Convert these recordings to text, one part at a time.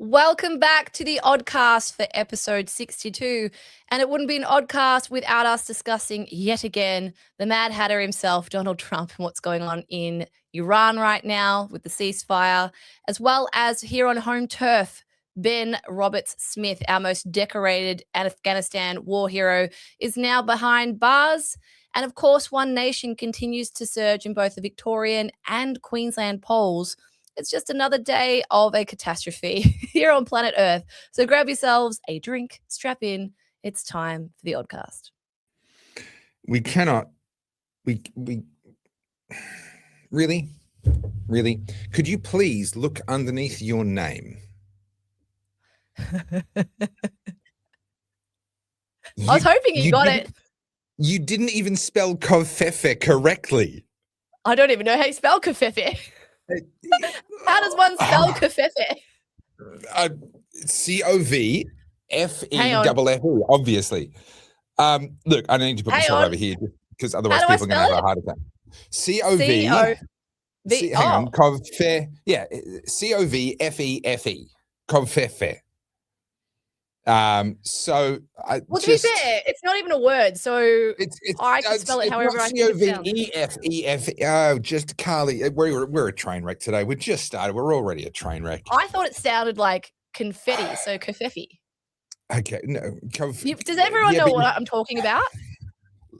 Welcome back to the Oddcast for episode 62. And it wouldn't be an Oddcast without us discussing yet again the Mad Hatter himself, Donald Trump, and what's going on in Iran right now with the ceasefire, as well as here on home turf, Ben Roberts-Smith, our most decorated Afghanistan war hero, is now behind bars. And of course, One Nation continues to surge in both the Victorian and Queensland polls. It's just another day of a catastrophe here on planet Earth. So grab yourselves a drink, strap in. It's time for the Oddcast. We cannot, we really? Could you please look underneath your name? I was hoping you got it. You didn't even spell Kofefe correctly. I don't even know how you spell Kofefe. How does one spell Kofefe? C-O-V-F-E-F-F-E, obviously. Look, I need to put myself over here because otherwise people are going to have a heart attack. C-O-V. Hang on. Kofefe. Yeah, C-O-V-F-E-F-E. Kofefe. So to be fair, it's not even a word, so I can spell it however I can. C-O-V-E-F-E-F. Oh, just Carly, we're a train wreck today. We just started. We're already a train wreck. I thought it sounded like confetti, so kofefe. Okay, no. Does everyone know what I'm talking about?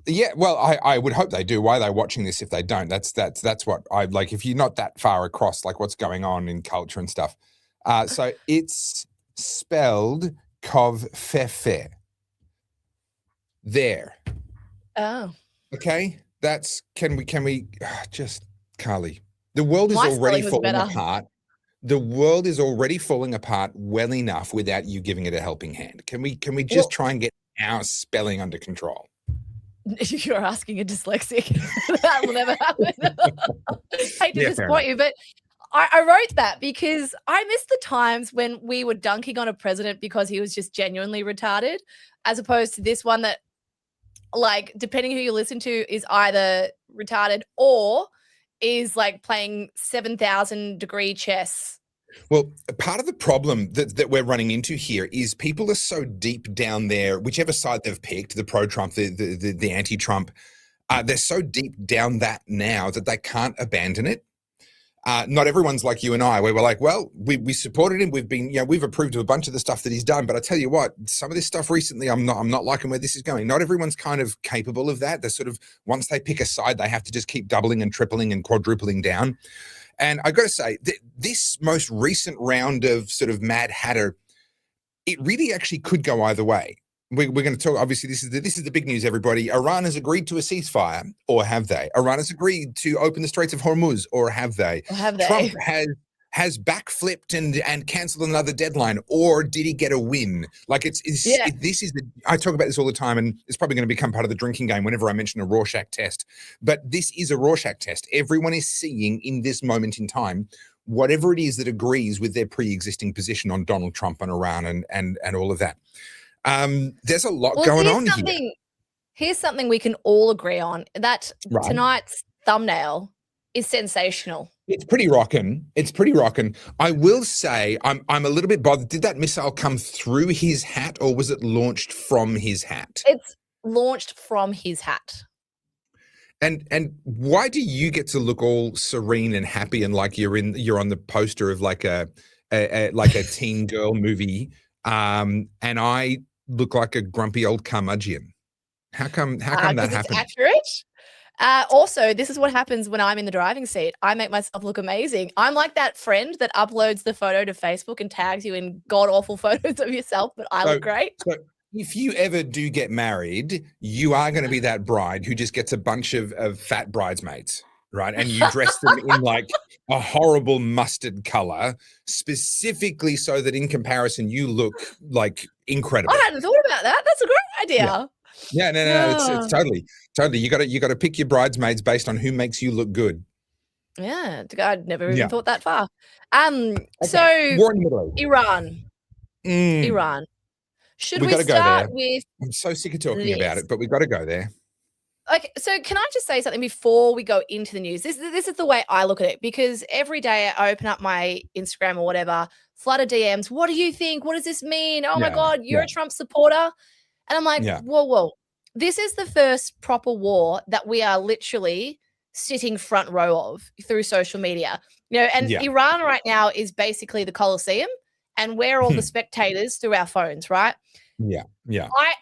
Yeah, well, I would hope they do. Why are they watching this if they don't? That's what I like. If you're not that far across, like what's going on in culture and stuff. So it's spelled Kofefe. There. Oh. Okay. Can we just Carly? The world is already falling apart. The world is already falling apart well enough without you giving it a helping hand. Can we just try and get our spelling under control? You're asking a dyslexic. That will never happen. I hate to disappoint you, but I wrote that because I miss the times when we were dunking on a president because he was just genuinely retarded, as opposed to this one that, like, depending who you listen to, is either retarded or is like playing 7,000 degree chess. Well, part of the problem that we're running into here is people are so deep down there, whichever side they've picked, the pro-Trump, the anti-Trump, they're so deep down that now that they can't abandon it. Not everyone's like you and I, where we're like, well, we supported him. We've approved of a bunch of the stuff that he's done. But I tell you what, some of this stuff recently, I'm not liking where this is going. Not everyone's kind of capable of that. They're sort of, once they pick a side, they have to just keep doubling and tripling and quadrupling down. And I got to say, this most recent round of sort of Mad Hatter, it really actually could go either way. We're going to talk, obviously, this is the big news, everybody. Iran has agreed to a ceasefire, or have they? Iran has agreed to open the Straits of Hormuz, or have they? Trump has backflipped and cancelled another deadline, or did he get a win? Like I talk about this all the time, and it's probably going to become part of the drinking game whenever I mention a Rorschach test. But this is a Rorschach test. Everyone is seeing in this moment in time whatever it is that agrees with their pre-existing position on Donald Trump and Iran and all of that. There's a lot going on here. Here's something we can all agree on, that tonight's thumbnail is sensational. It's pretty rocking. I will say I'm a little bit bothered. Did that missile come through his hat, or was it launched from his hat? It's launched from his hat. And why do you get to look all serene and happy and like you're on the poster of like a teen girl movie, and I look like a grumpy old curmudgeon? How come that happens? It's accurate. Also, this is what happens when I'm in the driving seat. I make myself look amazing. I'm like that friend that uploads the photo to Facebook and tags you in god-awful photos of yourself, but I look great. So if you ever do get married, you are going to be that bride who just gets a bunch of fat bridesmaids, right? And you dress them in like a horrible mustard color, specifically so that in comparison, you look like incredible. I hadn't thought about that. That's a great idea. Yeah, no. It's totally. You got to pick your bridesmaids based on who makes you look good. Yeah, I'd never even thought that far. Okay. So War in the Middle East. Iran. Should we start with? I'm so sick of talking about it, but we got to go there. Okay, so can I just say something before we go into the news? This is the way I look at it, because every day I open up my Instagram or whatever, flood of DMs. What do you think? What does this mean? Oh my Yeah, God, you're yeah, a Trump supporter. And I'm like, yeah, whoa, whoa. This is the first proper war that we are literally sitting front row of through social media. And yeah, Iran right now is basically the Colosseum, and we're all the spectators through our phones, right? yeah, yeah, I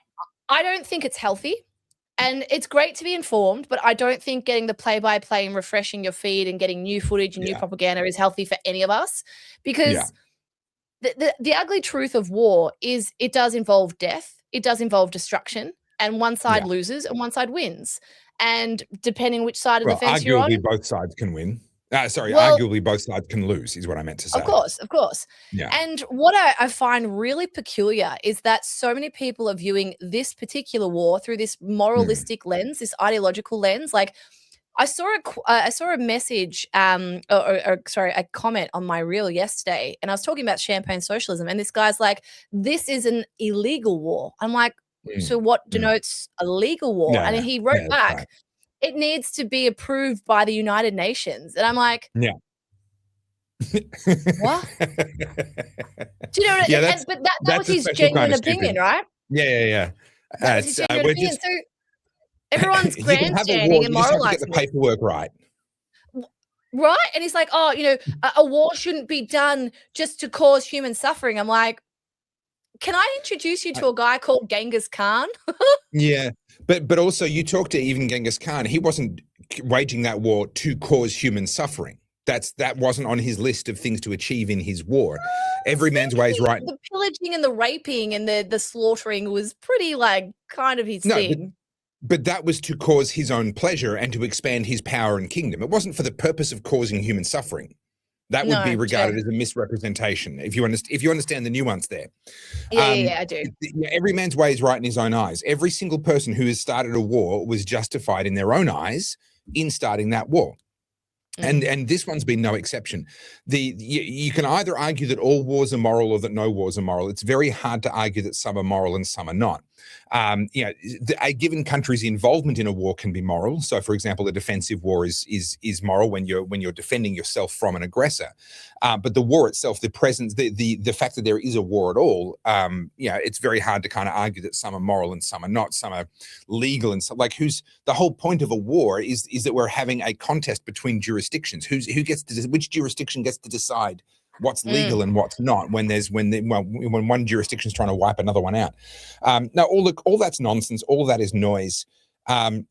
I don't think it's healthy. And it's great to be informed, but I don't think getting the play-by-play and refreshing your feed and getting new footage and new yeah, propaganda is healthy for any of us, yeah, because the ugly truth of war is it does involve death, it does involve destruction, and one side yeah. loses and one side wins. And depending which side of the Well, fence you're on, arguably both sides can win. Sorry, well, arguably both sides can lose is what I meant to of say. course, of course. Yeah. And what I find really peculiar is that so many people are viewing this particular war through this Mm. moralistic lens, this ideological lens. Like, I saw a message, or sorry, a comment on my reel yesterday, and I was talking about champagne socialism, and this guy's like, "This is an illegal war." I'm like, Mm. "So what Mm. denotes a legal war?" Yeah, And yeah. he wrote Yeah, that's right. back, "It needs to be approved by the United Nations." And I'm like, Yeah. "What?" Do you know what? Yeah, But that was that's a his special kind genuine of opinion, stupid. right? Yeah, yeah, yeah. That was his It's genuine we're opinion. just So everyone's you can have a war, grandstanding and you just have to get the moralizing this. paperwork right. Right? And he's like, "Oh, a war shouldn't be done just to cause human suffering." I'm like, "Can I introduce you I to a guy called Genghis Khan?" Yeah, but also you talk to even Genghis Khan, he wasn't waging that war to cause human suffering. That wasn't on his list of things to achieve in his war. I Every think man's way is right. the pillaging and the raping and the slaughtering was pretty, like, kind of his No, thing. but that was to cause his own pleasure and to expand his power and kingdom. It wasn't for the purpose of causing human suffering. That would be No, regarded as a misrepresentation if you understand the nuance there. yeah, I do. Yeah, every man's way is right in his own eyes. Every single person who has started a war was justified in their own eyes in starting that war. And this one's been no exception. You can either argue that all wars are moral or that no wars are moral. It's very hard to argue that some are moral and some are not. A given country's involvement in a war can be moral. So, for example, a defensive war is moral when you're defending yourself from an aggressor. But the war itself, the presence, the fact that there is a war at all, it's very hard to kind of argue that some are moral and some are not. Some are legal and some, like who's the whole point of a war is that we're having a contest between jurisdictions. Which jurisdiction gets to decide what's legal and what's not when one jurisdiction's trying to wipe another one out. Now, all that's nonsense. All that is noise.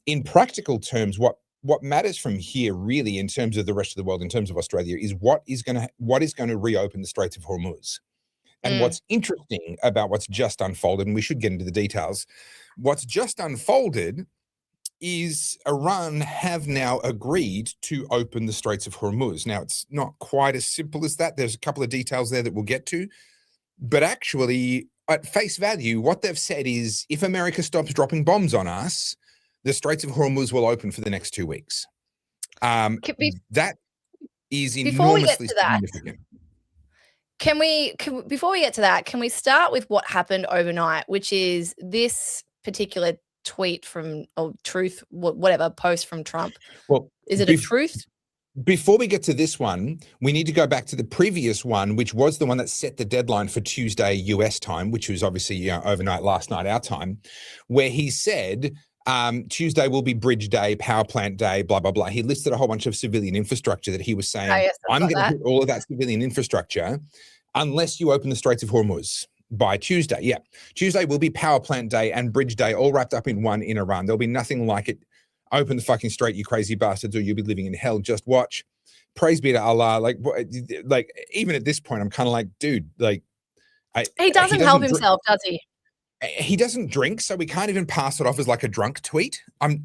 In practical terms, what matters from here, really, in terms of the rest of the world, in terms of Australia, is what is going to reopen the Straits of Hormuz. And what's interesting about what's just unfolded, and we should get into the details, what's just unfolded is Iran have now agreed to open the Straits of Hormuz. Now, it's not quite as simple as that. There's a couple of details there that we'll get to. But actually, at face value, what they've said is if America stops dropping bombs on us, the Straits of Hormuz will open for the next 2 weeks. That is Before we get enormously to that, significant. before we get to that, can we start with what happened overnight, which is this particular tweet from, or truth, whatever, post from Trump? Well, Is it a truth? Before we get to this one, we need to go back to the previous one, which was the one that set the deadline for Tuesday US time, which was obviously overnight last night our time, where he said Tuesday will be bridge day, power plant day, blah, blah, blah. He listed a whole bunch of civilian infrastructure that he was saying, Yes, I'm going to hit all of that civilian infrastructure unless you open the Straits of Hormuz by Tuesday. Yeah, Tuesday will be power plant day and bridge day all wrapped up in one in Iran. There'll be nothing like it. Open the fucking strait, you crazy bastards, or you'll be living in hell. Just watch. Praise be to Allah. Like even at this point, I'm kind of like, dude, like, he doesn't help himself, does he? He doesn't drink, so we can't even pass it off as like a drunk tweet. I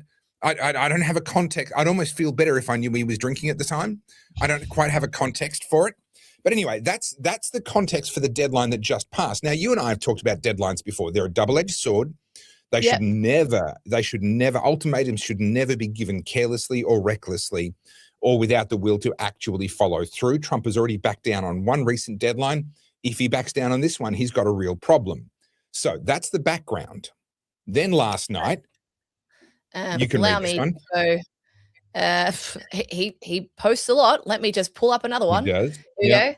don't have a context. I'd almost feel better if I knew he was drinking at the time. I don't quite have a context for it. But anyway, that's the context for the deadline that just passed. Now, you and I have talked about deadlines before. They're a double-edged sword. They should never, ultimatums should never be given carelessly or recklessly or without the will to actually follow through. Trump has already backed down on one recent deadline. If he backs down on this one, he's got a real problem. So that's the background. Then last night. You can Allow read this me one. to go. He posts a lot. Let me just pull up another He one. does. Here we Yeah. go.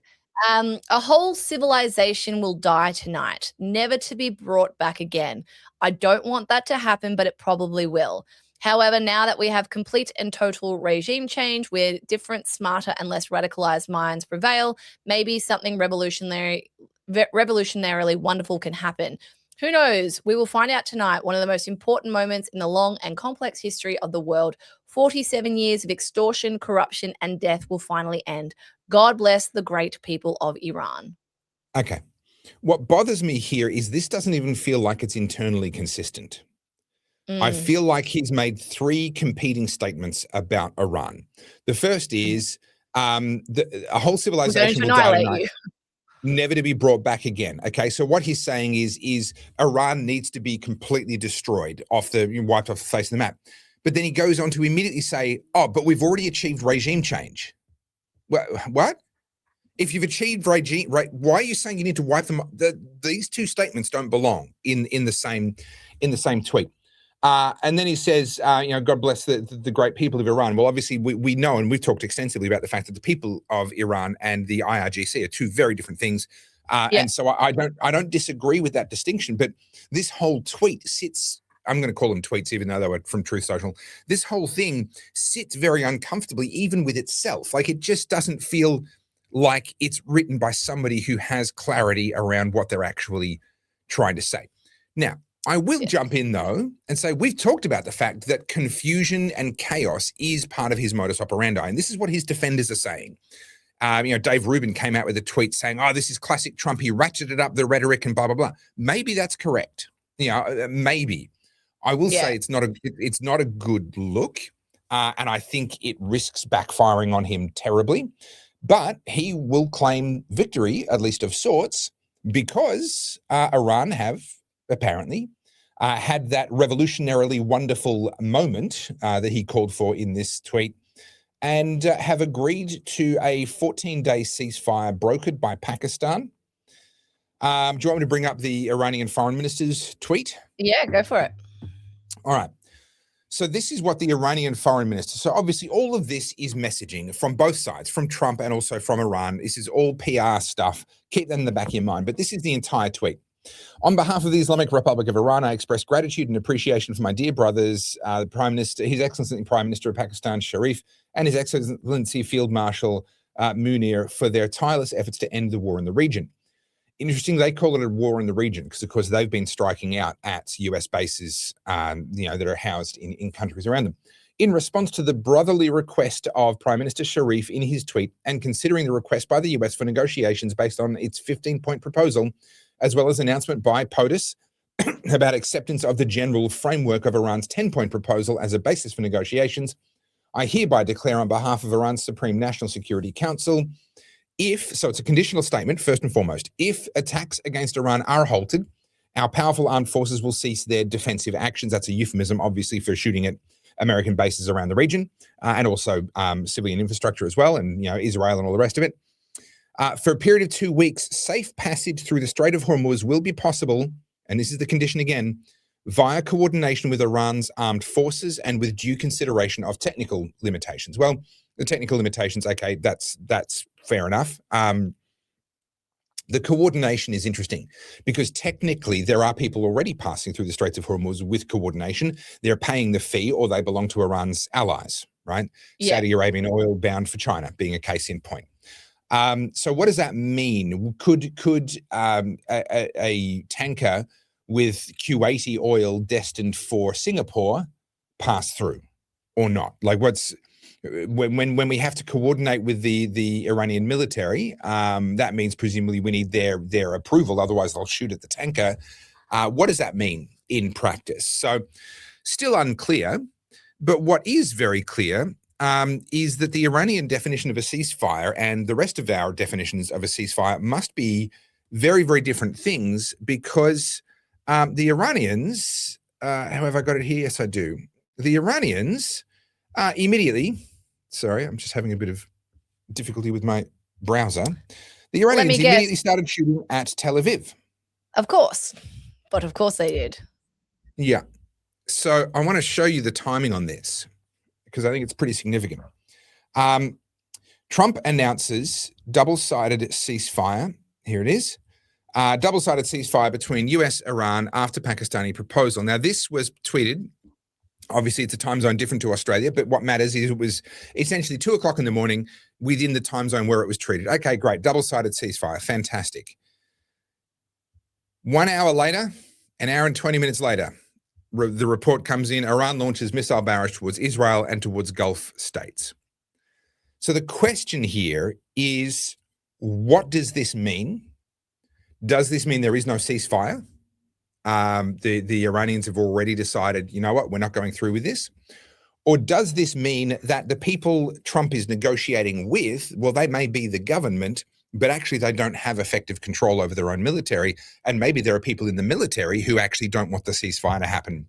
A whole civilization will die tonight, never to be brought back again. I don't want that to happen, but it probably will. However, now that we have complete and total regime change where different, smarter, and less radicalized minds prevail, maybe something revolutionarily wonderful can happen. Who knows? We will find out tonight, one of the most important moments in the long and complex history of the world. 47 years of extortion, corruption, and death will finally end. God bless the great people of Iran. Okay. What bothers me here is this doesn't even feel like it's internally consistent. I feel like he's made 3 competing statements about Iran. The first is a whole civilization will die tonight, never to be brought back again. Okay, so what he's saying is Iran needs to be completely destroyed, wiped off the face of the map. But then he goes on to immediately say, "Oh, but we've already achieved regime change." What? If you've achieved regime, right? Why are you saying you need to wipe them? These 2 statements don't belong in the same tweet. And then he says, God bless the great people of Iran. Well, obviously, we know, and we've talked extensively about the fact that the people of Iran and the IRGC are 2 very different things. And so I don't disagree with that distinction. But this whole tweet sits, I'm going to call them tweets, even though they were from Truth Social. This whole thing sits very uncomfortably, even with itself. Like, it just doesn't feel like it's written by somebody who has clarity around what they're actually trying to say. Now, I will jump in, though, and say we've talked about the fact that confusion and chaos is part of his modus operandi. And this is what his defenders are saying. Dave Rubin came out with a tweet saying, "Oh, this is classic Trump. He ratcheted up the rhetoric and blah, blah, blah." Maybe that's correct. Maybe. I will say it's not a good look. And I think it risks backfiring on him terribly. But he will claim victory, at least of sorts, because Iran have apparently had that revolutionarily wonderful moment that he called for in this tweet, and have agreed to a 14-day ceasefire brokered by Pakistan. Do you want me to bring up the Iranian foreign minister's tweet? Yeah, go for it. All right. So this is what the Iranian foreign minister, so obviously all of this is messaging from both sides, from Trump and also from Iran. This is all PR stuff. Keep that in the back of your mind. But this is the entire tweet. "On behalf of the Islamic Republic of Iran, I express gratitude and appreciation for my dear brothers, the Prime Minister, His Excellency Prime Minister of Pakistan, Sharif, and His Excellency Field Marshal Munir for their tireless efforts to end the war in the region." Interesting, they call it a war in the region because, of course, they've been striking out at US bases, that are housed in countries around them. "In response to the brotherly request of Prime Minister Sharif in his tweet, and considering the request by the US for negotiations based on its 15-point proposal, as well as announcement by POTUS about acceptance of the general framework of Iran's 10-point proposal as a basis for negotiations, I hereby declare on behalf of Iran's Supreme National Security Council, so it's a conditional statement, first and foremost, if attacks against Iran are halted, our powerful armed forces will cease their defensive actions." That's a euphemism, obviously, for shooting at American bases around the region, and also civilian infrastructure as well, and Israel and all the rest of it. "For a period of 2 weeks, safe passage through the Strait of Hormuz will be possible," and this is the condition again, "via coordination with Iran's armed forces and with due consideration of technical limitations." Well, the technical limitations, okay, that's fair enough. The coordination is interesting because technically there are people already passing through the Straits of Hormuz with coordination. They're paying the fee, or they belong to Iran's allies, right? Yeah. Saudi Arabian oil bound for China being a case in point. So what does that mean? Could a tanker with Kuwaiti oil destined for Singapore pass through or not? Like, when we have to coordinate with the Iranian military, that means presumably we need their approval, otherwise they'll shoot at the tanker. What does that mean in practice? So still unclear, but what is very clear is that the Iranian definition of a ceasefire and the rest of our definitions of a ceasefire must be very, very different things, because the Iranians, have I got it here? Yes, I do. The Iranians immediately, sorry, I'm just having a bit of difficulty with my browser. The Iranians immediately started shooting at Tel Aviv. Of course. But of course they did. Yeah. So I want to show you the timing on this because I think it's pretty significant. Trump announces double-sided ceasefire. Here it is. Double-sided ceasefire between US, Iran after Pakistani proposal. Now, this was tweeted. Obviously, it's a time zone different to Australia, but what matters is it was essentially 2 o'clock in the morning within the time zone where it was treated. Okay, great. Double-sided ceasefire. Fantastic. 1 hour later, an hour and 20 minutes later, the report comes in. Iran launches missile barrage towards Israel and towards Gulf states. So the question here is, what does this mean? Does this mean there is no ceasefire? The Iranians have already decided, you know what, we're not going through with this? Or does this mean that the people Trump is negotiating with, well, they may be the government, but actually they don't have effective control over their own military, and maybe there are people in the military who actually don't want the ceasefire to happen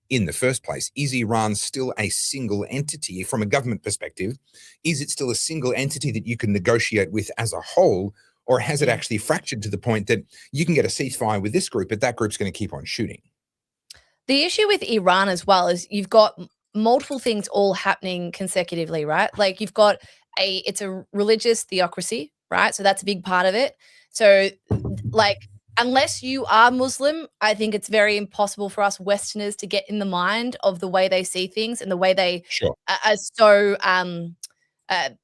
in the first place? Is Iran still a single entity from a government perspective? Is it still a single entity that you can negotiate with as a whole? Or has it actually fractured to the point that you can get a ceasefire with this group, but that group's going to keep on shooting? The issue with Iran as well is you've got multiple things all happening consecutively, right? Like you've got it's a religious theocracy, right? So that's a big part of it. So like, unless you are Muslim, I think it's very impossible for us Westerners to get in the mind of the way they see things and the way they are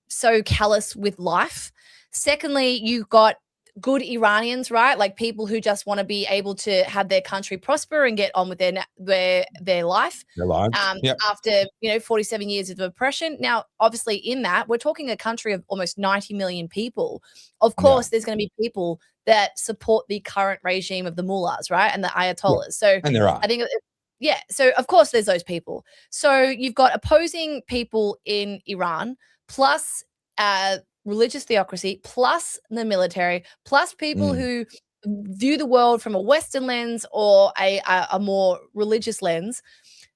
so callous with life. Secondly, you've got good Iranians, right? Like people who just want to be able to have their country prosper and get on with their life. Their lives. After 47 years of oppression. Now, obviously, in that we're talking a country of almost 90 million people. Of course, there's going to be people that support the current regime of the mullahs, right, and the ayatollahs. So, and there are. I think. Yeah, so of course there's those people. So you've got opposing people in Iran, plus religious theocracy, plus the military, plus people who view the world from a Western lens or a more religious lens.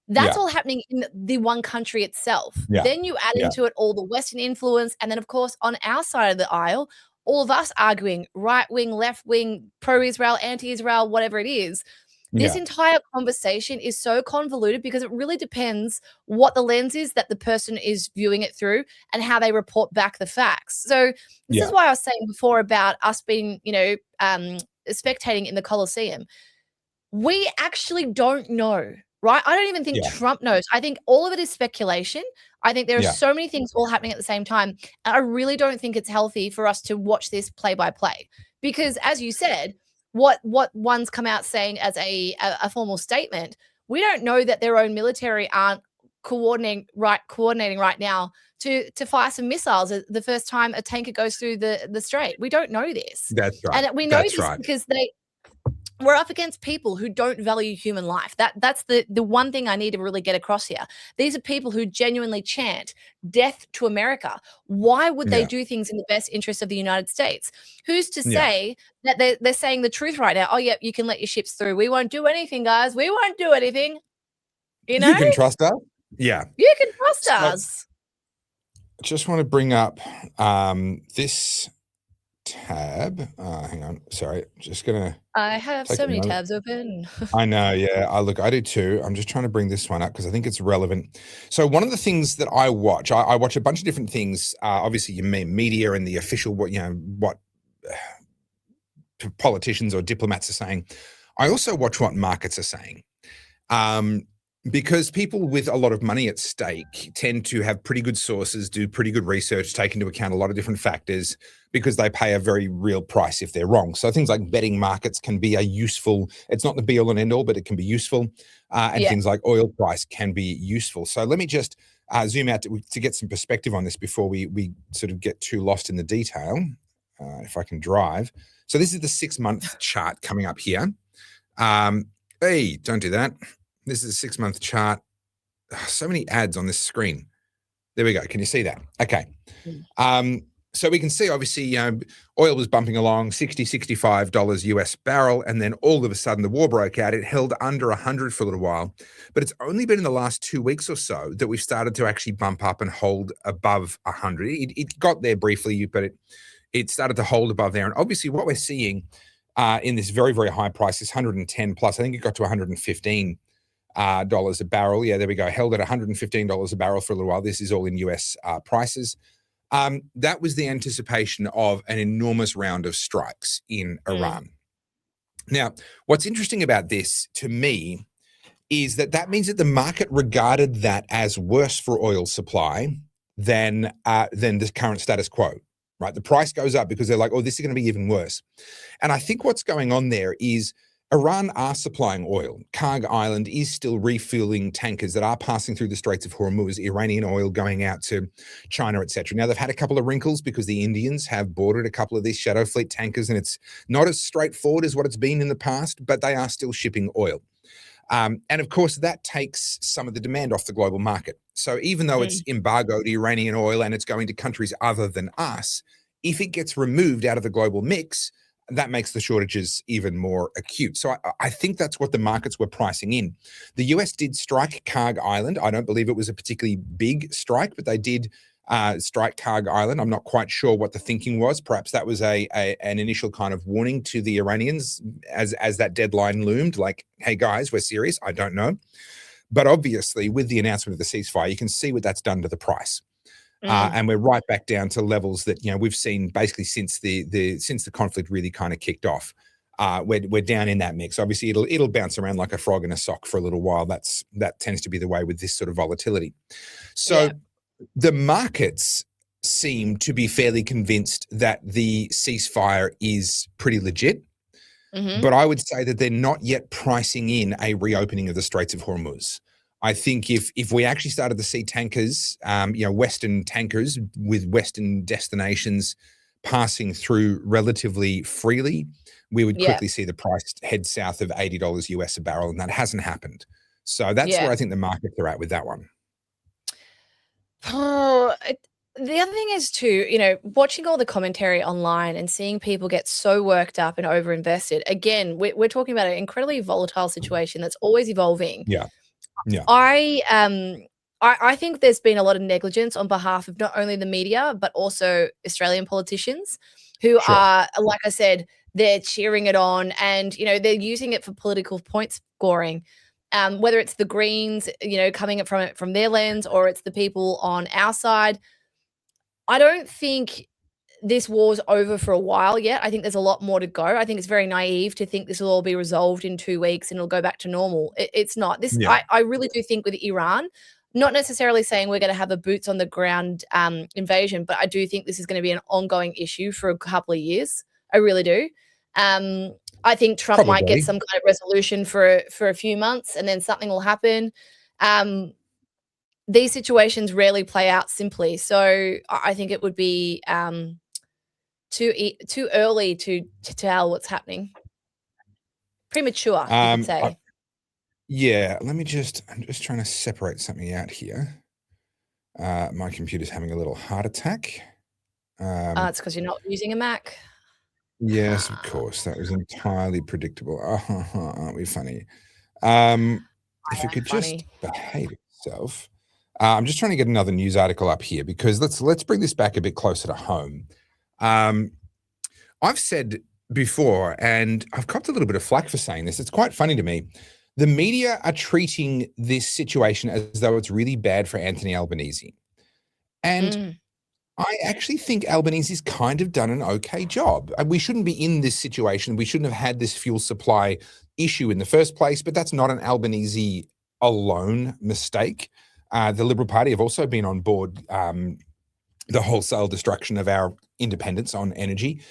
That's all happening in the one country itself. Then you add into it all the Western influence. And then, of course, on our side of the aisle, all of us arguing right wing, left wing, pro-Israel, anti-Israel, whatever it is. This entire conversation is so convoluted because it really depends what the lens is that the person is viewing it through and how they report back the facts. So this is why I was saying before about us being, spectating in the Colosseum. We actually don't know, right? I don't even think Trump knows. I think all of it is speculation. I think there are so many things all happening at the same time. And I really don't think it's healthy for us to watch this play by play because, as you said, what one's come out saying as a formal statement, we don't know that their own military aren't coordinating right now to fire some missiles the first time a tanker goes through the strait. We don't know this. That's right. And we know this because we're up against people who don't value human life. That's the one thing I need to really get across here. These are people who genuinely chant death to America. Why would they do things in the best interest of the United States? Who's to say that they're saying the truth right now? Oh, yeah, you can let your ships through. We won't do anything, guys. We won't do anything. You know? You can trust us. Yeah. You can trust us. I just want to bring up this tab. Hang on. Sorry. Just going to. I have so many tabs open. I know. Yeah. I do too. I'm just trying to bring this one up because I think it's relevant. So one of the things that I watch a bunch of different things. Obviously, you mean media and the official, what politicians or diplomats are saying. I also watch what markets are saying. Because people with a lot of money at stake tend to have pretty good sources, do pretty good research, take into account a lot of different factors because they pay a very real price if they're wrong. So things like betting markets can be it's not the be all and end all, but it can be useful. And things like oil price can be useful. So let me just zoom out to get some perspective on this before we sort of get too lost in the detail, if I can drive. So this is the 6-month chart coming up here. Hey, don't do that. This is a 6-month chart. So many ads on this screen. There we go. Can you see that? Okay. So we can see, obviously, oil was bumping along, $60, $65 US barrel, and then all of a sudden the war broke out. It held under 100 for a little while, but it's only been in the last 2 weeks or so that we've started to actually bump up and hold above 100. It got there briefly, but it started to hold above there. And obviously what we're seeing in this very, very high price is 110 plus. I think it got to 115 dollars a barrel. Yeah, there we go. Held at $115 a barrel for a little while. This is all in US prices. That was the anticipation of an enormous round of strikes in Iran. Now, what's interesting about this to me is that means that the market regarded that as worse for oil supply than the current status quo, right? The price goes up because they're like, oh, this is going to be even worse. And I think what's going on there is Iran are supplying oil. Carg Island is still refueling tankers that are passing through the Straits of Hormuz, Iranian oil going out to China, etc. Now, they've had a couple of wrinkles because the Indians have boarded a couple of these shadow fleet tankers, and it's not as straightforward as what it's been in the past, but they are still shipping oil. And of course, that takes some of the demand off the global market. So even though it's embargoed Iranian oil and it's going to countries other than us, if it gets removed out of the global mix, that makes the shortages even more acute. So I think that's what the markets were pricing in. The US did strike Carg Island. I don't believe it was a particularly big strike, but they did strike Carg Island. I'm not quite sure what the thinking was. Perhaps that was an initial kind of warning to the Iranians as that deadline loomed, like, hey guys, we're serious. I don't know. But obviously, with the announcement of the ceasefire, you can see what that's done to the price. And we're right back down to levels that we've seen basically since the conflict really kind of kicked off. We're down in that mix. Obviously, it'll bounce around like a frog in a sock for a little while. That tends to be the way with this sort of volatility. So the markets seem to be fairly convinced that the ceasefire is pretty legit. But I would say that they're not yet pricing in a reopening of the Straits of Hormuz. I think if we actually started to see tankers, Western tankers with Western destinations passing through relatively freely, we would quickly see the price head south of $80 US a barrel, and that hasn't happened. So that's where I think the markets are at with that one. Oh, the other thing is too, watching all the commentary online and seeing people get so worked up and overinvested. Again, we're talking about an incredibly volatile situation that's always evolving. Yeah. I think there's been a lot of negligence on behalf of not only the media, but also Australian politicians who are, like I said, they're cheering it on and, they're using it for political point scoring. Whether it's the Greens, coming from their lens, or it's the people on our side. I don't think this war's over for a while yet. I think there's a lot more to go. I think it's very naive to think this will all be resolved in 2 weeks and it'll go back to normal. It's not. I really do think with Iran, not necessarily saying we're going to have a boots on the ground invasion, but I do think this is going to be an ongoing issue for a couple of years. I really do. I think Trump might get some kind of resolution for a few months and then something will happen. These situations rarely play out simply. So I think it would be too early to tell what's happening. Premature, you could say. I'm just trying to separate something out here. My computer's having a little heart attack. It's because you're not using a Mac. Yes, of course. That was entirely predictable. Aren't we funny? If it could just behave itself. I'm just trying to get another news article up here because let's bring this back a bit closer to home. I've said before, and I've copped a little bit of flack for saying this. It's quite funny to me. The media are treating this situation as though it's really bad for Anthony Albanese. And I actually think Albanese's kind of done an okay job. We shouldn't be in this situation. We shouldn't have had this fuel supply issue in the first place, but that's not an Albanese alone mistake. The Liberal Party have also been on board the wholesale destruction of our independence on energy.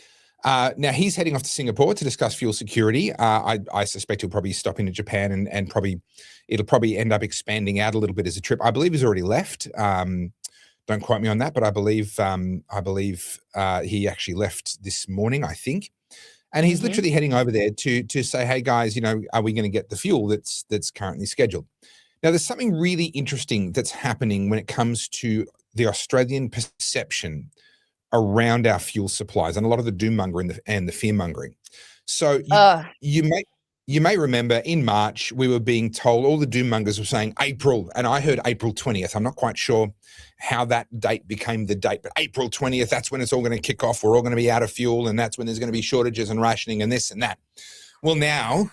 Now, he's heading off to Singapore to discuss fuel security. I suspect he'll probably stop into Japan and it'll probably end up expanding out a little bit as a trip. I believe he's already left. Don't quote me on that, but I believe he actually left this morning, I think. And he's literally heading over there to say, hey, guys, are we going to get the fuel that's currently scheduled? Now, there's something really interesting that's happening when it comes to the Australian perception around our fuel supplies and a lot of the doom mongering and the fear mongering. So you may remember in March, we were being told, all the doom mongers were saying April, and I heard April 20th. I'm not quite sure how that date became the date, but April 20th, that's when it's all going to kick off. We're all going to be out of fuel, and that's when there's going to be shortages and rationing and this and that. Well, now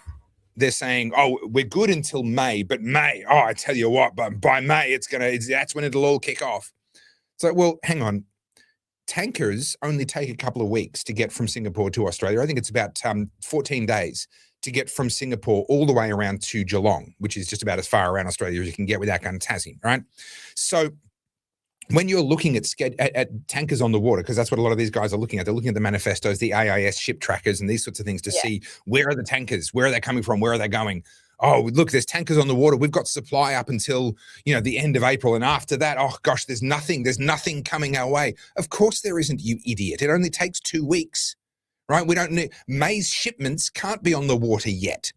they're saying, oh, we're good until May, but May, oh, I tell you what, but by May, that's when it'll all kick off. So, well, hang on. Tankers only take a couple of weeks to get from Singapore to Australia. I think it's about 14 days to get from Singapore all the way around to Geelong, which is just about as far around Australia as you can get without going to Tassie, right? So when you're looking at tankers on the water, because that's what a lot of these guys are looking at, they're looking at the manifestos, the AIS ship trackers and these sorts of things to see where are the tankers, where are they coming from, where are they going? Oh, look, there's tankers on the water. We've got supply up until, the end of April. And after that, oh gosh, there's nothing coming our way. Of course there isn't, you idiot. It only takes 2 weeks, right? We don't need, May's shipments can't be on the water yet,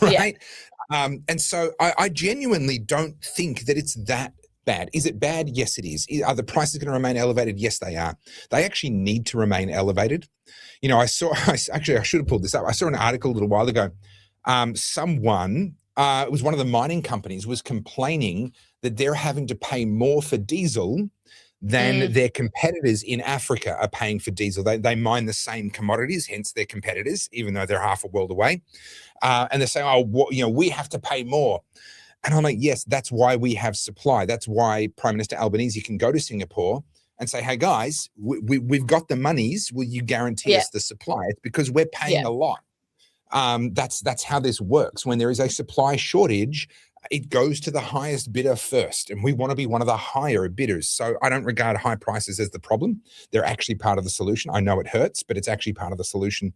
right? Yeah. And so I genuinely don't think that it's that bad. Is it bad? Yes, it is. Are the prices going to remain elevated? Yes, they are. They actually need to remain elevated. I should have pulled this up. I saw an article a little while ago. Someone, it was one of the mining companies, was complaining that they're having to pay more for diesel than their competitors in Africa are paying for diesel. They mine the same commodities, hence they're competitors, even though they're half a world away. And they're saying, we have to pay more. And I'm like, yes, that's why we have supply. That's why Prime Minister Albanese can go to Singapore and say, hey, guys, we've got the monies. Will you guarantee us the supply? It's because we're paying a lot. That's how this works. When there is a supply shortage, it goes to the highest bidder first, and we want to be one of the higher bidders. So I don't regard high prices as the problem. They're actually part of the solution. I know it hurts, but it's actually part of the solution.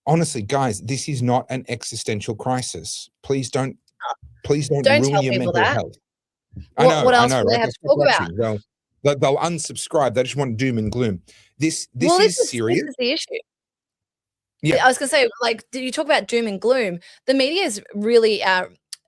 Honestly, guys, this is not an existential crisis. Please don't ruin your mental health. What else I know, will they right? have to talk about? They'll unsubscribe. They just want doom and gloom. This is serious. This is the issue. Yeah. I was going to say, did you talk about doom and gloom? The media is really,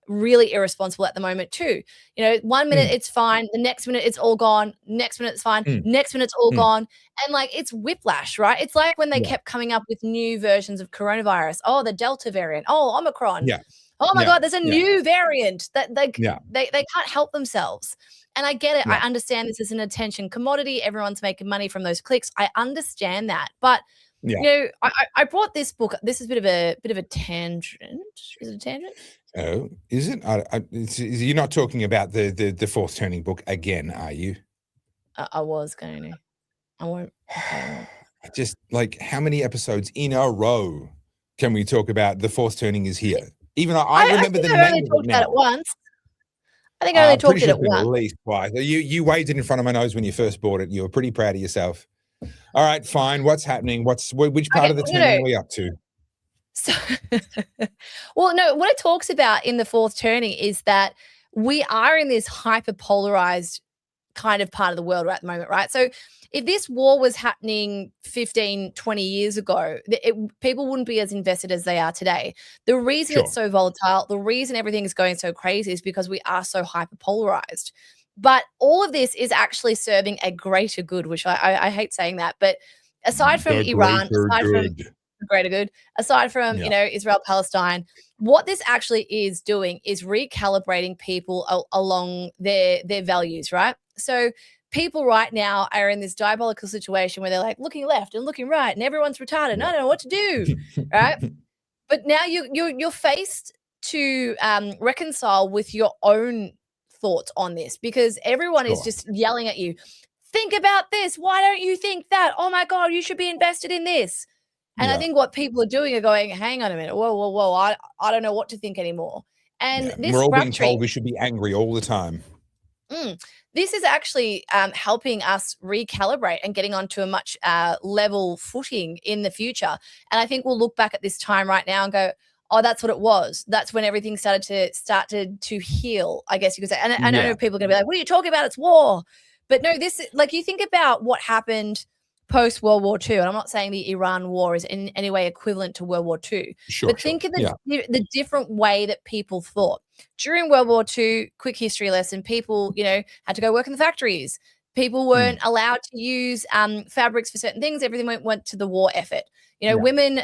really irresponsible at the moment too. 1 minute it's fine, the next minute it's all gone, next minute it's fine, next minute it's all gone. And it's whiplash, right? It's like when they kept coming up with new versions of coronavirus. Oh, the Delta variant. Oh, Omicron. Yeah. Oh my God, there's a new variant that they can't help themselves. And I get it. I understand this is an attention commodity. Everyone's making money from those clicks. I understand that. But I brought this book. This is a bit of a tangent. Is it a tangent? Oh, is it? You're not talking about the Fourth Turning book again, are you? I was going to. I won't. Just how many episodes in a row can we talk about the Fourth Turning is here? Even though I remember the name. I only talked about it once. I think I only talked it once. At least twice. You waved it in front of my nose when you first bought it. You were pretty proud of yourself. All right, fine. What's happening? Which part of the turning are we up to? So, well, no, what it talks about in the Fourth Turning is that we are in this hyper-polarized kind of part of the world right at the moment, right? So if this war was happening 15, 20 years ago, people wouldn't be as invested as they are today. The reason it's so volatile, the reason everything is going so crazy is because we are so hyper-polarized. But all of this is actually serving a greater good, which I hate saying that. But aside from Iran, aside from Israel, Palestine, what this actually is doing is recalibrating people along their values, right? So people right now are in this diabolical situation where they're looking left and looking right, and everyone's retarded. And I don't know what to do, right? But now you're faced to reconcile with your own thoughts on this, because everyone is just yelling at you. Think about this. Why don't you think that? Oh my God, you should be invested in this. And I think what people are doing are going, hang on a minute. Whoa. I don't know what to think anymore. And this we're all being told we should be angry all the time. This is actually helping us recalibrate and getting onto a much level footing in the future. And I think we'll look back at this time right now and go, oh, that's what it was. That's when everything started to heal, I guess you could say. And I know people are going to be like, what are you talking about? It's war. But no, this you think about what happened post World War II, and I'm not saying the Iran war is in any way equivalent to World War II, but think of the different way that people thought. During World War II, quick history lesson, people, had to go work in the factories. People weren't allowed to use fabrics for certain things. Everything went to the war effort. Women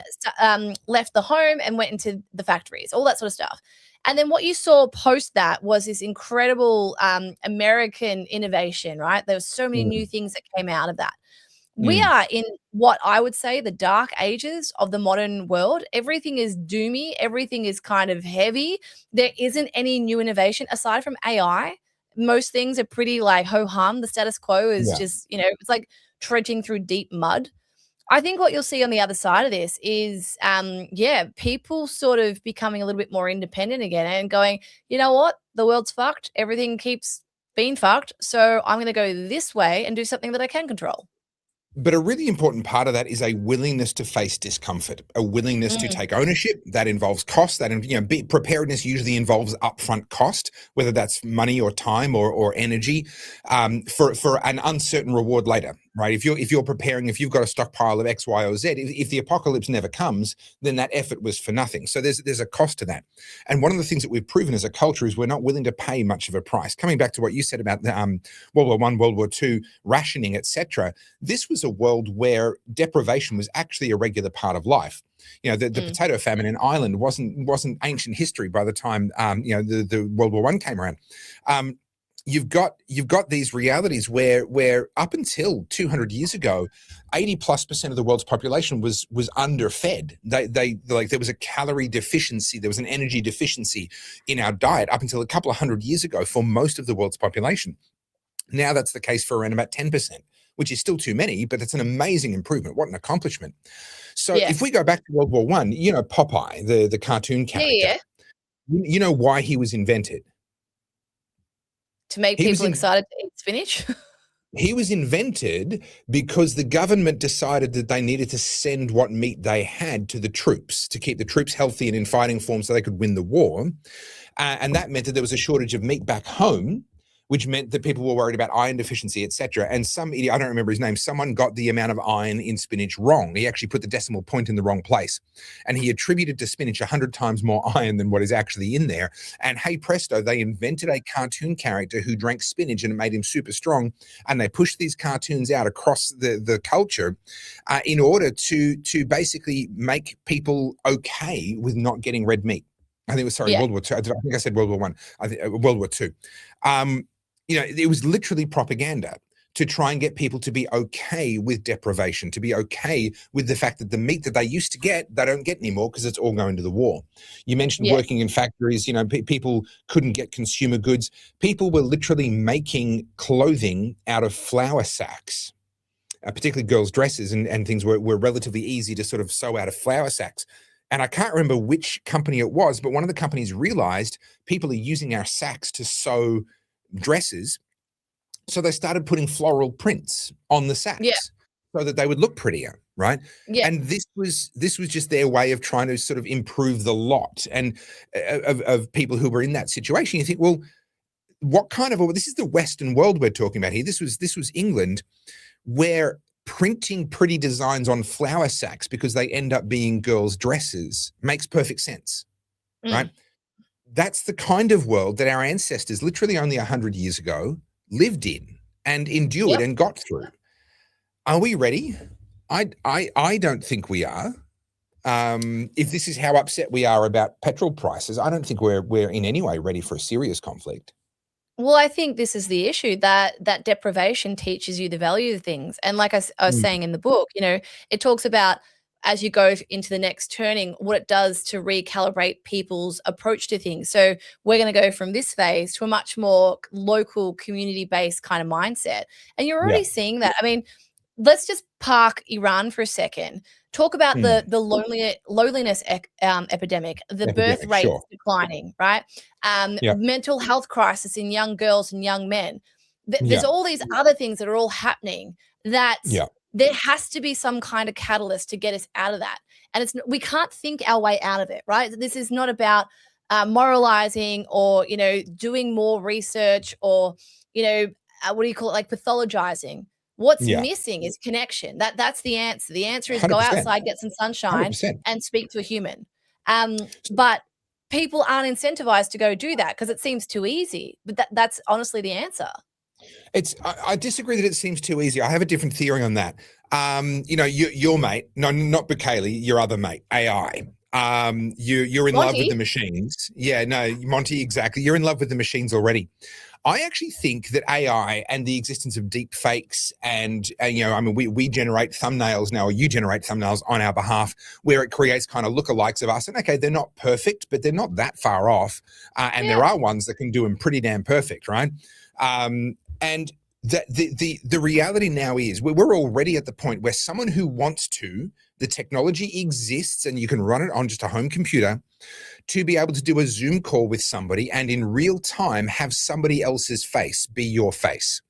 left the home and went into the factories, all that sort of stuff. And then what you saw post that was this incredible American innovation, right? There were so many new things that came out of that. We are in what I would say the dark ages of the modern world. Everything is doomy. Everything is kind of heavy. There isn't any new innovation aside from AI. Most things are pretty like ho-hum. The status quo is Yeah. just, it's like trudging through deep mud. I think what you'll see on the other side of this is, people sort of becoming a little bit more independent again and going, you know what? The world's fucked. Everything keeps being fucked. So I'm going to go this way and do something that I can control. But a really important part of that is a willingness to face discomfort, a willingness to take ownership. That involves cost. That preparedness usually involves upfront cost, whether that's money or time or energy, for an uncertain reward later. Right? If you're preparing, if you've got a stockpile of X, Y, or Z, if the apocalypse never comes, then that effort was for nothing. So there's a cost to that. And one of the things that we've proven as a culture is we're not willing to pay much of a price. Coming back to what you said about the World War I, World War II, rationing, etc. This was a world where deprivation was actually a regular part of life. The potato famine in Ireland wasn't ancient history by the time the World War I came around. You've got these realities where up until 200 years ago, 80+% of the world's population was underfed. There was a calorie deficiency, there was an energy deficiency in our diet up until a couple of hundred years ago for most of the world's population. Now that's the case for around about 10%, which is still too many, but it's an amazing improvement. What an accomplishment. So if we go back to World War I, Popeye, the cartoon character, you know why he was invented? To make people excited to eat spinach? He was invented because the government decided that they needed to send what meat they had to the troops to keep the troops healthy and in fighting form so they could win the war. And that meant that there was a shortage of meat back home, which meant that people were worried about iron deficiency, etc. And some idiot, I don't remember his name, someone got the amount of iron in spinach wrong. He actually put the decimal point in the wrong place. And he attributed to spinach 100 times more iron than what is actually in there. And hey presto, they invented a cartoon character who drank spinach and it made him super strong. And they pushed these cartoons out across the culture in order to basically make people okay with not getting red meat. I think it was, World War II. I think I said World War I. I think World War II. It was literally propaganda to try and get people to be okay with deprivation, to be okay with the fact that the meat that they used to get, they don't get anymore because it's all going to the war. You mentioned working in factories, people couldn't get consumer goods. People were literally making clothing out of flour sacks. Particularly girls' dresses and things were relatively easy to sort of sew out of flour sacks. And I can't remember which company it was, but one of the companies realized people are using our sacks to sew dresses. So they started putting floral prints on the sacks so that they would look prettier, right? And this was just their way of trying to sort of improve the lot and of people who were in that situation. You think, well, what kind of this is the Western world we're talking about here. This was England, where printing pretty designs on flour sacks because they end up being girls' dresses makes perfect sense, right? That's the kind of world that our ancestors literally only 100 years ago lived in and endured and got through. Are we ready? I don't think we are. If this is how upset we are about petrol prices, I don't think we're in any way ready for a serious conflict. Well, I think this is the issue, that deprivation teaches you the value of things. And like I was saying in the book, it talks about as you go into the next turning, what it does to recalibrate people's approach to things. So we're going to go from this phase to a much more local, community-based kind of mindset. And you're already seeing that. I mean, let's just park Iran for a second. Talk about the loneliness epidemic, the birth rates declining, right? Mental health crisis in young girls and young men. There's all these other things that are all happening that there has to be some kind of catalyst to get us out of that. And we can't think our way out of it, right? This is not about moralizing or, doing more research or, what do you call it, like pathologizing. What's missing is connection. That's the answer. The answer is 100%. Go outside, get some sunshine, 100%. And speak to a human. But people aren't incentivized to go do that because it seems too easy. But that's honestly the answer. I disagree that it seems too easy. I have a different theory on that. Your mate, no, not Bukele, your other mate, AI. You're in love with the Monty? machines. Yeah, no, Monty, exactly. You're in love with the machines already. I actually think that AI and the existence of deep fakes and I mean, we generate thumbnails now, or you generate thumbnails on our behalf, where it creates kind of lookalikes of us. And okay, they're not perfect, but they're not that far off. And there are ones that can do them pretty damn perfect, right? And the reality now is we're already at the point where someone who wants to, the technology exists and you can run it on just a home computer to be able to do a Zoom call with somebody and in real time have somebody else's face be your face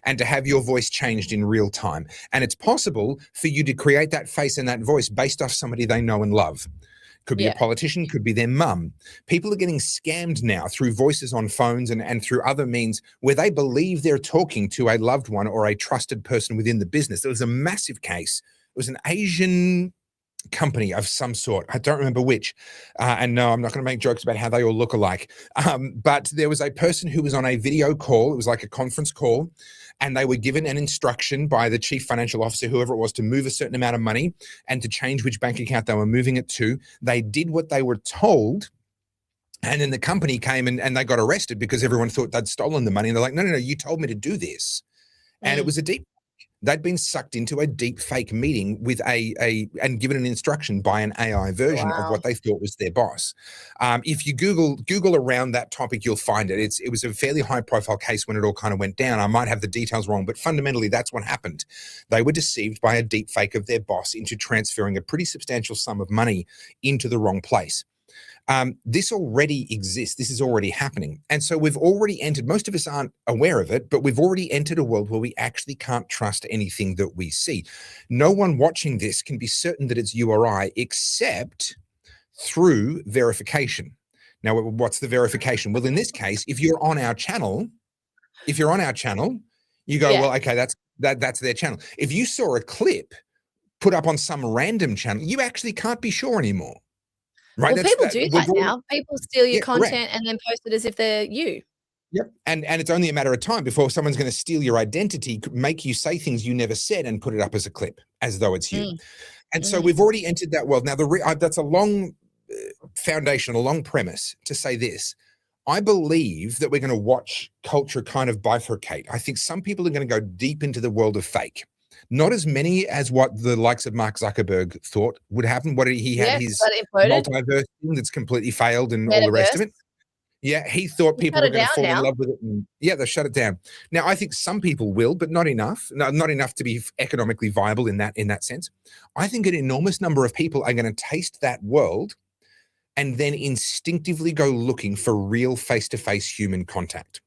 and to have your voice changed in real time. And it's possible for you to create that face and that voice based off somebody they know and love. Could be a politician, could be their mum. People are getting scammed now through voices on phones and through other means where they believe they're talking to a loved one or a trusted person within the business. There was a massive case. It was an Asian company of some sort. I don't remember which. And no, I'm not going to make jokes about how they all look alike. But there was a person who was on a video call. It was like a conference call. And they were given an instruction by the chief financial officer, whoever it was, to move a certain amount of money and to change which bank account they were moving it to. They did what they were told. And then the company came and they got arrested because everyone thought they'd stolen the money. And they're like, no, you told me to do this. And it was a deep. They'd been sucked into a deep fake meeting with and given an instruction by an AI version of what they thought was their boss. If you Google around that topic, you'll find it. It was a fairly high profile case when it all kind of went down. I might have the details wrong, but fundamentally that's what happened. They were deceived by a deep fake of their boss into transferring a pretty substantial sum of money into the wrong place. This already exists. This is already happening. And so we've already entered, most of us aren't aware of it, but we've already entered a world where we actually can't trust anything that we see. No one watching this can be certain that it's you or I, except through verification. Now, what's the verification? Well, in this case, if you're on our channel, you go, well, okay, that's their channel. If you saw a clip put up on some random channel, you actually can't be sure anymore. Right? Well, people do that now. People steal your content and then post it as if they're you. Yep. And it's only a matter of time before someone's going to steal your identity, make you say things you never said and put it up as a clip as though it's you. And so we've already entered that world. Now, that's a long foundation, a long premise to say this. I believe that we're going to watch culture kind of bifurcate. I think some people are going to go deep into the world of fake. Not as many as what the likes of Mark Zuckerberg thought would happen. What he had his multiverse thing that's completely failed and all the rest of it. Yeah, he thought people were going to fall in love with it. And they shut it down. Now, I think some people will, but not enough. Not enough to be economically viable in that sense. I think an enormous number of people are going to taste that world and then instinctively go looking for real face-to-face human contact.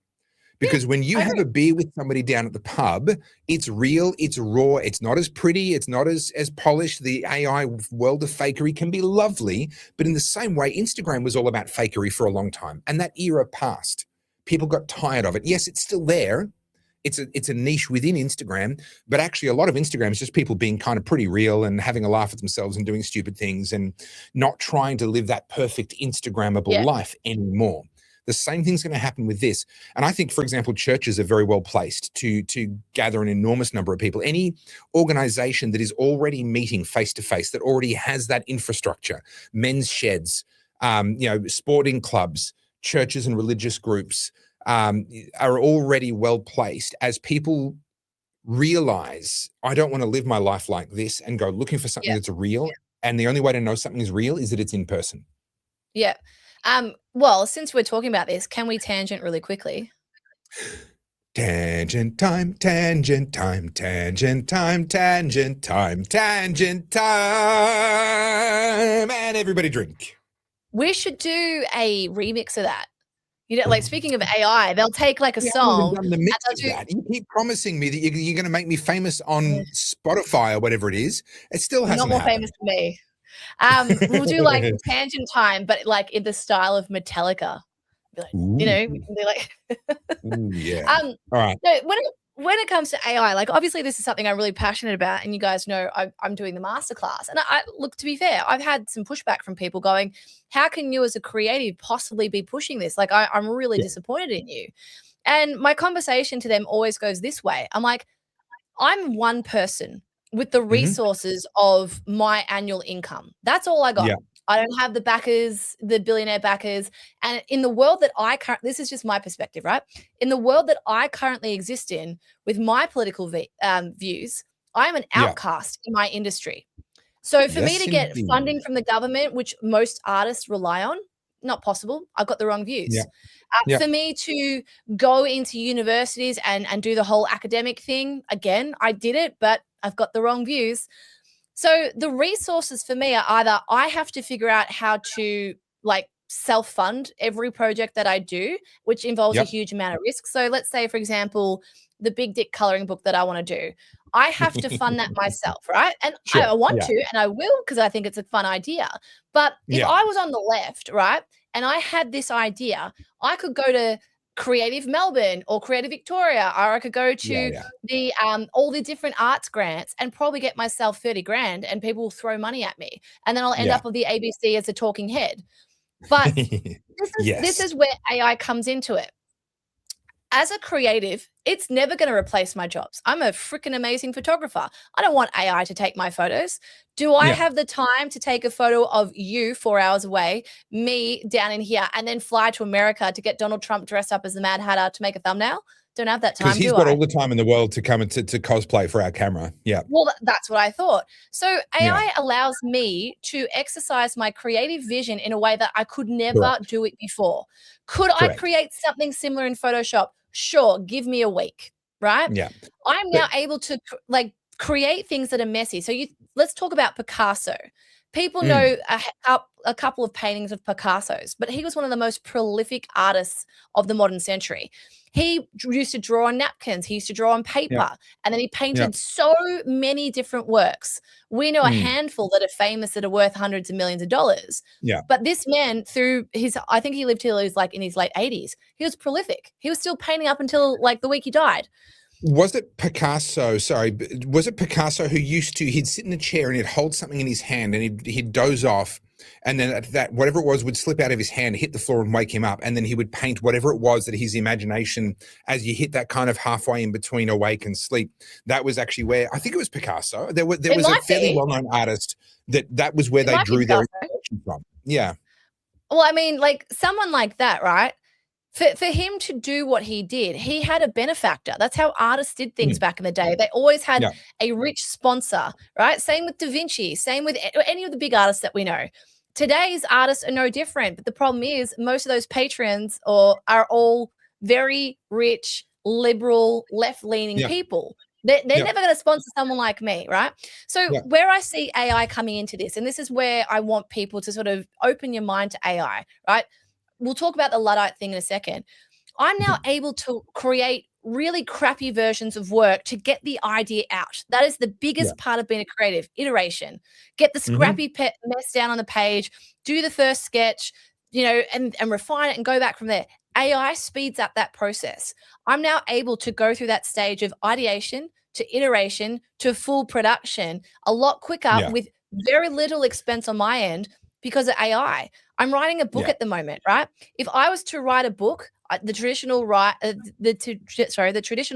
Because when you have a beer with somebody down at the pub, it's real, it's raw, it's not as pretty, it's not as polished. The AI world of fakery can be lovely, but in the same way, Instagram was all about fakery for a long time, and that era passed. People got tired of it. Yes, it's still there. It's a niche within Instagram, but actually a lot of Instagram is just people being kind of pretty real and having a laugh at themselves and doing stupid things and not trying to live that perfect Instagrammable life anymore. The same thing's going to happen with this. And I think, for example, churches are very well placed to gather an enormous number of people. Any organization that is already meeting face-to-face, that already has that infrastructure, men's sheds, sporting clubs, churches and religious groups are already well placed as people realize, I don't want to live my life like this and go looking for something that's real. And the only way to know something is real is that it's in person. Yeah. Well, since we're talking about this, can we tangent really quickly? Tangent time, tangent time, tangent time, tangent time, tangent time, and everybody drink. We should do a remix of that. Like speaking of AI, they'll take like a song. Done the mix of that. You keep promising me that you're going to make me famous on Spotify or whatever it is. It still hasn't happened. Not more famous than me. We'll do like tangent time, but like in the style of Metallica. Be like, be like, ooh, yeah. All right. No, when it comes to AI, like obviously this is something I'm really passionate about, and you guys know I'm doing the masterclass. And I look, to be fair, I've had some pushback from people going, "How can you as a creative possibly be pushing this? Like I'm really disappointed in you." And my conversation to them always goes this way. I'm like, I'm one person with the resources of my annual income. That's all I got. I don't have the backers, the billionaire backers. And in the world that this is just my perspective, right? In the world that I currently exist in with my political views, I'm an outcast in my industry. So for me to get funding from the government, which most artists rely on, not possible. I've got the wrong views. For me to go into universities and do the whole academic thing, again, I did it, but I've got the wrong views. So the resources for me are either I have to figure out how to like self-fund every project that I do, which involves a huge amount of risk. So let's say, for example, the big dick coloring book that I want to do. I have to fund that myself, right? And I want to, and I will, because I think it's a fun idea. But if I was on the left, right, and I had this idea, I could go to Creative Melbourne or Creative Victoria, or I could go to the all the different arts grants and probably get myself 30 grand, and people will throw money at me, and then I'll end up with the ABC as a talking head. But this is where AI comes into it. As a creative, it's never going to replace my jobs. I'm a freaking amazing photographer. I don't want AI to take my photos. Do I have the time to take a photo of you 4 hours away, me down in here, and then fly to America to get Donald Trump dressed up as the Mad Hatter to make a thumbnail? Don't have that time, because he's got all the time in the world to come and to cosplay for our camera. Well, that's what I thought. So AI allows me to exercise my creative vision in a way that I could never do it before. Could I create something similar in Photoshop? Sure, give me a week, right? I'm now able to create things that are messy. So let's talk about Picasso. People know a couple of paintings of Picasso's, but he was one of the most prolific artists of the modern century. He used to draw on napkins. He used to draw on paper. And then he painted so many different works. We know a handful that are famous that are worth hundreds of millions of dollars. But this man, I think he lived till he was like in his late 80s. He was prolific. He was still painting up until like the week he died. Was it Picasso? Sorry, was it Picasso who he'd sit in a chair and he'd hold something in his hand and he'd doze off, and then that whatever it was would slip out of his hand, hit the floor, and wake him up, and then he would paint whatever it was that his imagination, as you hit that kind of halfway in between awake and sleep. That was actually where I think it was Picasso. There was a fairly well-known artist that was where they drew their inspiration from. Yeah. Well, I mean, like someone like that, right? For him to do what he did, he had a benefactor. That's how artists did things back in the day. They always had a rich sponsor, right? Same with Da Vinci, same with any of the big artists that we know. Today's artists are no different, but the problem is most of those patrons are all very rich, liberal, left-leaning people. They're never going to sponsor someone like me, right? So where I see AI coming into this, and this is where I want people to sort of open your mind to AI, right? We'll talk about the Luddite thing in a second. I'm now able to create really crappy versions of work to get the idea out. That is the biggest part of being a creative, iteration. Get the scrappy mess down on the page, do the first sketch, and refine it and go back from there. AI speeds up that process. I'm now able to go through that stage of ideation to iteration to full production a lot quicker with very little expense on my end because of AI. I'm writing a book at the moment, right? If I was to write a book, the traditional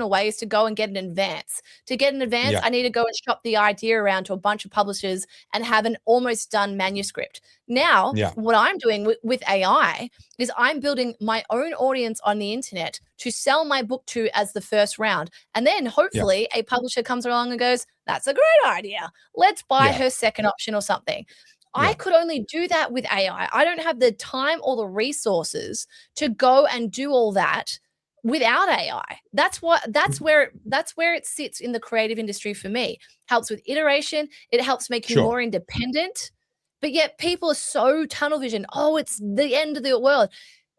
way is to go and get an advance. To get an advance, I need to go and shop the idea around to a bunch of publishers and have an almost done manuscript. Now, what I'm doing with AI is I'm building my own audience on the internet to sell my book to as the first round. And then hopefully a publisher comes along and goes, that's a great idea. Let's buy her second option or something. I could only do that with AI. I don't have the time or the resources to go and do all that without AI. That's where it sits in the creative industry for me. Helps with iteration. It helps make you more independent. But yet people are so tunnel vision. Oh, it's the end of the world.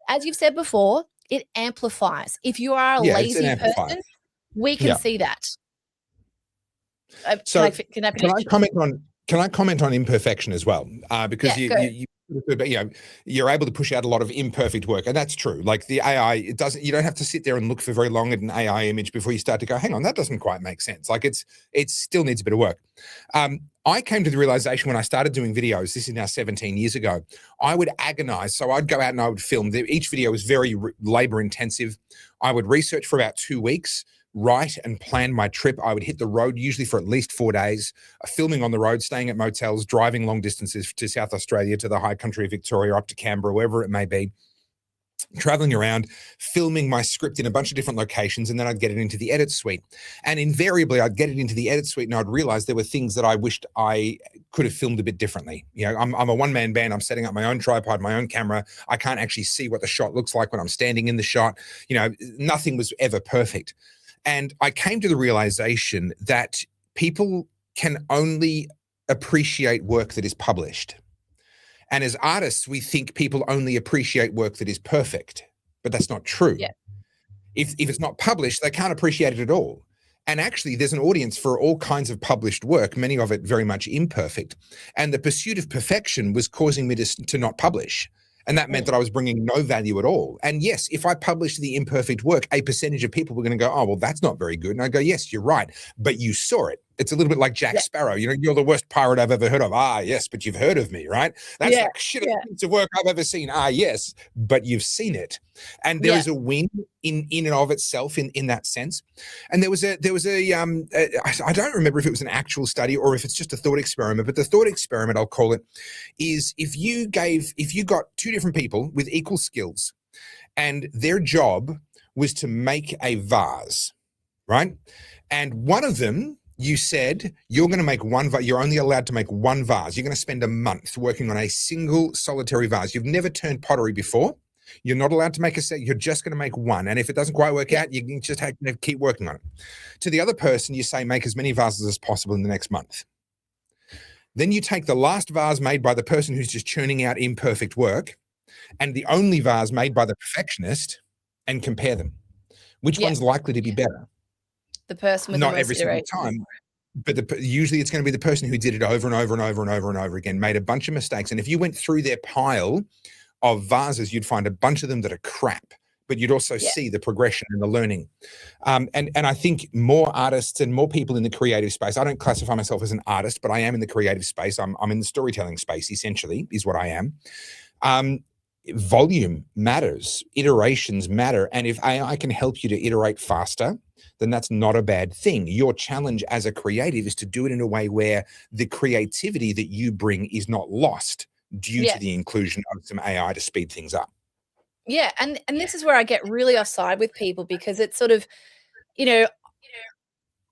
As you've said before, it amplifies. If you are a lazy person, we can see that. So can I comment on imperfection as well? Because you're able to push out a lot of imperfect work, and that's true. Like the AI, you don't have to sit there and look for very long at an AI image before you start to go, hang on, that doesn't quite make sense. Like it still needs a bit of work. I came to the realization when I started doing videos, this is now 17 years ago, I would agonize. So I'd go out and I would film. Each video was very labor intensive. I would research for about 2 weeks, write and plan my trip. I would hit the road usually for at least 4 days, filming on the road, staying at motels, driving long distances to South Australia, to the high country of Victoria, up to Canberra, wherever it may be, traveling around, filming my script in a bunch of different locations, and then I'd get it into the edit suite. And invariably, I'd get it into the edit suite and I'd realize there were things that I wished I could have filmed a bit differently. You know, I'm a one-man band. I'm setting up my own tripod, my own camera. I can't actually see what the shot looks like when I'm standing in the shot. You know, nothing was ever perfect. And I came to the realization that people can only appreciate work that is published. And as artists, we think people only appreciate work that is perfect, but that's not true. Yeah. If it's not published, they can't appreciate it at all. And actually, there's an audience for all kinds of published work, many of it very much imperfect. And the pursuit of perfection was causing me to not publish. And that meant that I was bringing no value at all. And yes, if I published the imperfect work, a percentage of people were going to go, oh, well, that's not very good. And I go, yes, you're right. But you saw it. It's a little bit like Jack Sparrow. You know, you're the worst pirate I've ever heard of. Ah, yes, but you've heard of me, right? That's like shittest piece of work I've ever seen. Ah, yes, but you've seen it. And there is a win in and of itself in that sense. And there was a I don't remember if it was an actual study or if it's just a thought experiment, but the thought experiment, I'll call it, is if you got two different people with equal skills and their job was to make a vase, right? And one of them, you said, you're going to make one vase. You're only allowed to make one vase. You're going to spend a month working on a single solitary vase. You've never turned pottery before. You're not allowed to make a set. You're just going to make one. And if it doesn't quite work out, you can just have to keep working on it. To the other person, you say, make as many vases as possible in the next month. Then you take the last vase made by the person who's just churning out imperfect work and the only vase made by the perfectionist and compare them. Which one's likely to be better? The person with not every single time, but usually it's going to be the person who did it over and over and over and over and over again, made a bunch of mistakes. And if you went through their pile of vases, you'd find a bunch of them that are crap, but you'd also see the progression and the learning. And I think more artists and more people in the creative space, I don't classify myself as an artist, but I am in the creative space. I'm in the storytelling space, essentially, is what I am. Volume matters, iterations matter. And if AI can help you to iterate faster, then that's not a bad thing. Your challenge as a creative is to do it in a way where the creativity that you bring is not lost due to the inclusion of some AI to speed things up. Yeah, and this is where I get really offside with people because it's sort of, you know,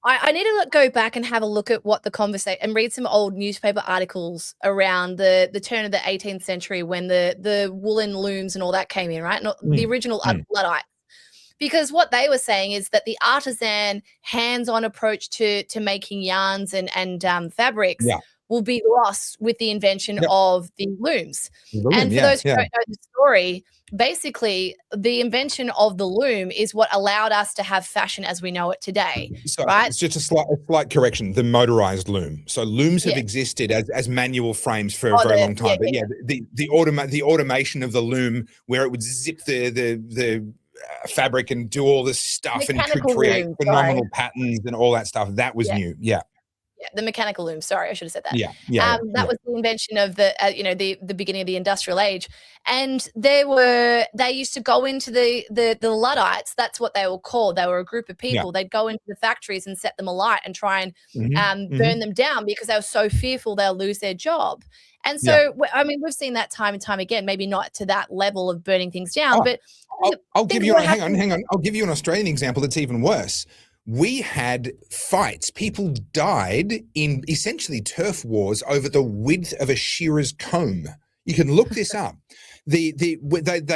I need to go back and have a look at what the conversation and read some old newspaper articles around the turn of the 18th century when the woolen looms and all that came in, right? Not the original Luddites. Because what they were saying is that the artisan hands-on approach to making yarns and fabrics will be lost with the invention of the looms. And for those who don't know the story, basically the invention of the loom is what allowed us to have fashion as we know it today. So right? It's just a slight correction, the motorized loom. So looms have existed as manual frames for a very long time. But the automation of the loom where it would zip the fabric and do all this stuff and could create phenomenal patterns and all that stuff. That was new. The mechanical loom. Sorry, I should have said that. That was the invention of the beginning of the industrial age, and they used to go into the Luddites. That's what they were called. They were a group of people. They'd go into the factories and set them alight and try and burn them down because they were so fearful they'll lose their job. And so, I mean, we've seen that time and time again. Maybe not to that level of burning things down, but I'll give you. Hang on. I'll give you an Australian example that's even worse. We had fights. People died in essentially turf wars over the width of a shearer's comb. You can look this up. They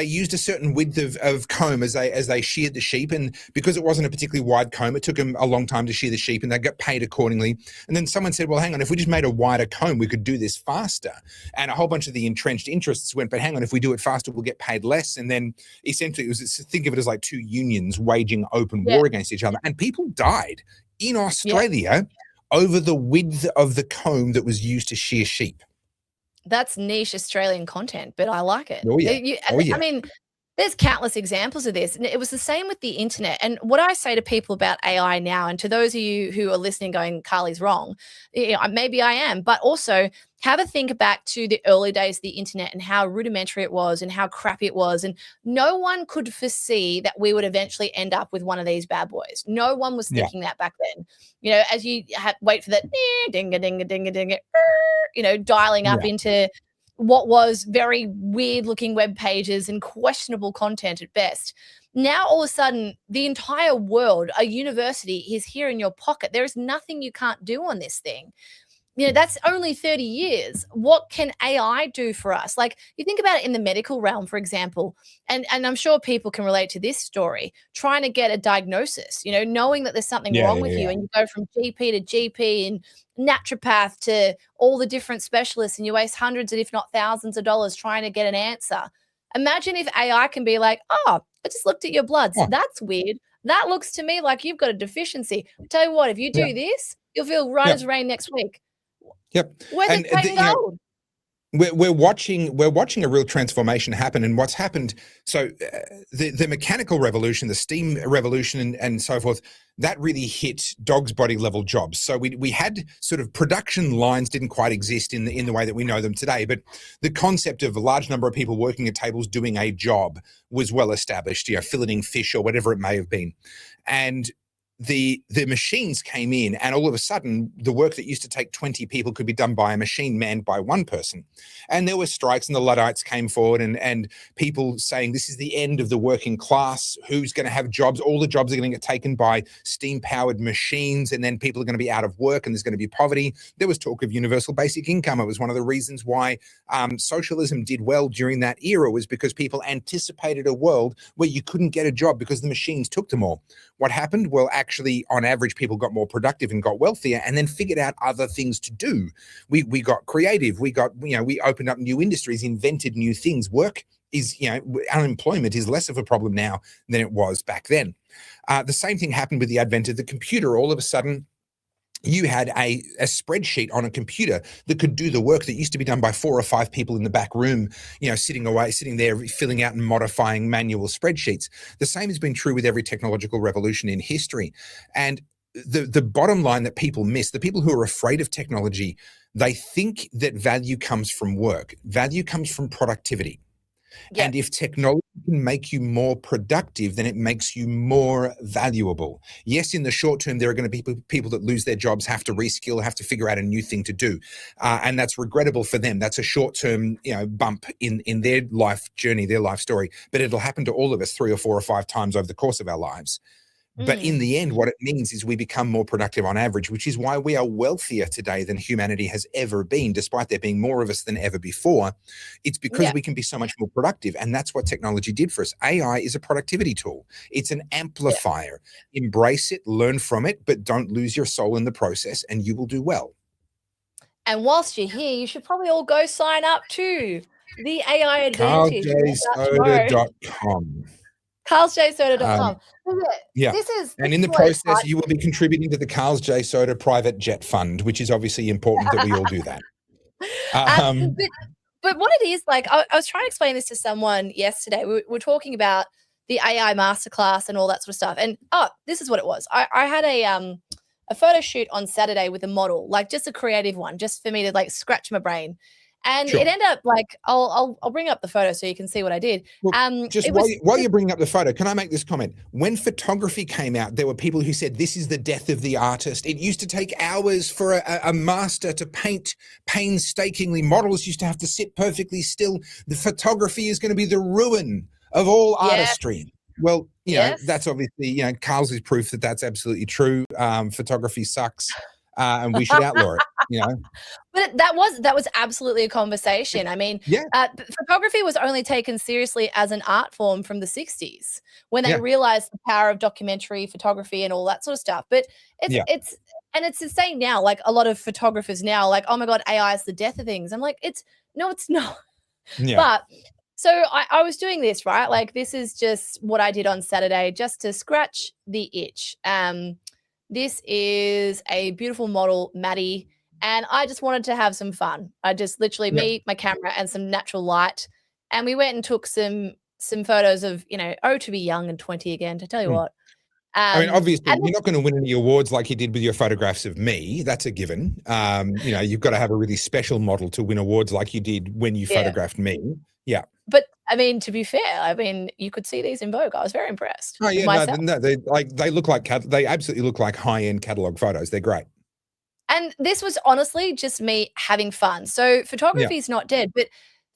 used a certain width of comb as they sheared the sheep, and because it wasn't a particularly wide comb, it took them a long time to shear the sheep, and they got paid accordingly. And then someone said, well, hang on, if we just made a wider comb, we could do this faster. And a whole bunch of the entrenched interests went, but hang on, if we do it faster, we'll get paid less. And then essentially think of it as like two unions waging open war against each other. And people died in Australia over the width of the comb that was used to shear sheep. That's niche Australian content, but I like it. Oh, yeah. I mean, There's countless examples of this. And it was the same with the internet. And what I say to people about AI now, and to those of you who are listening going, Carly's wrong, maybe I am, but also have a think back to the early days of the internet and how rudimentary it was and how crappy it was. And no one could foresee that we would eventually end up with one of these bad boys. No one was Yeah. thinking that back then. As you wait for that dinga, dinga, dinga, dinga, dialing up into what was very weird looking web pages and questionable content at best. Now, all of a sudden, the entire world, a university, is here in your pocket. There is nothing you can't do on this thing. That's only 30 years. What can AI do for us? Like, you think about it in the medical realm, for example, and I'm sure people can relate to this story, trying to get a diagnosis, knowing that there's something wrong with you, and you go from GP to GP and naturopath to all the different specialists, and you waste hundreds and if not thousands of dollars trying to get an answer. Imagine if AI can be like, oh, I just looked at your bloods. Yeah. That's weird. That looks to me like you've got a deficiency. I'll tell you what, if you do this, you'll feel right as rain next week. Yep. Where's it going? We're watching a real transformation happen, and what's happened. So the mechanical revolution, the steam revolution, and so forth, that really hit dog's body level jobs. So we had sort of production lines didn't quite exist in the way that we know them today, but the concept of a large number of people working at tables doing a job was well established. Filleting fish or whatever it may have been, and the machines came in, and all of a sudden the work that used to take 20 people could be done by a machine manned by one person. And there were strikes, and the Luddites came forward, and people saying this is the end of the working class. Who's going to have jobs? All the jobs are going to get taken by steam powered machines, and then people are going to be out of work, and there's going to be poverty. There was talk of universal basic income. It was one of the reasons why socialism did well during that era, was because people anticipated a world where you couldn't get a job because the machines took them all. What happened? Well, actually, on average, people got more productive and got wealthier, and then figured out other things to do. We got creative. We opened up new industries, invented new things. Work is, unemployment is less of a problem now than it was back then. The same thing happened with the advent of the computer. All of a sudden, you had a spreadsheet on a computer that could do the work that used to be done by 4 or 5 people in the back room, sitting there filling out and modifying manual spreadsheets. The same has been true with every technological revolution in history. And the bottom line that people miss, the people who are afraid of technology, they think that value comes from work. Value comes from productivity. Yeah. And if technology can make you more productive, then it makes you more valuable. Yes, in the short term, there are going to be people that lose their jobs, have to reskill, have to figure out a new thing to do. And that's regrettable for them. That's a short-term, bump in their life journey, their life story. But it'll happen to all of us 3 or 4 or 5 times over the course of our lives. But in the end, what it means is we become more productive on average, which is why we are wealthier today than humanity has ever been, despite there being more of us than ever before. It's because we can be so much more productive. And that's what technology did for us. AI is a productivity tool. It's an amplifier. Embrace it, learn from it, but don't lose your soul in the process, and you will do well. And whilst you're here, you should probably all go sign up to the AI Advantage. CarlzJSöda.com. CarlzJSöda.com. And in the process, you will be contributing to the Carlz J Söda private jet fund, which is obviously important that we all do that. But what it is, like, I was trying to explain this to someone yesterday. We were talking about the AI masterclass and all that sort of stuff. And this is what it was. I had a photo shoot on Saturday with a model, like just a creative one, just for me to like scratch my brain. And it ended up like, I'll bring up the photo so you can see what I did. Well, while you're bringing up the photo, can I make this comment? When photography came out, there were people who said, this is the death of the artist. It used to take hours for a master to paint painstakingly. Models used to have to sit perfectly still. The photography is going to be the ruin of all artistry. Well, that's obviously, Carlz is proof that that's absolutely true. Photography sucks. And we should outlaw it, But that was absolutely a conversation. I mean, photography was only taken seriously as an art form from the 60s when they realized the power of documentary photography and all that sort of stuff. But it's the same now. Like a lot of photographers now, like, oh my God, AI is the death of things. I'm like, no, it's not. But so I was doing this, right? Like, this is just what I did on Saturday just to scratch the itch. This is a beautiful model, Maddie, and I just wanted to have some fun. I just literally me, my camera, and some natural light, and we went and took some some photos of, to be young and 20 again, to tell you what. I mean, obviously, And you're not going to win any awards like you did with your photographs of me. That's a given. You've got to have a really special model to win awards like you did when you yeah. photographed me. Yeah. But I mean, to be fair, you could see these in Vogue. I was very impressed Oh with yeah, myself. no, they look like they absolutely look like high-end catalog photos. They're great. And this was honestly just me having fun. So Yeah. photography is not dead, but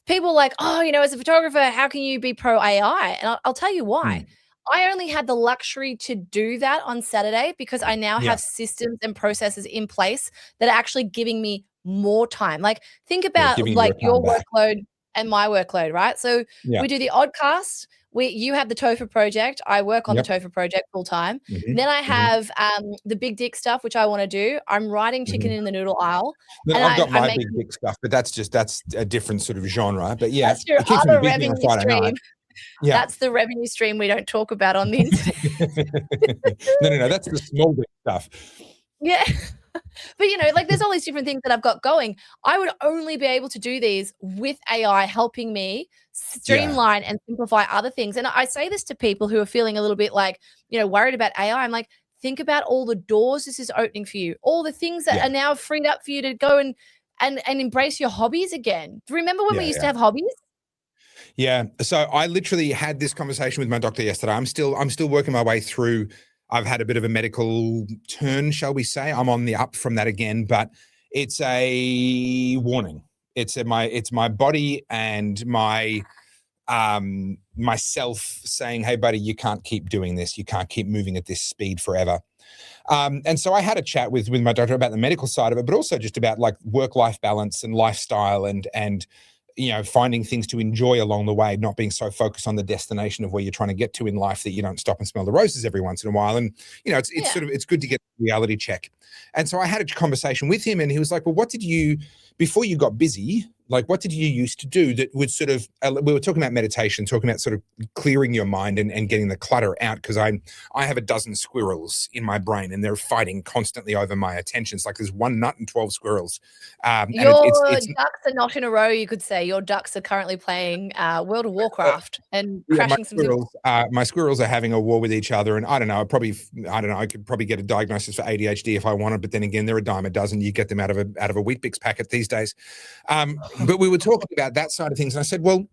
people are like, oh, as a photographer, how can you be pro AI? And I'll tell you why. Mm. I only had the luxury to do that on Saturday because I now Yeah. have systems and processes in place that are actually giving me more time. Like, think Yeah, about giving you like your your time back. workload and my workload, right? So Yeah. we do the Oddcast. You have the Topher project. I work on the Yep. Topher project full time. Mhm. Then I Mhm. have the big dick stuff, which I want to do. I'm writing Chicken Mhm. in the Noodle Aisle, No, and I've got I'm my big making. dick stuff, but that's a different sort of genre. But yeah, That's your it keeps me other busy on revenue Friday stream. night. Yeah. That's the revenue stream we don't talk about on the internet. No, that's the small dick stuff. Yeah. But, like, there's all these different things that I've got going. I would only be able to do these with AI helping me Yeah. streamline and simplify other things. And I say this to people who are feeling a little bit like, worried about AI. I'm like, think about all the doors this is opening for you, all the things that Yeah. are now freed up for you to go and embrace your hobbies again. Remember when we used to have hobbies? Yeah. So I literally had this conversation with my doctor yesterday. I'm still working my way through. I've had a bit of a medical turn, shall we say. I'm on the up from that again, but it's a warning. It's my body and my myself saying, hey buddy, you can't keep doing this. You can't keep moving at this speed forever. And so I had a chat with my doctor about the medical side of it, but also just about like work-life balance and lifestyle and finding things to enjoy along the way, not being so focused on the destination of where you're trying to get to in life that you don't stop and smell the roses every once in a while. And it's good to get a reality check. And so I had a conversation with him, and he was like, well, before you got busy, like what did you used to do that would sort of, we were talking about meditation, talking about sort of clearing your mind and getting the clutter out, because I have a dozen squirrels in my brain and they're fighting constantly over my attention. It's like there's one nut and 12 squirrels. Your it's ducks are not in a row, you could say. Your ducks are currently playing World of Warcraft and yeah, crashing some people. my squirrels are having a war with each other, and I don't know. I could probably get a diagnosis for ADHD if I wanted, but then again, they're a dime a dozen. You get them out of a Weet-Bix packet these days. But we were talking about that side of things, and I said, well,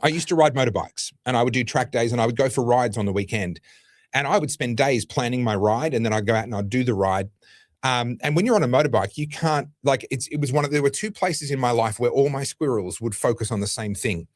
I used to ride motorbikes, and I would do track days, and I would go for rides on the weekend, and I would spend days planning my ride, and then I'd go out and I'd do the ride. And when you're on a motorbike, you can't there were two places in my life where all my squirrels would focus on the same thing.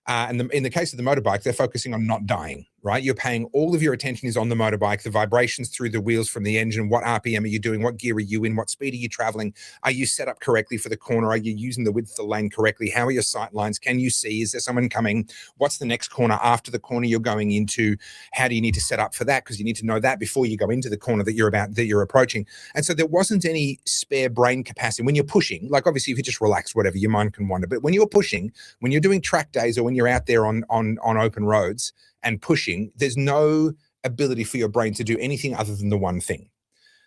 And in the case of the motorbike, they're focusing on not dying, right? You're paying all of your attention is on the motorbike, the vibrations through the wheels from the engine. What RPM are you doing? What gear are you in? What speed are you traveling? Are you set up correctly for the corner? Are you using the width of the lane correctly? How are your sight lines? Can you see? Is there someone coming? What's the next corner after the corner you're going into? How do you need to set up for that? Because you need to know that before you go into the corner that you're approaching. And so there wasn't any spare brain capacity when you're pushing. Like obviously, if you just relax, whatever, your mind can wander. But when you're pushing, when you're doing track days or when you're out there on open roads and pushing, there's no ability for your brain to do anything other than the one thing.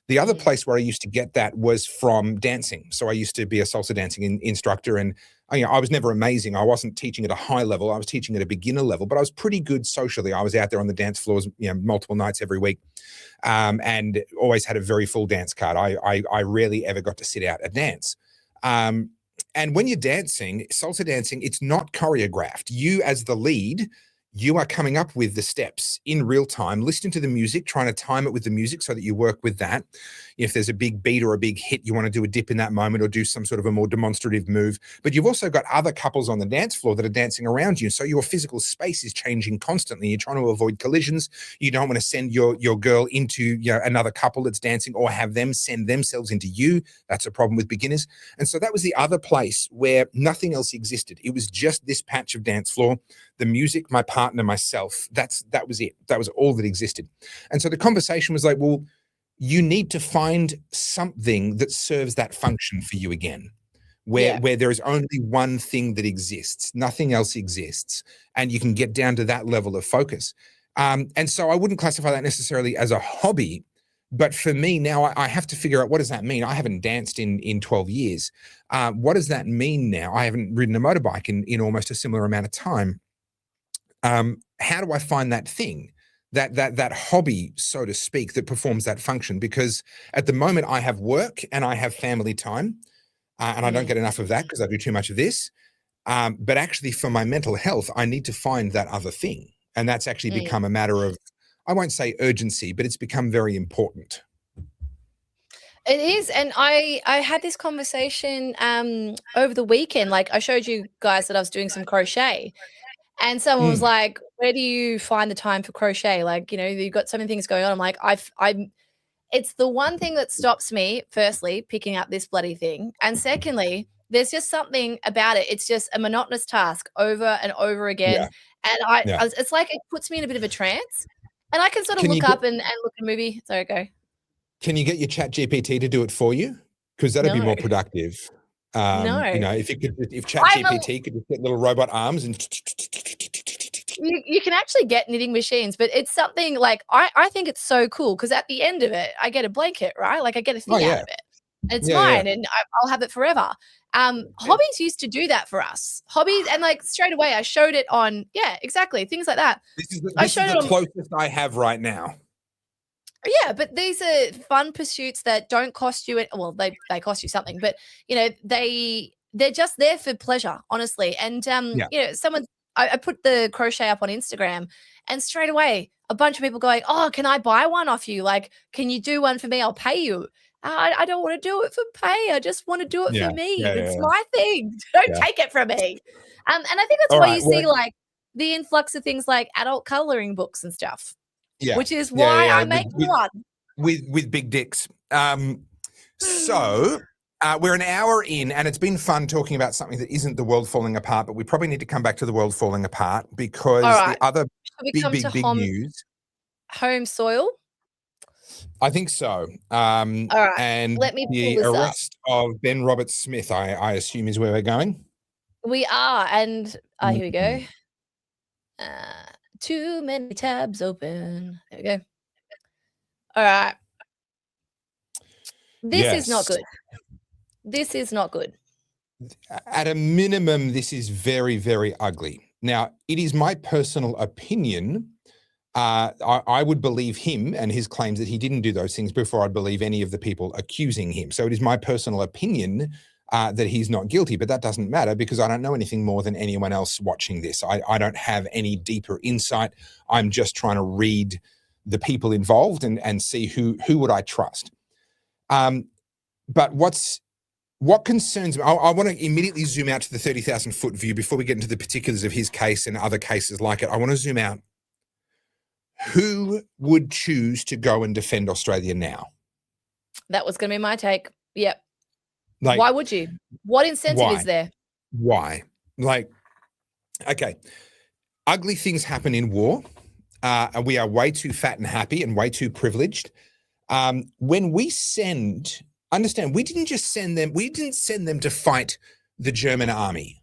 The other place where I used to get that was from dancing. So I used to be a salsa dancing instructor, and I was never amazing. I wasn't teaching at a high level. I was teaching at a beginner level, but I was pretty good socially. I was out there on the dance floors, multiple nights every week, and always had a very full dance card. I rarely ever got to sit out a dance. And when you're dancing, salsa dancing, it's not choreographed. You as the lead, you are coming up with the steps in real time, listening to the music, trying to time it with the music so that you work with that. If there's a big beat or a big hit, you want to do a dip in that moment or do some sort of a more demonstrative move. But you've also got other couples on the dance floor that are dancing around you. So your physical space is changing constantly. You're trying to avoid collisions. You don't want to send your girl into another couple that's dancing or have them send themselves into you. That's a problem with beginners. And so that was the other place where nothing else existed. It was just this patch of dance floor, the music, my partner, myself. That was it. That was all that existed. And so the conversation was like, well, you need to find something that serves that function for you again, where there is only one thing that exists, nothing else exists, and you can get down to that level of focus. And so I wouldn't classify that necessarily as a hobby, but for me now, I have to figure out, what does that mean? I haven't danced in 12 years. What does that mean now? I haven't ridden a motorbike in almost a similar amount of time. how do I find that thing, that hobby, so to speak, that performs that function? Because at the moment I have work and I have family time, and I don't get enough of that because I do too much of this. But actually, for my mental health, I need to find that other thing, and that's actually become a matter of, I won't say urgency, but it's become very important. It is. And I had this conversation over the weekend. Like, I showed you guys that I was doing some crochet, and someone was like, where do you find the time for crochet? Like, you've got so many things going on. I'm like, it's the one thing that stops me, firstly, picking up this bloody thing. And secondly, there's just something about it. It's just a monotonous task over and over again. And it's like it puts me in a bit of a trance. And I can sort of look up and look at a movie. Sorry, go. Can you get your Chat GPT to do it for you? Because that'd be more productive. No. If Chat GPT could just get little robot arms and you can actually get knitting machines, but it's something like I think it's so cool because at the end of it, I get a blanket, right? Like I get a thing out of it. And it's mine, and I'll have it forever. Hobbies used to do that for us. Hobbies, and like straight away, I showed it on, exactly, things like that. This is the closest I have right now. Yeah, but these are fun pursuits that don't cost you well, they cost you something, but they're just there for pleasure, honestly. And I put the crochet up on Instagram, and straight away a bunch of people going, "Oh, can I buy one off you? Like, can you do one for me? I'll pay you." I don't want to do it for pay. I just want to do it for me. It's my thing. Don't take it from me. And I think that's why you see like the influx of things like adult coloring books and stuff. Yeah. Which is why I make one. With big dicks. So we're an hour in, and it's been fun talking about something that isn't the world falling apart, but we probably need to come back to the world falling apart because the other big news. Home soil? I think so. All right. And let me the arrest of Ben Roberts-Smith, I assume, is where we're going. We are, and here we go. Too many tabs open. There we go. All right. This is not good. This is not good. At a minimum, this is very, very ugly. Now, it is my personal opinion. I would believe him and his claims that he didn't do those things before I'd believe any of the people accusing him. So it is my personal opinion that he's not guilty, but that doesn't matter because I don't know anything more than anyone else watching this. I don't have any deeper insight. I'm just trying to read the people involved and see who would I trust. But what concerns me, I want to immediately zoom out to the 30,000 foot view before we get into the particulars of his case and other cases like it. I want to zoom out. Who would choose to go and defend Australia now? That was going to be my take. Yep. Like, why would you? What incentive is there? Why? Like, okay, ugly things happen in war. And we are way too fat and happy and way too privileged. When we understand, we didn't send them to fight the German army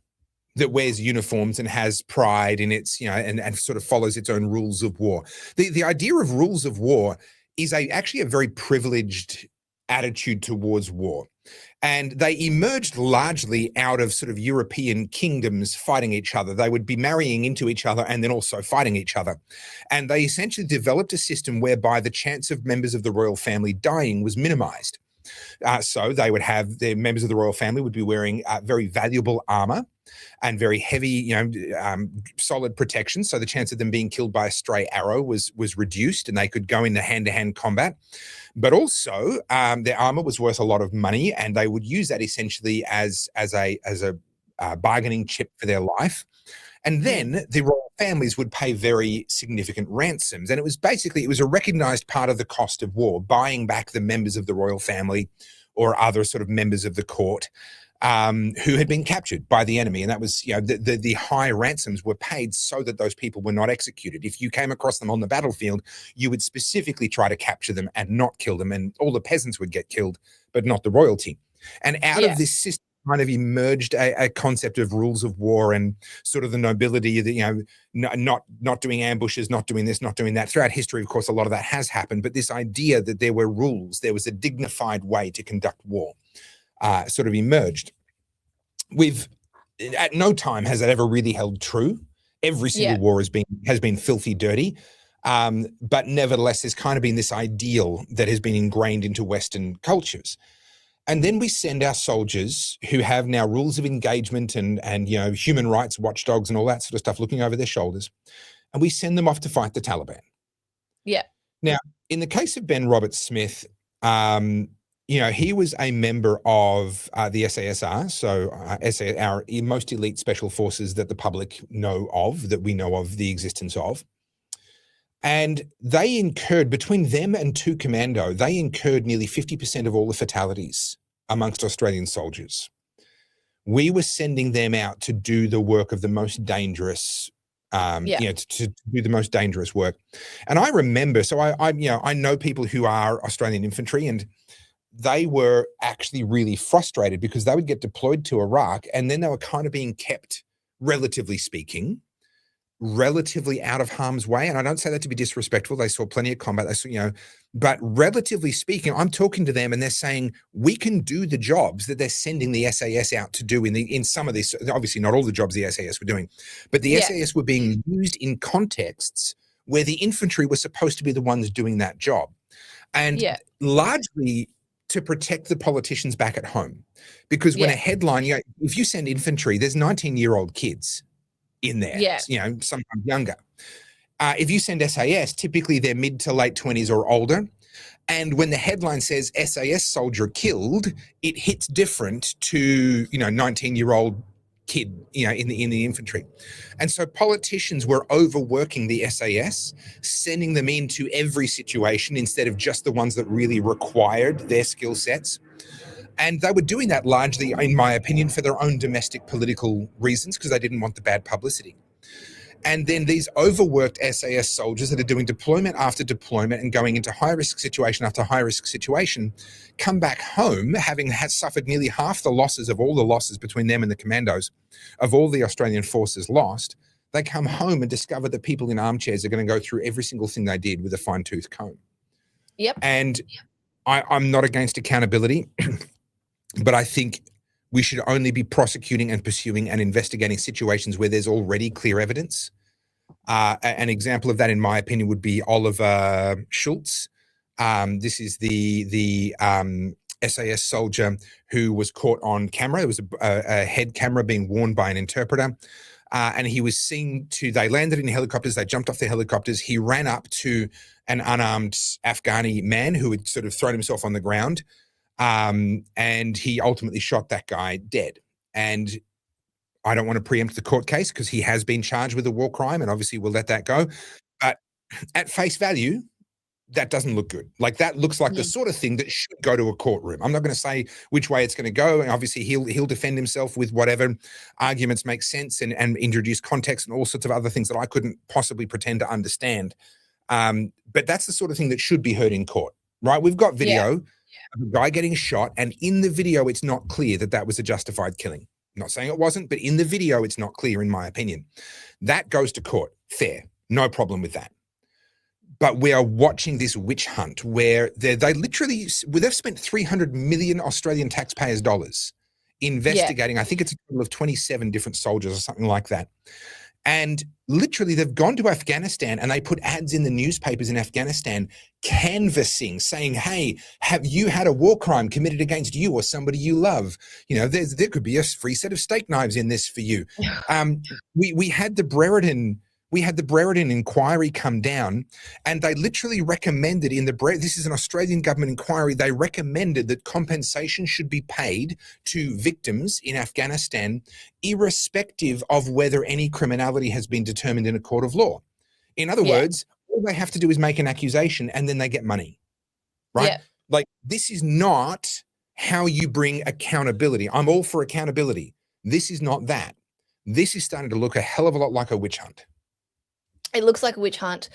that wears uniforms and has pride in its, and sort of follows its own rules of war. The idea of rules of war is actually a very privileged attitude towards war. And they emerged largely out of sort of European kingdoms fighting each other. They would be marrying into each other and then also fighting each other. And they essentially developed a system whereby the chance of members of the royal family dying was minimized. So they would have their members of the royal family would be wearing very valuable armor and very heavy, solid protection. So the chance of them being killed by a stray arrow was reduced, and they could go into hand-to-hand combat. But also, their armor was worth a lot of money, and they would use that essentially as a bargaining chip for their life. And then the royal families would pay very significant ransoms. And it was a recognized part of the cost of war, buying back the members of the royal family or other sort of members of the court who had been captured by the enemy. And that was, the high ransoms were paid so that those people were not executed. If you came across them on the battlefield, you would specifically try to capture them and not kill them. And all the peasants would get killed, but not the royalty. And out of this system kind of emerged a concept of rules of war and sort of the nobility that, not doing ambushes, not doing this, not doing that. Throughout history, of course, a lot of that has happened. But this idea that there were rules, there was a dignified way to conduct war, sort of emerged. At no time has that ever really held true Every single war has been filthy dirty. But nevertheless, there's kind of been this ideal that has been ingrained into Western cultures. And then we send our soldiers who have now rules of engagement and human rights watchdogs and all that sort of stuff looking over their shoulders, and we send them off to fight the Taliban. Yeah. Now, in the case of Ben Roberts-Smith, he was a member of the SASR, so our most elite special forces that the public know of, that we know of the existence of. And they incurred, between them and 2 Commando, they incurred nearly 50% of all the fatalities amongst Australian soldiers. We were sending them out to do the work of the most dangerous, to do the most dangerous work. And I remember, so I know people who are Australian infantry, and they were actually really frustrated because they would get deployed to Iraq and then they were kind of being kept, relatively speaking, relatively out of harm's way. And I don't say that to be disrespectful. They saw plenty of combat. They saw, but relatively speaking, I'm talking to them and they're saying, we can do the jobs that they're sending the SAS out to do in some of these, obviously not all the jobs the SAS were doing, but the SAS were being used in contexts where the infantry were supposed to be the ones doing that job. And largely to protect the politicians back at home. Because when a headline, if you send infantry, there's 19-year-old kids in there, sometimes younger. If you send SAS, typically they're mid to late 20s or older. And when the headline says SAS soldier killed, it hits different to, 19-year-old kid, in the infantry. And so politicians were overworking the SAS, sending them into every situation instead of just the ones that really required their skill sets. And they were doing that largely, in my opinion, for their own domestic political reasons, because they didn't want the bad publicity. And then these overworked SAS soldiers that are doing deployment after deployment and going into high-risk situation after high-risk situation come back home, having suffered nearly half the losses of all the losses between them and the commandos of all the Australian forces lost. They come home and discover that people in armchairs are going to go through every single thing they did with a fine-tooth comb. And I'm not against accountability, but I think we should only be prosecuting and pursuing and investigating situations where there's already clear evidence. An example of that, in my opinion, would be Oliver Schultz. This is the SAS soldier who was caught on camera. It was a head camera being worn by an interpreter. And he was seen they landed in helicopters. They jumped off the helicopters. He ran up to an unarmed Afghani man who had sort of thrown himself on the ground. And he ultimately shot that guy dead. And I don't want to preempt the court case because he has been charged with a war crime, and obviously we'll let that go. But at face value, that doesn't look good. Like, that looks like the sort of thing that should go to a courtroom. I'm not going to say which way it's going to go. And obviously he'll defend himself with whatever arguments make sense and introduce context and all sorts of other things that I couldn't possibly pretend to understand. But that's the sort of thing that should be heard in court, right? We've got video of a guy getting shot, and in the video, it's not clear that that was a justified killing. I'm not saying it wasn't, but in the video, it's not clear, in my opinion. That goes to court. Fair. No problem with that. But we are watching this witch hunt where they've spent 300 million Australian taxpayers' dollars investigating, I think it's a total of 27 different soldiers or something like that. And literally, they've gone to Afghanistan and they put ads in the newspapers in Afghanistan canvassing, saying, hey, have you had a war crime committed against you or somebody you love? There could be a free set of steak knives in this for you. We had the Brereton inquiry come down, and they literally recommended this is an Australian government inquiry, they recommended that compensation should be paid to victims in Afghanistan, irrespective of whether any criminality has been determined in a court of law. In other words, all they have to do is make an accusation and then they get money, right? Like, this is not how you bring accountability. I'm all for accountability. This is not that. This is starting to look a hell of a lot like a witch hunt. It looks like a witch hunt.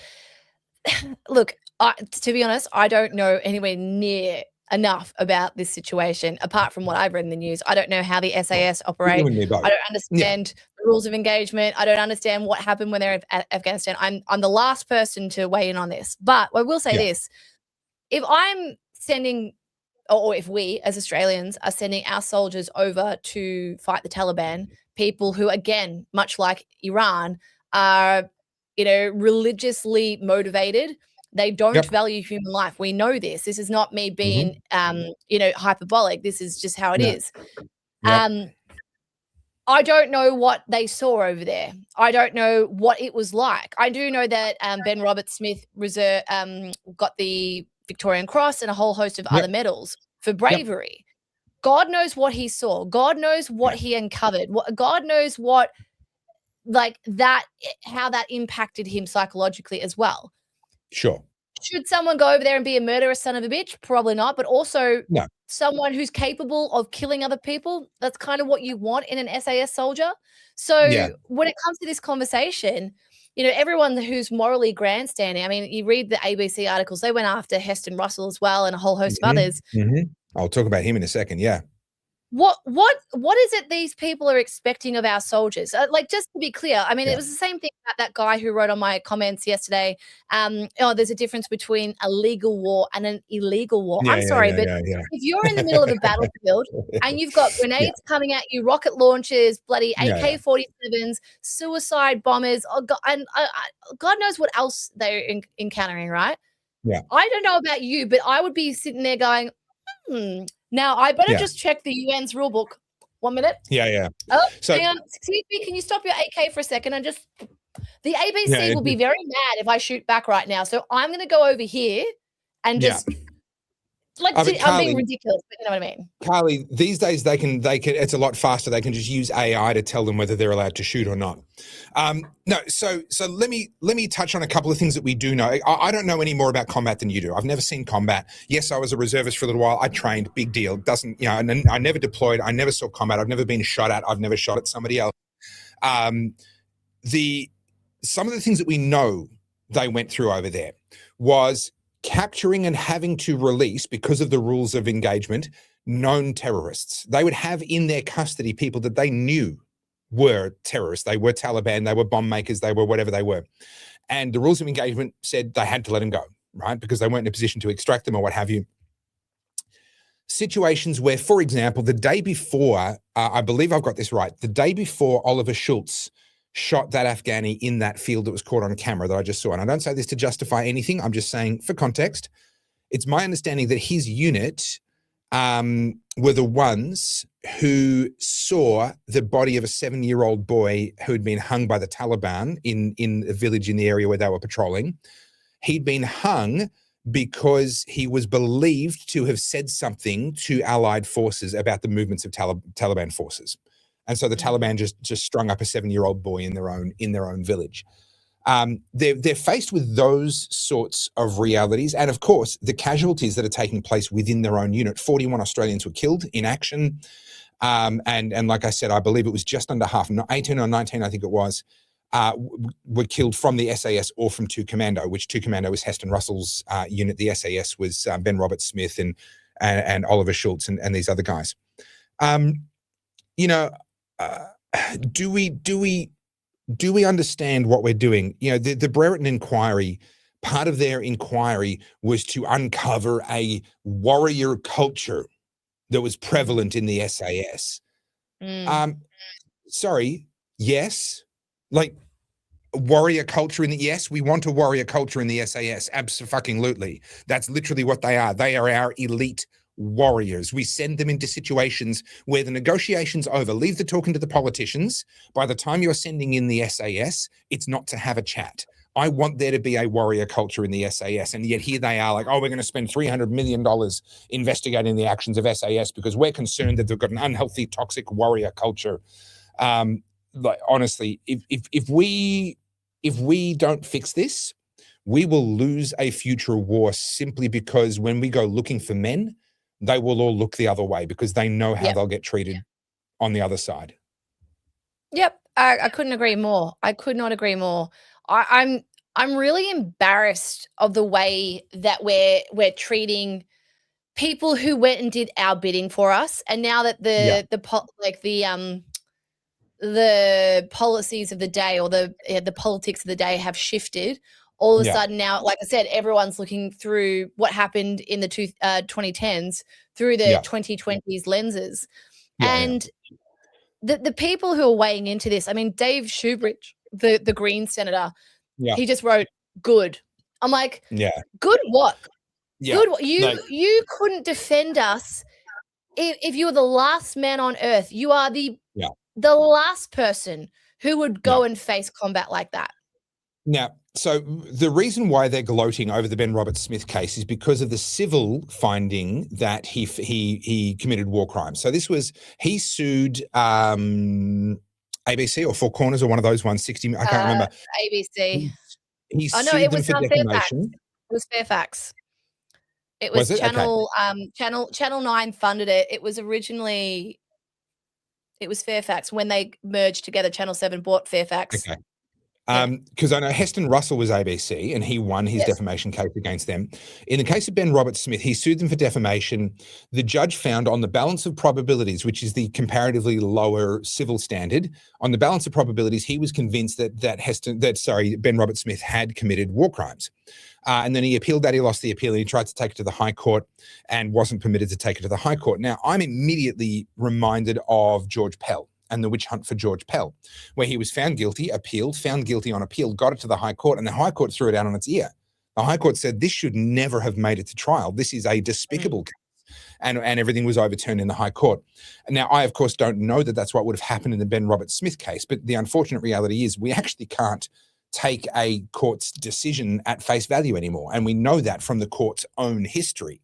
Look, to be honest, I don't know anywhere near enough about this situation, apart from what I've read in the news. I don't know how the SAS operate. I don't understand the rules of engagement. I don't understand what happened when they're in Afghanistan. I'm the last person to weigh in on this. But I will say this. If I'm sending, or if we as Australians are sending our soldiers over to fight the Taliban, people who, again, much like Iran, are, religiously motivated. They don't value human life. We know this. This is not me being, hyperbolic. This is just how it is. I don't know what they saw over there. I don't know what it was like. I do know that Ben Roberts-Smith got the Victorian Cross and a whole host of other medals for bravery. God knows what he saw. God knows what he uncovered. God knows what, how that impacted him psychologically as well. Sure. Should someone go over there and be a murderous son of a bitch? Probably not, but also someone who's capable of killing other people. That's kind of what you want in an SAS soldier. So when it comes to this conversation, everyone who's morally grandstanding, I mean, you read the ABC articles, they went after Heston Russell as well and a whole host of others. I'll talk about him in a second. Yeah. What is it these people are expecting of our soldiers? Just to be clear, I mean, it was the same thing about that guy who wrote on my comments yesterday. There's a difference between a legal war and an illegal war. I'm sorry, but if you're in the middle of a battlefield and you've got grenades coming at you, rocket launchers, bloody AK-47s, suicide bombers, God knows what else they're encountering, right? Yeah. I don't know about you, but I would be sitting there going, now, I better just check the UN's rule book. 1 minute. Yeah. Oh, hang on. Excuse me. Can you stop your AK for a second? And just the ABC will be very mad if I shoot back right now. So I'm going to go over here and just I'm being ridiculous, but you know what I mean. Carly, these days they can. It's a lot faster. They can just use AI to tell them whether they're allowed to shoot or not. So let me touch on a couple of things that we do know. I don't know any more about combat than you do. I've never seen combat. Yes, I was a reservist for a little while. I trained, big deal. And I never deployed. I never saw combat. I've never been shot at. I've never shot at somebody else. Some of the things that we know they went through over there was capturing and having to release, because of the rules of engagement, known terrorists. They would have in their custody people that they knew were terrorists. They were Taliban, they were bomb makers, they were whatever they were. And the rules of engagement said they had to let them go, right? Because they weren't in a position to extract them or what have you. Situations where, for example, the day before, I believe I've got this right, the day before Oliver Schultz shot that Afghani in that field that was caught on camera that I just saw. And I don't say this to justify anything. I'm just saying for context, it's my understanding that his unit were the ones who saw the body of a 7-year-old boy who had been hung by the Taliban in a village in the area where they were patrolling. He'd been hung because he was believed to have said something to Allied forces about the movements of Taliban forces. And so the Taliban just strung up a 7-year-old boy in their own village. They're faced with those sorts of realities. And of course, the casualties that are taking place within their own unit. 41 Australians were killed in action. And like I said, I believe it was just under half, 18 or 19, I think it was, were killed from the SAS or from 2 Commando, which 2 Commando was Heston Russell's unit. The SAS was Ben Roberts-Smith and Oliver Schultz and these other guys. Do we understand what we're doing? The Brereton inquiry, part of their inquiry was to uncover a warrior culture that was prevalent in the SAS. Sorry, yes, like warrior culture yes, we want a warrior culture in the SAS. Absolutely. That's literally what they are. They are our elite warriors. We send them into situations where the negotiation's over. Leave the talking to the politicians. By the time you're sending in the SAS, it's not to have a chat. I want there to be a warrior culture in the SAS. And yet here they are like, we're going to spend $300 million investigating the actions of SAS because we're concerned that they've got an unhealthy, toxic warrior culture. Honestly, if we don't fix this, we will lose a future war simply because when we go looking for men, they will all look the other way because they know how they'll get treated on the other side. Yep. I couldn't agree more. I could not agree more. I'm really embarrassed of the way that we're treating people who went and did our bidding for us. And now that the policies of the day or the politics of the day have shifted, all of a sudden now, like I said, everyone's looking through what happened in the 2010s through the 2020s lenses. The people who are weighing into this, I mean, Dave Shoebridge the Green senator. Yeah. He just wrote good. I'm like, Yeah. good what? Yeah. Good what? You couldn't defend us if you were the last man on earth. You are the last person who would go and face combat like that. Now, so the reason why they're gloating over the Ben Roberts-Smith case is because of the civil finding that he committed war crimes. So he sued ABC or Four Corners or one of those ones, 60, I can't remember. ABC. He sued them for defamation. It was Fairfax. It was Channel 9 funded it. It was Fairfax. When they merged together, Channel 7 bought Fairfax. Okay. Because I know Heston Russell was ABC and he won his defamation case against them. In the case of Ben Roberts-Smith, he sued them for defamation. The judge found on the balance of probabilities, which is the comparatively lower civil standard, on the balance of probabilities, he was convinced that Ben Roberts-Smith had committed war crimes. And then he appealed that. He lost the appeal and he tried to take it to the High Court and wasn't permitted to take it to the High Court. Now, I'm immediately reminded of George Pell and the witch hunt for George Pell, where he was found guilty, appealed, found guilty on appeal, got it to the High Court, and the High Court threw it out on its ear. The High Court said this should never have made it to trial. This is a despicable case. And everything was overturned in the High Court. Now, I, of course, don't know that that's what would have happened in the Ben Roberts-Smith case, but the unfortunate reality is we actually can't take a court's decision at face value anymore. And we know that from the court's own history.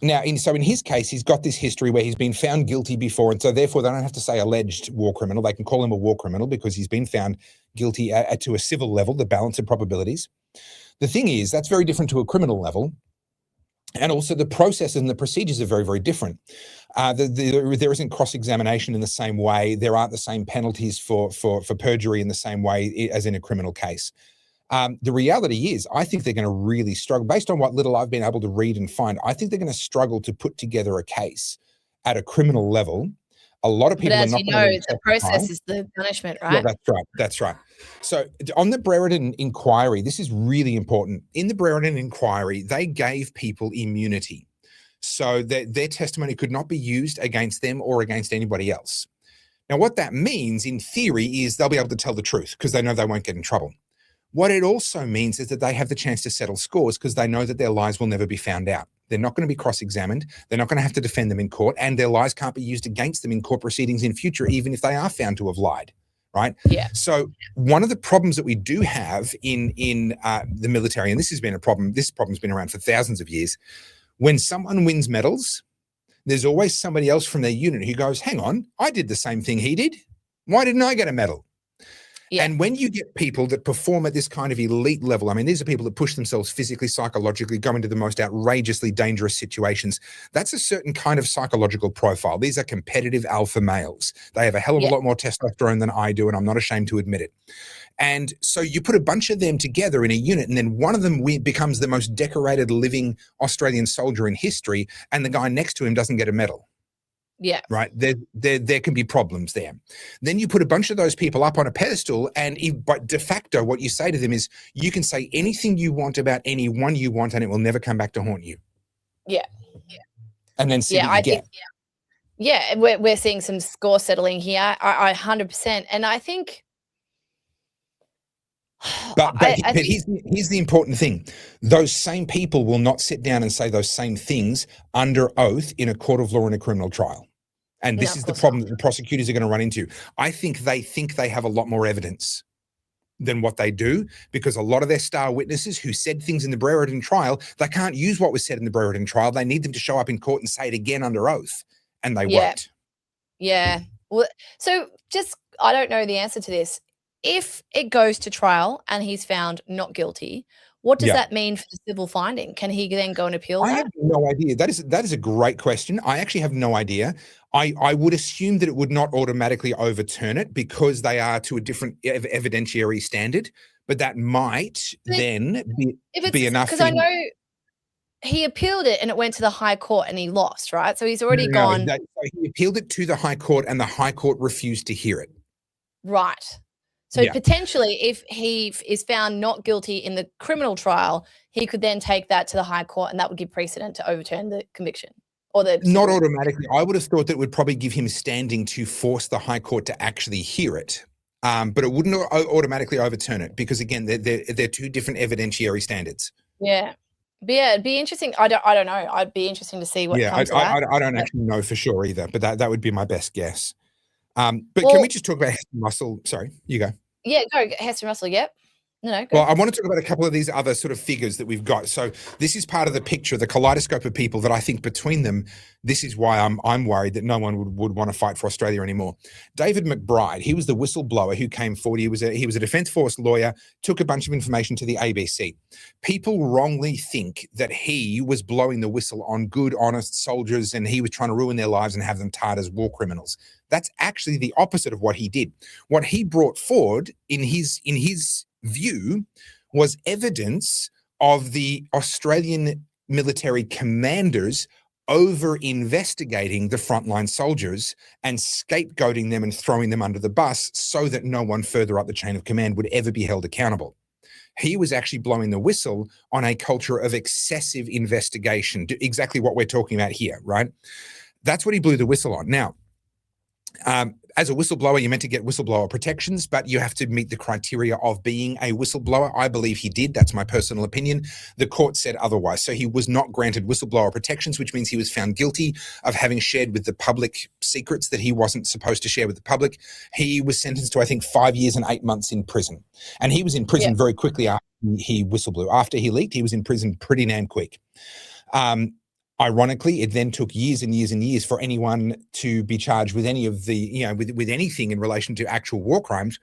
Now, in his case, he's got this history where he's been found guilty before, and so therefore they don't have to say alleged war criminal. They can call him a war criminal because he's been found guilty to a civil level, the balance of probabilities. The thing is, that's very different to a criminal level, and also the process and the procedures are very, very different. There isn't cross-examination in the same way. There aren't the same penalties for perjury in the same way as in a criminal case. The reality is, I think they're going to really struggle. Based on what little I've been able to read and find, I think they're going to struggle to put together a case at a criminal level. A lot of people are not going to. But as you know, the process is the punishment, right? Yeah, that's right. That's right. So on the Brereton inquiry, this is really important. In the Brereton inquiry, they gave people immunity so that their testimony could not be used against them or against anybody else. Now, what that means in theory is they'll be able to tell the truth because they know they won't get in trouble. What it also means is that they have the chance to settle scores because they know that their lies will never be found out. They're not going to be cross-examined. They're not going to have to defend them in court, and their lies can't be used against them in court proceedings in future, even if they are found to have lied, right? Yeah. So one of the problems that we do have in the military, and this has been a problem, this problem's been around for thousands of years, when someone wins medals, there's always somebody else from their unit who goes, hang on, I did the same thing he did. Why didn't I get a medal? Yeah. And when you get people that perform at this kind of elite level, I mean, these are people that push themselves physically, psychologically, go into the most outrageously dangerous situations. That's a certain kind of psychological profile. These are competitive alpha males. They have a hell of a lot more testosterone than I do, and I'm not ashamed to admit it. And so you put a bunch of them together in a unit, and then one of them becomes the most decorated living Australian soldier in history, and the guy next to him doesn't get a medal. Yeah. Right. There can be problems there. Then you put a bunch of those people up on a pedestal, and but de facto, what you say to them is, you can say anything you want about anyone you want, and it will never come back to haunt you. Yeah. And then see what you get. Yeah, we're seeing some score settling here. I 100%, and I think. But here's the important thing. Those same people will not sit down and say those same things under oath in a court of law in a criminal trial. And this is the problem that the prosecutors are going to run into. I think they have a lot more evidence than what they do, because a lot of their star witnesses who said things in the Brereton trial, they can't use what was said in the Brereton trial. They need them to show up in court and say it again under oath, and they won't. Yeah. Well, so I don't know the answer to this. If it goes to trial and he's found not guilty, what does that mean for the civil finding? Can he then go and appeal that? I have no idea. That is a great question. I actually have no idea. I would assume that it would not automatically overturn it because they are to a different evidentiary standard, but that might then be enough. Because I know he appealed it and it went to the High Court and he lost, right? So he's already gone. So he appealed it to the High Court and the High Court refused to hear it. Right. So potentially, if he is found not guilty in the criminal trial, he could then take that to the High Court, and that would give precedent to overturn the conviction. Or not automatically. I would have thought that would probably give him standing to force the High Court to actually hear it. but it wouldn't automatically overturn it because, again, they're two different evidentiary standards. Yeah. But yeah, it'd be interesting. I don't know. I'd be interesting to see what comes of that. I don't actually know for sure either, but that would be my best guess. But Well, can we just talk about Heston Russell? Sorry, you go. Yeah, go Heston Russell. Yep. No, go. Well, I want to talk about a couple of these other sort of figures that we've got. So this is part of the picture, the kaleidoscope of people that I think between them, this is why I'm worried that no one would want to fight for Australia anymore. David McBride, he was the whistleblower who came forward. He was a Defence Force lawyer, took a bunch of information to the ABC. People wrongly think that he was blowing the whistle on good, honest soldiers and he was trying to ruin their lives and have them tarred as war criminals. That's actually the opposite of what he did. What he brought forward in his view was evidence of the Australian military commanders over investigating the frontline soldiers and scapegoating them and throwing them under the bus so that no one further up the chain of command would ever be held accountable. He was actually blowing the whistle on a culture of excessive investigation, exactly what we're talking about here, right? That's what he blew the whistle on. Now, as a whistleblower, you're meant to get whistleblower protections, but you have to meet the criteria of being a whistleblower. I believe he did. That's my personal opinion. The court said otherwise. So he was not granted whistleblower protections, which means he was found guilty of having shared with the public secrets that he wasn't supposed to share with the public. He was sentenced to, I think, 5 years and 8 months in prison. And he was in prison very quickly after he whistleblew. After he leaked, he was in prison pretty damn quick. Ironically, it then took years and years and years for anyone to be charged with any of the, with anything in relation to actual war crimes.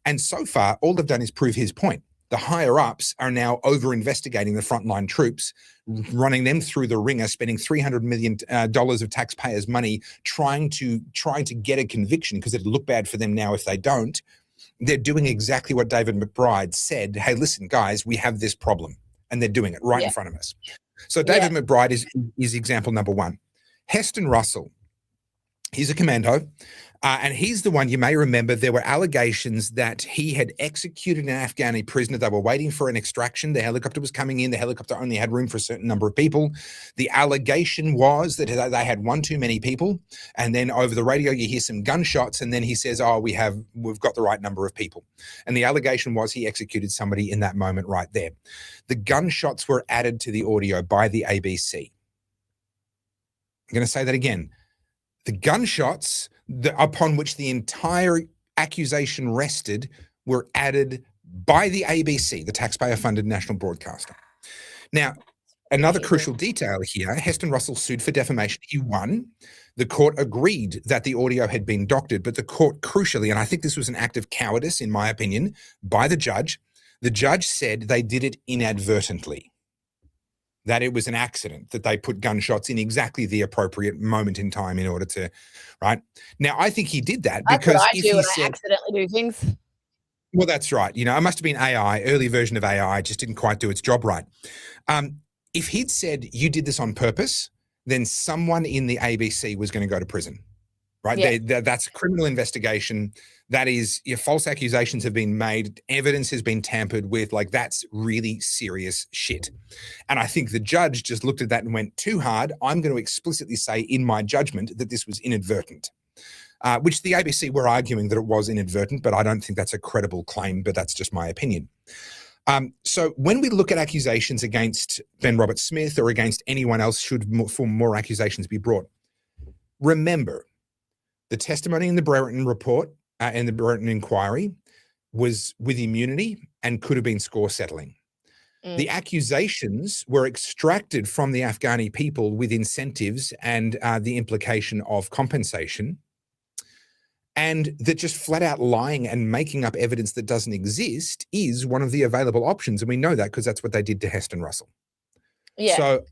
And so far, all they've done is prove his point. The higher ups are now over investigating the frontline troops, running them through the ringer, spending $300 million of taxpayers' money trying to get a conviction because it'd look bad for them now if they don't. They're doing exactly what David McBride said. Hey, listen, guys, we have this problem, and they're doing it right in front of us. So David McBride is example number one. Heston Russell, he's a commando, and he's the one, you may remember, there were allegations that he had executed an Afghani prisoner. They were waiting for an extraction. The helicopter was coming in. The helicopter only had room for a certain number of people. The allegation was that they had one too many people, and then over the radio you hear some gunshots, and then he says, oh, we've got the right number of people. And the allegation was he executed somebody in that moment right there. The gunshots were added to the audio by the ABC. I'm going to say that again. The gunshots upon which the entire accusation rested were added by the ABC, the taxpayer-funded national broadcaster. Now, another crucial detail here, Heston Russell sued for defamation. He won. The court agreed that the audio had been doctored, but the court crucially, and I think this was an act of cowardice, in my opinion, by the judge said they did it inadvertently, that it was an accident, that they put gunshots in exactly the appropriate moment in time in order to, right? Now, I think he did that because that's what I if do he when said, I accidentally do things. Well, that's right. It must have been AI, early version of AI, just didn't quite do its job right. If he'd said, you did this on purpose, then someone in the ABC was going to go to prison, right? Yeah. That's a criminal investigation. That is, false accusations have been made, evidence has been tampered with, like that's really serious shit. And I think the judge just looked at that and went, too hard. I'm going to explicitly say in my judgment that this was inadvertent, which the ABC were arguing that it was inadvertent, but I don't think that's a credible claim, but that's just my opinion. So when we look at accusations against Ben Roberts-Smith or against anyone else should more accusations be brought, remember the testimony in the Brereton report and the Brereton inquiry was with immunity and could have been score settling. The accusations were extracted from the Afghani people with incentives and the implication of compensation, and that just flat out lying and making up evidence that doesn't exist is one of the available options. And we know that because that's what they did to Heston Russell. Yeah. So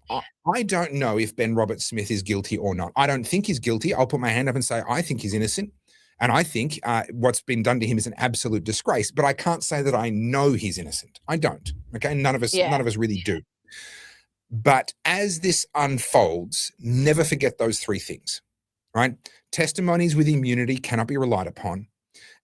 I don't know if Ben Roberts-Smith is guilty or not. I don't think he's guilty. I'll put my hand up and say I think he's innocent. And I think what's been done to him is an absolute disgrace. But I can't say that I know he's innocent. I don't. Okay, none of us really do. But as this unfolds, never forget those three things, right? Testimonies with immunity cannot be relied upon.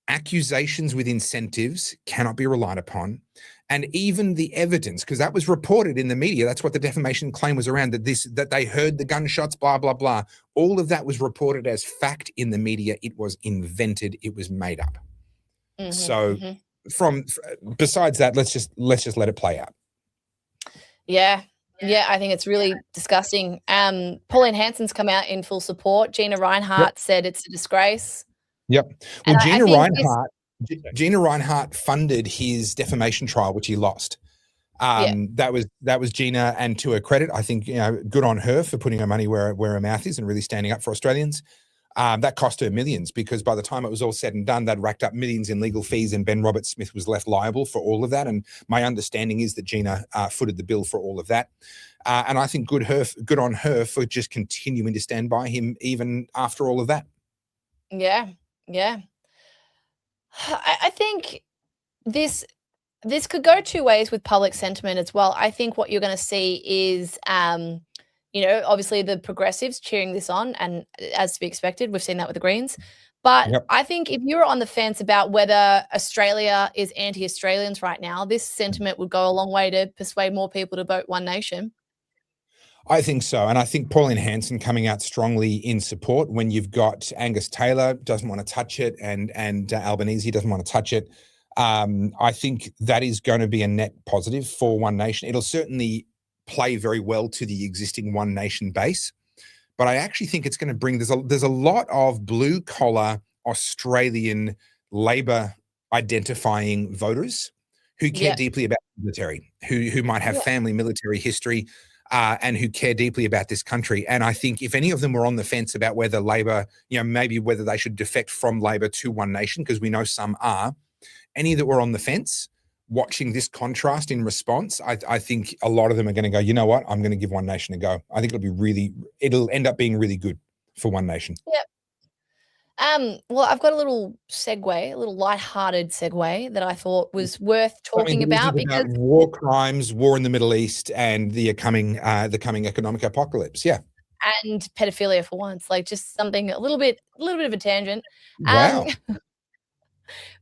Accusations with incentives cannot be relied upon. And even the evidence, because that was reported in the media, that's what the defamation claim was around, that they heard the gunshots, blah, blah, blah. All of that was reported as fact in the media. It was invented. It was made up. So Mm-hmm. besides that, let's just let it play out. Yeah. Yeah, I think it's really disgusting. Pauline Hanson's come out in full support. Gina Reinhart said it's a disgrace. Yep. Well, And I think Gina Reinhart funded his defamation trial, which he lost. That was Gina, and to her credit, I think, good on her for putting her money where her mouth is and really standing up for Australians. That cost her millions, because by the time it was all said and done, they'd racked up millions in legal fees, and Ben Roberts-Smith was left liable for all of that. And my understanding is that Gina footed the bill for all of that. And I think good on her for just continuing to stand by him even after all of that. Yeah. I think this could go two ways with public sentiment as well. I think what you're going to see is, obviously the progressives cheering this on, and as to be expected, we've seen that with the Greens. But I think if you're on the fence about whether Australia is anti-Australians right now, this sentiment would go a long way to persuade more people to vote One Nation. I think so. And I think Pauline Hanson coming out strongly in support, when you've got Angus Taylor doesn't want to touch it, and Albanese doesn't want to touch it. I think that is going to be a net positive for One Nation. It'll certainly play very well to the existing One Nation base, but I actually think it's going to bring, there's a lot of blue collar Australian Labor identifying voters who care deeply about the military, who might have family military history, and who care deeply about this country. And I think if any of them were on the fence about whether Labor, maybe whether they should defect from Labor to One Nation, because we know some are, any that were on the fence, watching this contrast in response, I think a lot of them are going to go, you know what, I'm going to give One Nation a go. I think it'll end up being really good for One Nation. Yep. Well, I've got a little segue, a little lighthearted segue that I thought was worth talking about, because war crimes, war in the Middle East, and the coming economic apocalypse. Yeah. And pedophilia for once, like just something a little bit of a tangent. Wow.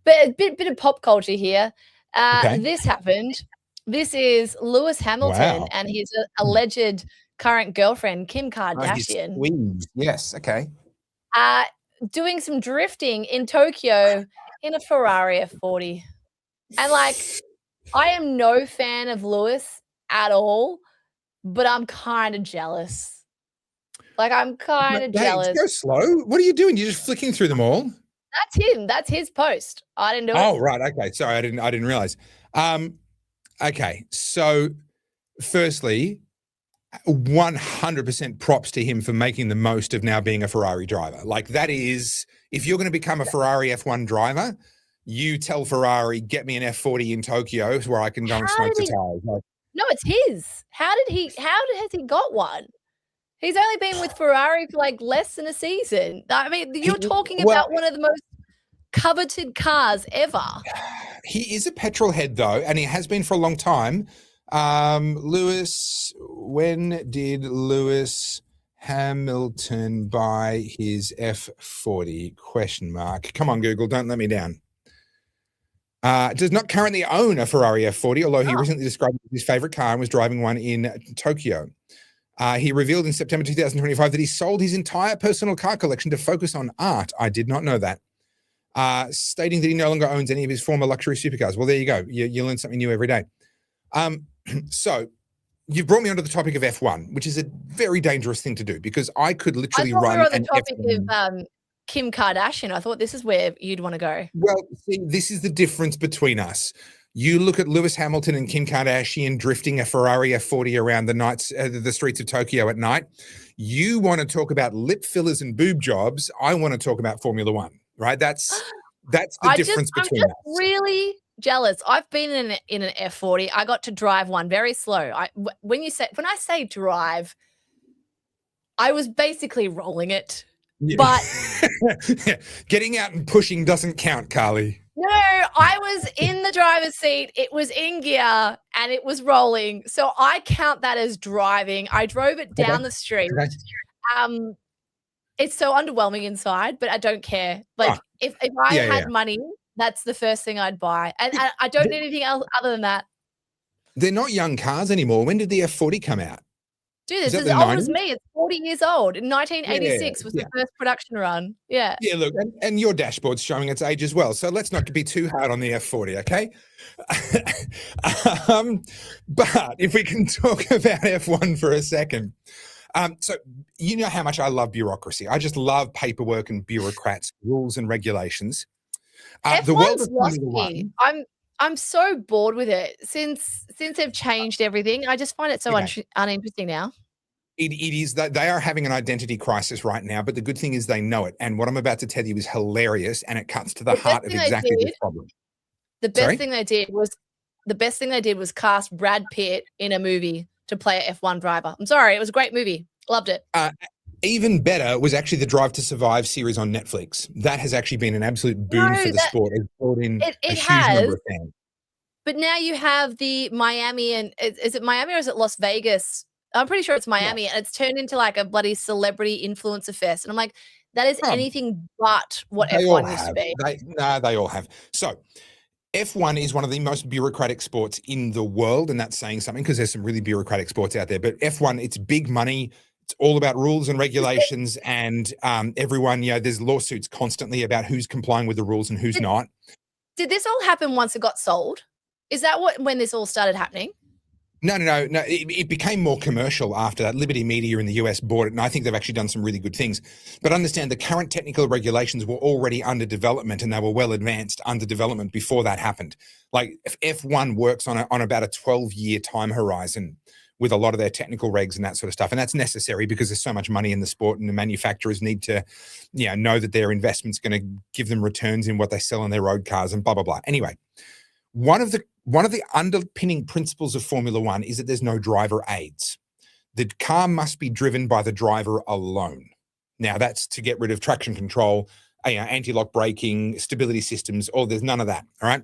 But a bit of pop culture here. Okay. This happened. This is Lewis Hamilton and his alleged current girlfriend, Kim Kardashian. Yes. Okay. Doing some drifting in Tokyo in a Ferrari F40. And I am no fan of Lewis at all, but I'm kind of jealous. I'm kind of jealous. Go slow. What are you doing? You're just flicking through them all. That's him. That's his post. I didn't do it. Oh, right. Okay. Sorry, I didn't realize. Okay. So, firstly, 100% props to him for making the most of now being a Ferrari driver. That is, if you're going to become a Ferrari F1 driver, you tell Ferrari, get me an F40 in Tokyo where I can go and smoke the tires. No, it's his. How has he got one? He's only been with Ferrari for less than a season. I mean, you're talking about one of the most coveted cars ever. He is a petrol head, though, and he has been for a long time. Lewis, when did Lewis Hamilton buy his F40? ? Come on, Google, don't let me down. Does not currently own a Ferrari F40, although he recently described it as his favorite car and was driving one in Tokyo. He revealed in September 2025 that he sold his entire personal car collection to focus on art. I did not know that. Stating that he no longer owns any of his former luxury supercars. Well, there you go. You learn something new every day. So you've brought me onto the topic of F1, which is a very dangerous thing to do, because I could literally run. We were on the topic of Kim Kardashian. I thought this is where you'd want to go. Well, see, this is the difference between us. You look at Lewis Hamilton and Kim Kardashian drifting a Ferrari F40 around the streets of Tokyo at night. You want to talk about lip fillers and boob jobs. I want to talk about Formula One, right? That's the difference between us. I'm just really jealous. I've been in an F40. I got to drive one very slow. When I say drive, I was basically rolling it. Yeah. But getting out and pushing doesn't count, Carly. No, I was in the driver's seat. It was in gear and it was rolling. So I count that as driving. I drove it down the street. Okay. It's so underwhelming inside, but I don't care. If I had money, that's the first thing I'd buy. And I don't need anything else other than that. They're not young cars anymore. When did the F40 come out? Dude, Is it's that as the old as 90s? me. It's 40 years old. In 1986 was Yeah. the first production run. Yeah. Yeah, look, and your dashboard's showing its age as well. So let's not be too hard on the F40, okay? But if we can talk about F1 for a second. So you know how much I love bureaucracy. I just love paperwork and bureaucrats, rules and regulations. The world F1's of lost Formula me. One. I'm so bored with it since they've changed everything. I just find it so Okay. uninteresting now. It is that they are having an identity crisis right now, but the good thing is they know it. And what I'm about to tell you is hilarious, and it cuts to the The best heart of thing they exactly this did problem. The best Sorry? thing they did was cast Brad Pitt in a movie to play a F1 driver. I'm sorry, it was a great movie. Loved it. Even better was actually the Drive to Survive series on Netflix. That has actually been an absolute boon No, for the sport. It's brought in a it huge number has, of fans. but now you have the Miami and is it Miami or is it Las Vegas? I'm pretty sure it's Miami, and it's turned into like a bloody celebrity influencer fest. And I'm like, that is Oh, anything but what they all F1 used to have. be. They all have. So F1 is one of the most bureaucratic sports in the world, and that's saying something because there's some really bureaucratic sports out there. But F1, it's big money. It's all about rules and regulations, and everyone, there's lawsuits constantly about who's complying with the rules and who's not. Did this all happen once it got sold? Is that when this all started happening? No. It became more commercial after that. Liberty Media in the US bought it, and I think they've actually done some really good things. But understand the current technical regulations were already under development, and they were well advanced under development before that happened. Like if F1 works on about a 12-year time horizon with a lot of their technical regs and that sort of stuff. And that's necessary because there's so much money in the sport, and the manufacturers need to know that their investment's going to give them returns in what they sell on their road cars and blah, blah, blah. Anyway, one of the underpinning principles of Formula One is that there's no driver aids. The car must be driven by the driver alone. Now, that's to get rid of traction control, anti-lock braking, stability systems, there's none of that, all right?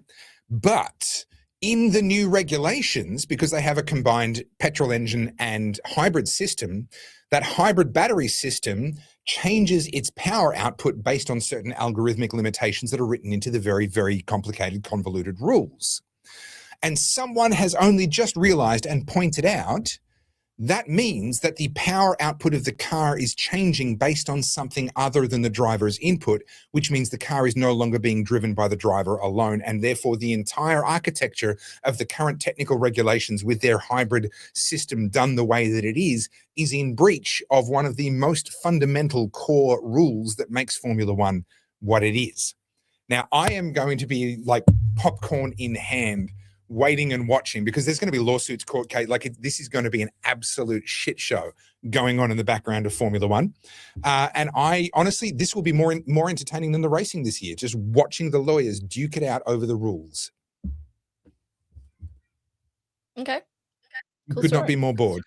But in the new regulations, because they have a combined petrol engine and hybrid system, that hybrid battery system changes its power output based on certain algorithmic limitations that are written into the very, very complicated, convoluted rules. And someone has only just realized and pointed out that means that the power output of the car is changing based on something other than the driver's input, which means the car is no longer being driven by the driver alone. And therefore, the entire architecture of the current technical regulations with their hybrid system done the way that it is in breach of one of the most fundamental core rules that makes Formula One what it is. Now, I am going to be like popcorn in hand, waiting and watching, because there's going to be lawsuits, court case. This is going to be an absolute shit show going on in the background of Formula One. And I honestly, this will be more entertaining than the racing this year, just watching the lawyers duke it out over the rules. Okay. You could not be more bored.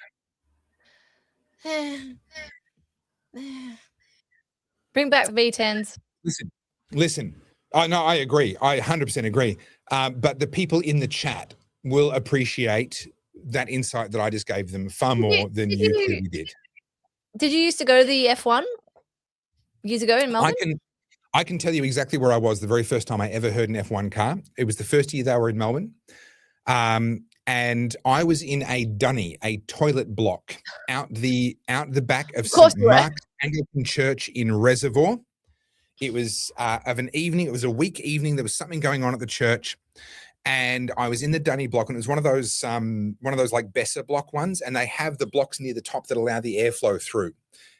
Bring back V10s. Listen. No, I agree. I 100% agree. But the people in the chat will appreciate that insight that I just gave them far more than you clearly did. Did you used to go to the F1 years ago in Melbourne? I can tell you exactly where I was the very first time I ever heard an F1 car. It was the first year they were in Melbourne. And I was in a dunny, a toilet block out the back of St. Mark's Anglican Church in Reservoir. It was of an evening. It was a week evening. There was something going on at the church, and I was in the dunny block, and it was one of those like Besser block ones, and they have the blocks near the top that allow the airflow through.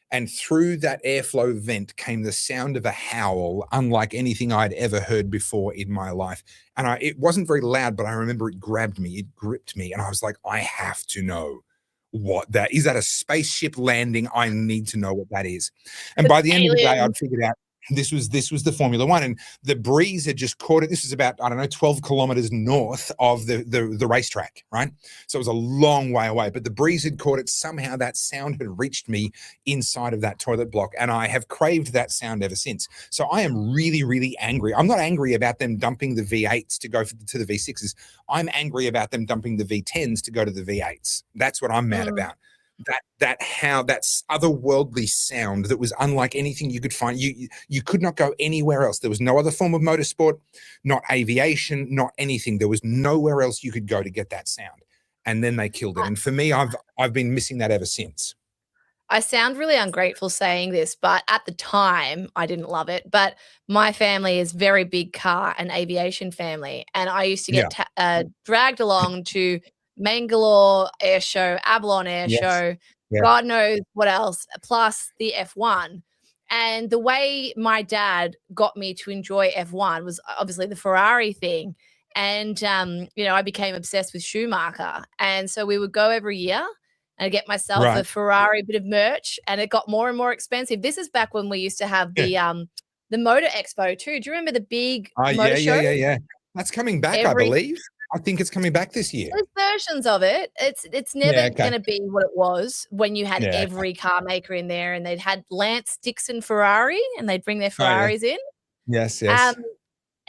And through that airflow vent came the sound of a howl unlike anything I'd ever heard before in my life. And it wasn't very loud, but I remember it grabbed me, it gripped me, and I was like, I have to know what that is. That a spaceship landing? I need to know what that is. And by the end of the day, I'd figured out this was the Formula One, and the breeze had just caught it. This is about, 12 kilometers north of the racetrack, right? So it was a long way away, but the breeze had caught it. Somehow that sound had reached me inside of that toilet block, and I have craved that sound ever since. So I am really, really angry. I'm not angry about them dumping the V8s to go to the V6s. I'm angry about them dumping the V10s to go to the V8s. That's what I'm mad about. That otherworldly sound that was unlike anything you could find. You could not go anywhere else. There was no other form of motorsport, not aviation, not anything. There was nowhere else you could go to get that sound. and then they killed it. And for me, I've been missing that ever since. I sound really ungrateful saying this, but at the time I didn't love it. But my family is very big car and aviation family, and I used to get dragged along to Mangalore Air Show, Avalon Air Show, God knows what else, plus the F1. And the way my dad got me to enjoy F1 was obviously the Ferrari thing. And, I became obsessed with Schumacher. And so we would go every year and get myself a Ferrari bit of merch, and it got more and more expensive. This is back when we used to have the Motor Expo too. Do you remember the big motor show? Yeah. That's coming back, I believe. I think it's coming back this year. There's versions of it. It's never going to be what it was when you had every car maker in there, and they'd had Lance Dixon Ferrari, and they'd bring their Ferraris in. Yes.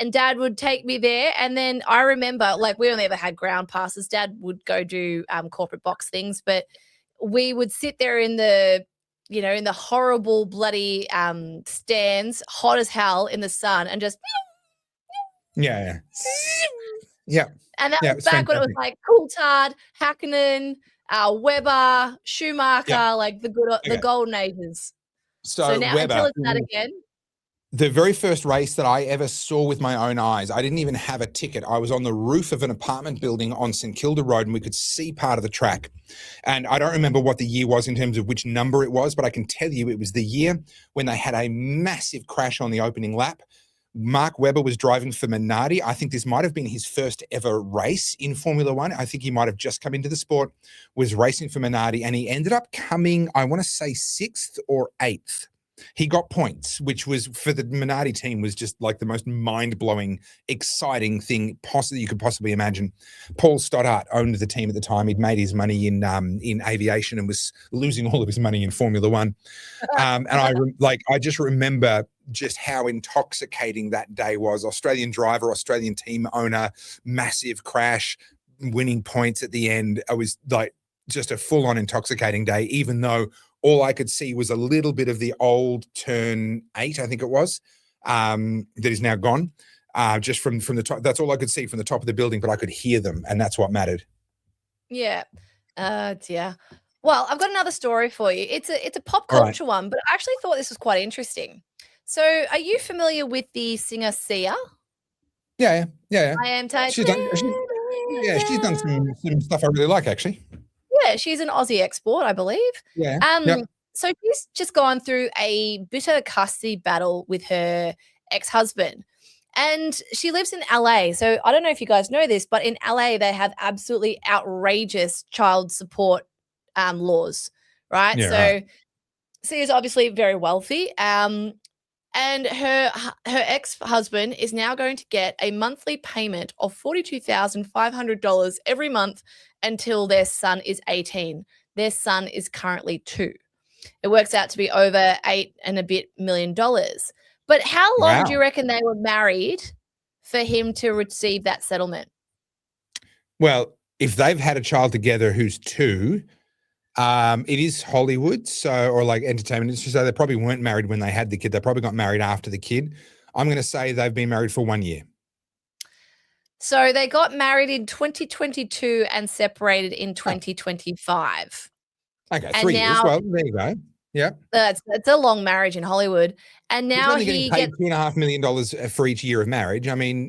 And Dad would take me there. And then I remember, like, we only ever had ground passes. Dad would go do corporate box things, but we would sit there in the horrible bloody stands, hot as hell in the sun, and just yeah. And that was back when it was like Coulthard, Hakkinen, Webber, Schumacher, like the golden ages. So now Webber, until it's that again. The very first race that I ever saw with my own eyes, I didn't even have a ticket. I was on the roof of an apartment building on St Kilda Road, and we could see part of the track. And I don't remember what the year was in terms of which number it was, but I can tell you it was the year when they had a massive crash on the opening lap. Mark Webber was driving for Minardi. I think this might have been his first ever race in Formula One. I think he might have just come into the sport, was racing for Minardi, and he ended up coming, I want to say 6th or 8th. He got points, which was for the Minardi team was just like the most mind-blowing, exciting thing you could possibly imagine. Paul Stoddart owned the team at the time. He'd made his money in aviation and was losing all of his money in Formula One. And I just remember just how intoxicating that day was. Australian driver, Australian team owner, massive crash, winning points at the end. I was like just a full-on intoxicating day, even though all I could see was a little bit of the old Turn 8, I think it was, that is now gone. Just from the top. That's all I could see from the top of the building, but I could hear them, and that's what mattered. Yeah. Yeah. Well, I've got another story for you. It's a pop culture one, but I actually thought this was quite interesting. So are you familiar with the singer Sia? Yeah. I am tight. She's done some stuff I really like, actually. Yeah, she's an Aussie export, I believe. Yeah. So she's just gone through a bitter custody battle with her ex-husband. And she lives in LA. So I don't know if you guys know this, but in LA, they have absolutely outrageous child support laws, right? Yeah, she is obviously very wealthy. And her ex-husband is now going to get a monthly payment of $42,500 every month until their son is 18. Their son is currently 2. It works out to be over $8 and a bit million. But how long do you reckon they were married for him to receive that settlement? Well, if they've had a child together who's 2, it is Hollywood, or like entertainment industry, so they probably weren't married when they had the kid. They probably got married after the kid. I'm going to say they've been married for 1 year. So they got married in 2022 and separated in 2025. Okay, 3 years. Well, there you go. Yeah. It's a long marriage in Hollywood. And now he gets $2.5 million for each year of marriage. I mean,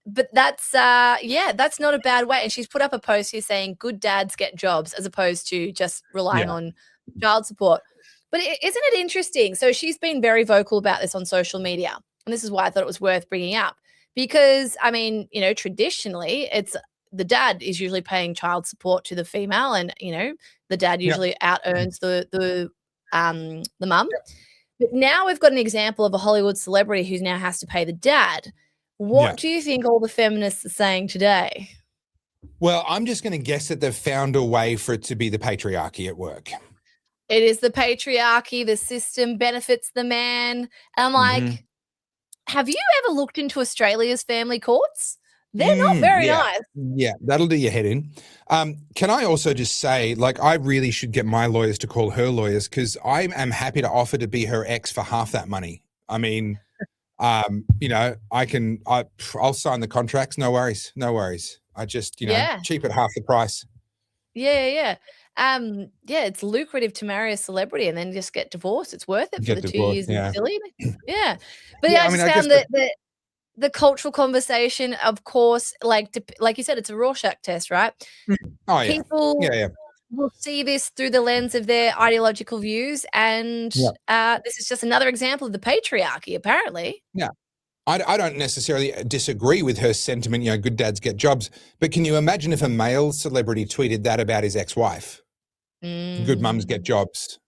But that's not a bad way. And she's put up a post here saying good dads get jobs as opposed to just relying on child support. But isn't it interesting? So she's been very vocal about this on social media. And this is why I thought it was worth bringing up. Because, I mean, traditionally it's the dad is usually paying child support to the female, and, the dad usually out earns the mum. But now we've got an example of a Hollywood celebrity who now has to pay the dad. What do you think all the feminists are saying today? Well, I'm just going to guess that they've found a way for it to be the patriarchy at work. It is the patriarchy. The system benefits the man. And I'm like, have you ever looked into Australia's family courts? They're not very nice. Yeah, that'll do your head in. Can I also just say, I really should get my lawyers to call her lawyers, because I am happy to offer to be her ex for half that money. I mean, I'll sign the contracts. No worries. I just, Yeah. cheap at half the price. Yeah. Yeah, it's lucrative to marry a celebrity and then just get divorced. It's worth it for Get the 2 divorced. years in Yeah. Philly. Yeah. But Yeah. yeah, I I mean, just I guess found that the cultural conversation, of course, like you said, it's a Rorschach test, right? oh, yeah. People Yeah. Yeah. will see this through the lens of their ideological views, and Yeah. this is just another example of the patriarchy, apparently. Yeah. I don't necessarily disagree with her sentiment, good dads get jobs. But can you imagine if a male celebrity tweeted that about his ex-wife? Good mums get Mm. jobs.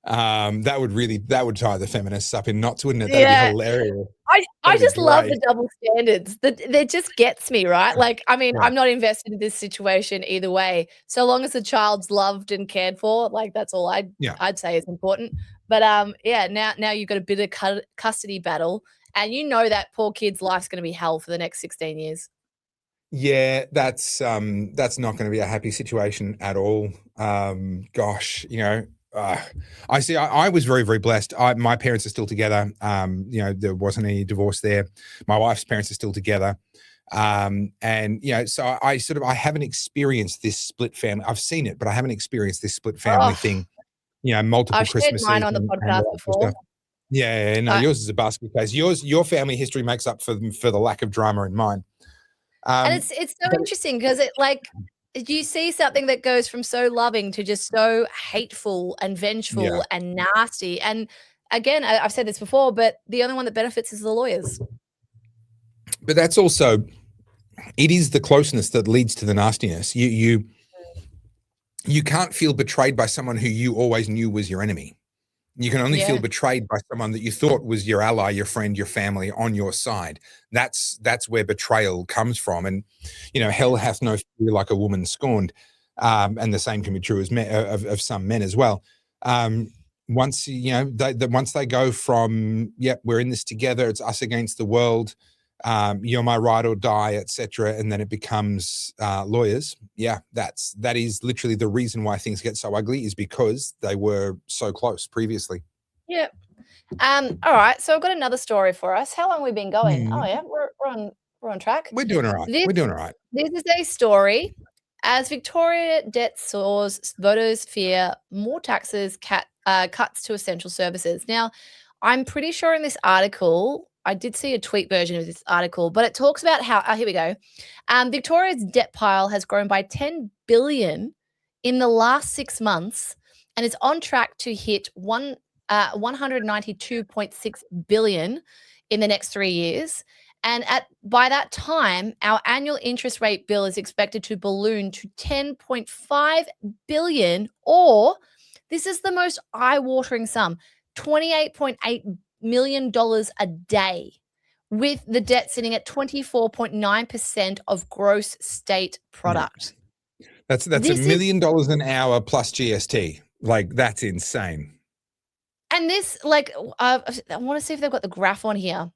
That would tie the feminists up in knots, wouldn't it? That'd be Yeah. hilarious. I That'd be just love great. the double standards. That just gets me, right? Like, I mean, Yeah. I'm not invested in this situation either way. So long as the child's loved and cared for, like that's all Yeah. I'd say is important. But yeah, now you've got a bit of custody battle, and that poor kid's life's going to be hell for the next 16 years. Yeah, that's not going to be a happy situation at all. Gosh, I see. I was very, very blessed. My parents are still together. There wasn't any divorce there. My wife's parents are still together. So I haven't experienced this split family. I've seen it, but I haven't experienced this split family Oh, thing. Multiple I've shared Christmases mine on the and podcast all that sort of before. stuff. Yeah, no, I yours is a basket case. Your family history makes up for the lack of drama in mine. And Um, it's so but interesting because you see something that goes from so loving to just so hateful and yeah, vengeful and nasty. And again, I've said this before, but the only one that benefits is the lawyers. but that's also it is the closeness that leads to the nastiness. You can't feel betrayed by someone who you always knew was your enemy. You can only feel Yeah. betrayed by someone that you thought was your ally, your friend, your family on your side. That's where betrayal comes from. And hell hath no fear like a woman scorned. And the same can be true as of some men as well. Once once they go from we're in this together, it's us against the world. You're my ride or die, etc., and then it becomes lawyers. Yeah, that is literally the reason why things get so ugly, is because they were so close previously. Yeah. All right. So I've got another story for us. How long have we been going? Oh yeah, we're on track. We're doing all right. This, We're doing all right. this is a story. As Victoria debt soars, voters fear more taxes, cuts to essential services. Now, I'm pretty sure in this article, I did see a tweet version of this article, but it talks about how, here we go. Victoria's debt pile has grown by 10 billion in the last 6 months and is on track to hit 192.6 billion in the next 3 years. And by that time, our annual interest rate bill is expected to balloon to 10.5 billion, or this is the most eye-watering sum, $28.8 million a day, with the debt sitting at 24.9% of gross state product. That's $1 million an hour plus GST. Like, that's insane. And this, I want to see if they've got the graph on here.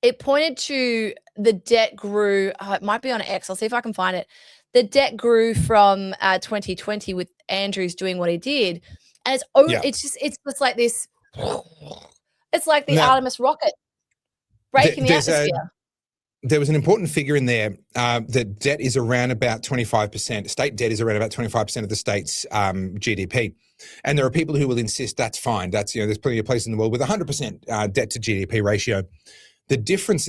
It pointed to the debt grew. It might be on X. I'll see if I can find it. The debt grew from 2020 with Andrews doing what he did, and it's just like this. It's like the Artemis rocket breaking the atmosphere. There was an important figure in there that debt is around about 25%. State debt is around about 25% of the state's GDP. And there are people who will insist that's fine. That's, there's plenty of places in the world with 100% debt to GDP ratio. The difference,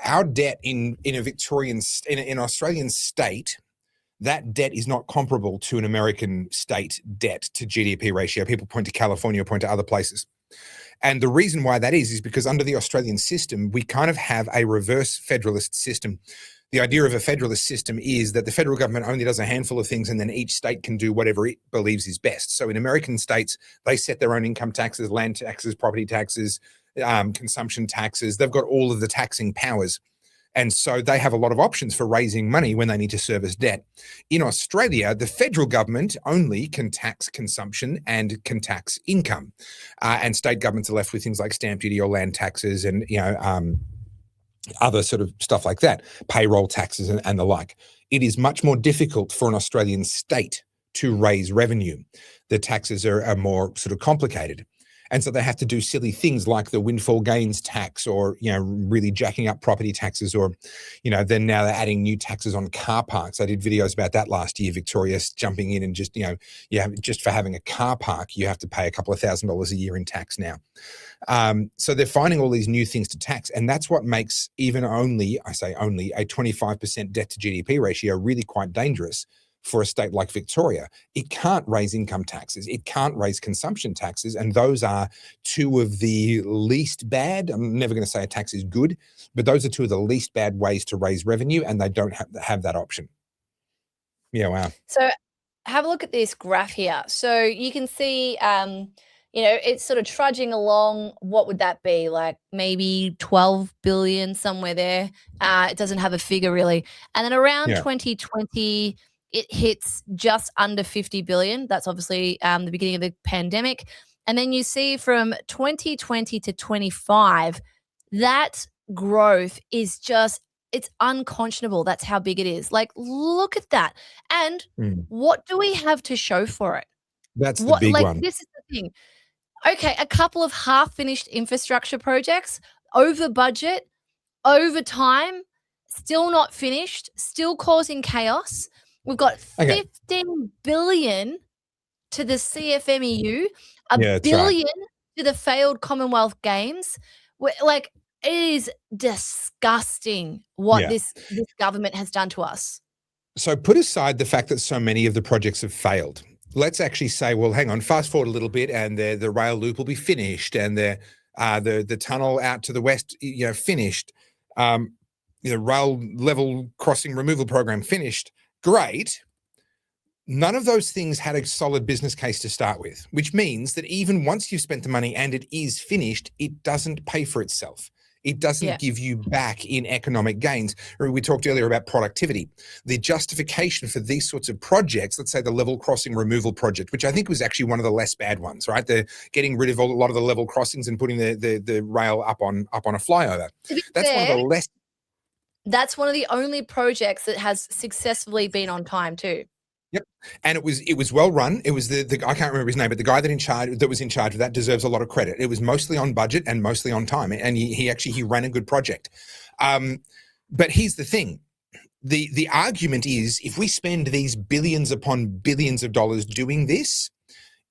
our debt in a Victorian, in Australian state, that debt is not comparable to an American state debt to GDP ratio. People point to California, point to other places. And the reason why that is because under the Australian system, we kind of have a reverse federalist system. The idea of a federalist system is that the federal government only does a handful of things and then each state can do whatever it believes is best. So in American states, they set their own income taxes, land taxes, property taxes, consumption taxes. They've got all of the taxing powers. And so they have a lot of options for raising money when they need to service debt. In Australia, the federal government only can tax consumption and can tax income. And state governments are left with things like stamp duty or land taxes and, other sort of stuff like that, payroll taxes and the like. It is much more difficult for an Australian state to raise revenue. The taxes are more sort of complicated. And so they have to do silly things like the windfall gains tax, or, really jacking up property taxes, or, then now they're adding new taxes on car parks. I did videos about that last year, Victoria jumping in and just, just for having a car park, you have to pay a couple of $1,000s a year in tax now. So they're finding all these new things to tax, and that's what makes even only a 25% debt to GDP ratio really quite dangerous for a state like Victoria. It can't raise income taxes. It can't raise consumption taxes. And those are two of the least bad. I'm never going to say a tax is good, but those are two of the least bad ways to raise revenue, and they don't have that option. Yeah, wow. So have a look at this graph here. So you can see, it's sort of trudging along. What would that be? Like maybe 12 billion, somewhere there. It doesn't have a figure really. And then around 2020, it hits just under 50 billion. That's obviously the beginning of the pandemic. And then you see from 2020 to 25, that growth is just, it's unconscionable. That's how big it is. Like, look at that. And what do we have to show for it? That's the big one. This is the thing. Okay, a couple of half-finished infrastructure projects, over budget, over time, still not finished, still causing chaos. We've got 15 billion to the CFMEU, a billion to the failed Commonwealth Games. Like, it is disgusting what this government has done to us. So put aside the fact that so many of the projects have failed. Let's actually say, well, hang on, fast forward a little bit, and the rail loop will be finished, and the tunnel out to the west, finished. The rail level crossing removal program finished. Great. None of those things had a solid business case to start with, which means that even once you've spent the money and it is finished, it doesn't pay for itself. It doesn't give you back in economic gains. We talked earlier about productivity. The justification for these sorts of projects, let's say the level crossing removal project, which I think was actually one of the less bad ones, right? They're getting rid of a lot of the level crossings and putting the rail up on a flyover. That's one of the less. That's one of the only projects that has successfully been on time too. Yep, and it was well run. It was the I can't remember his name, but the guy that was in charge of that deserves a lot of credit. It was mostly on budget and mostly on time, and he ran a good project. But here's the thing: the argument is, if we spend these billions upon billions of dollars doing this,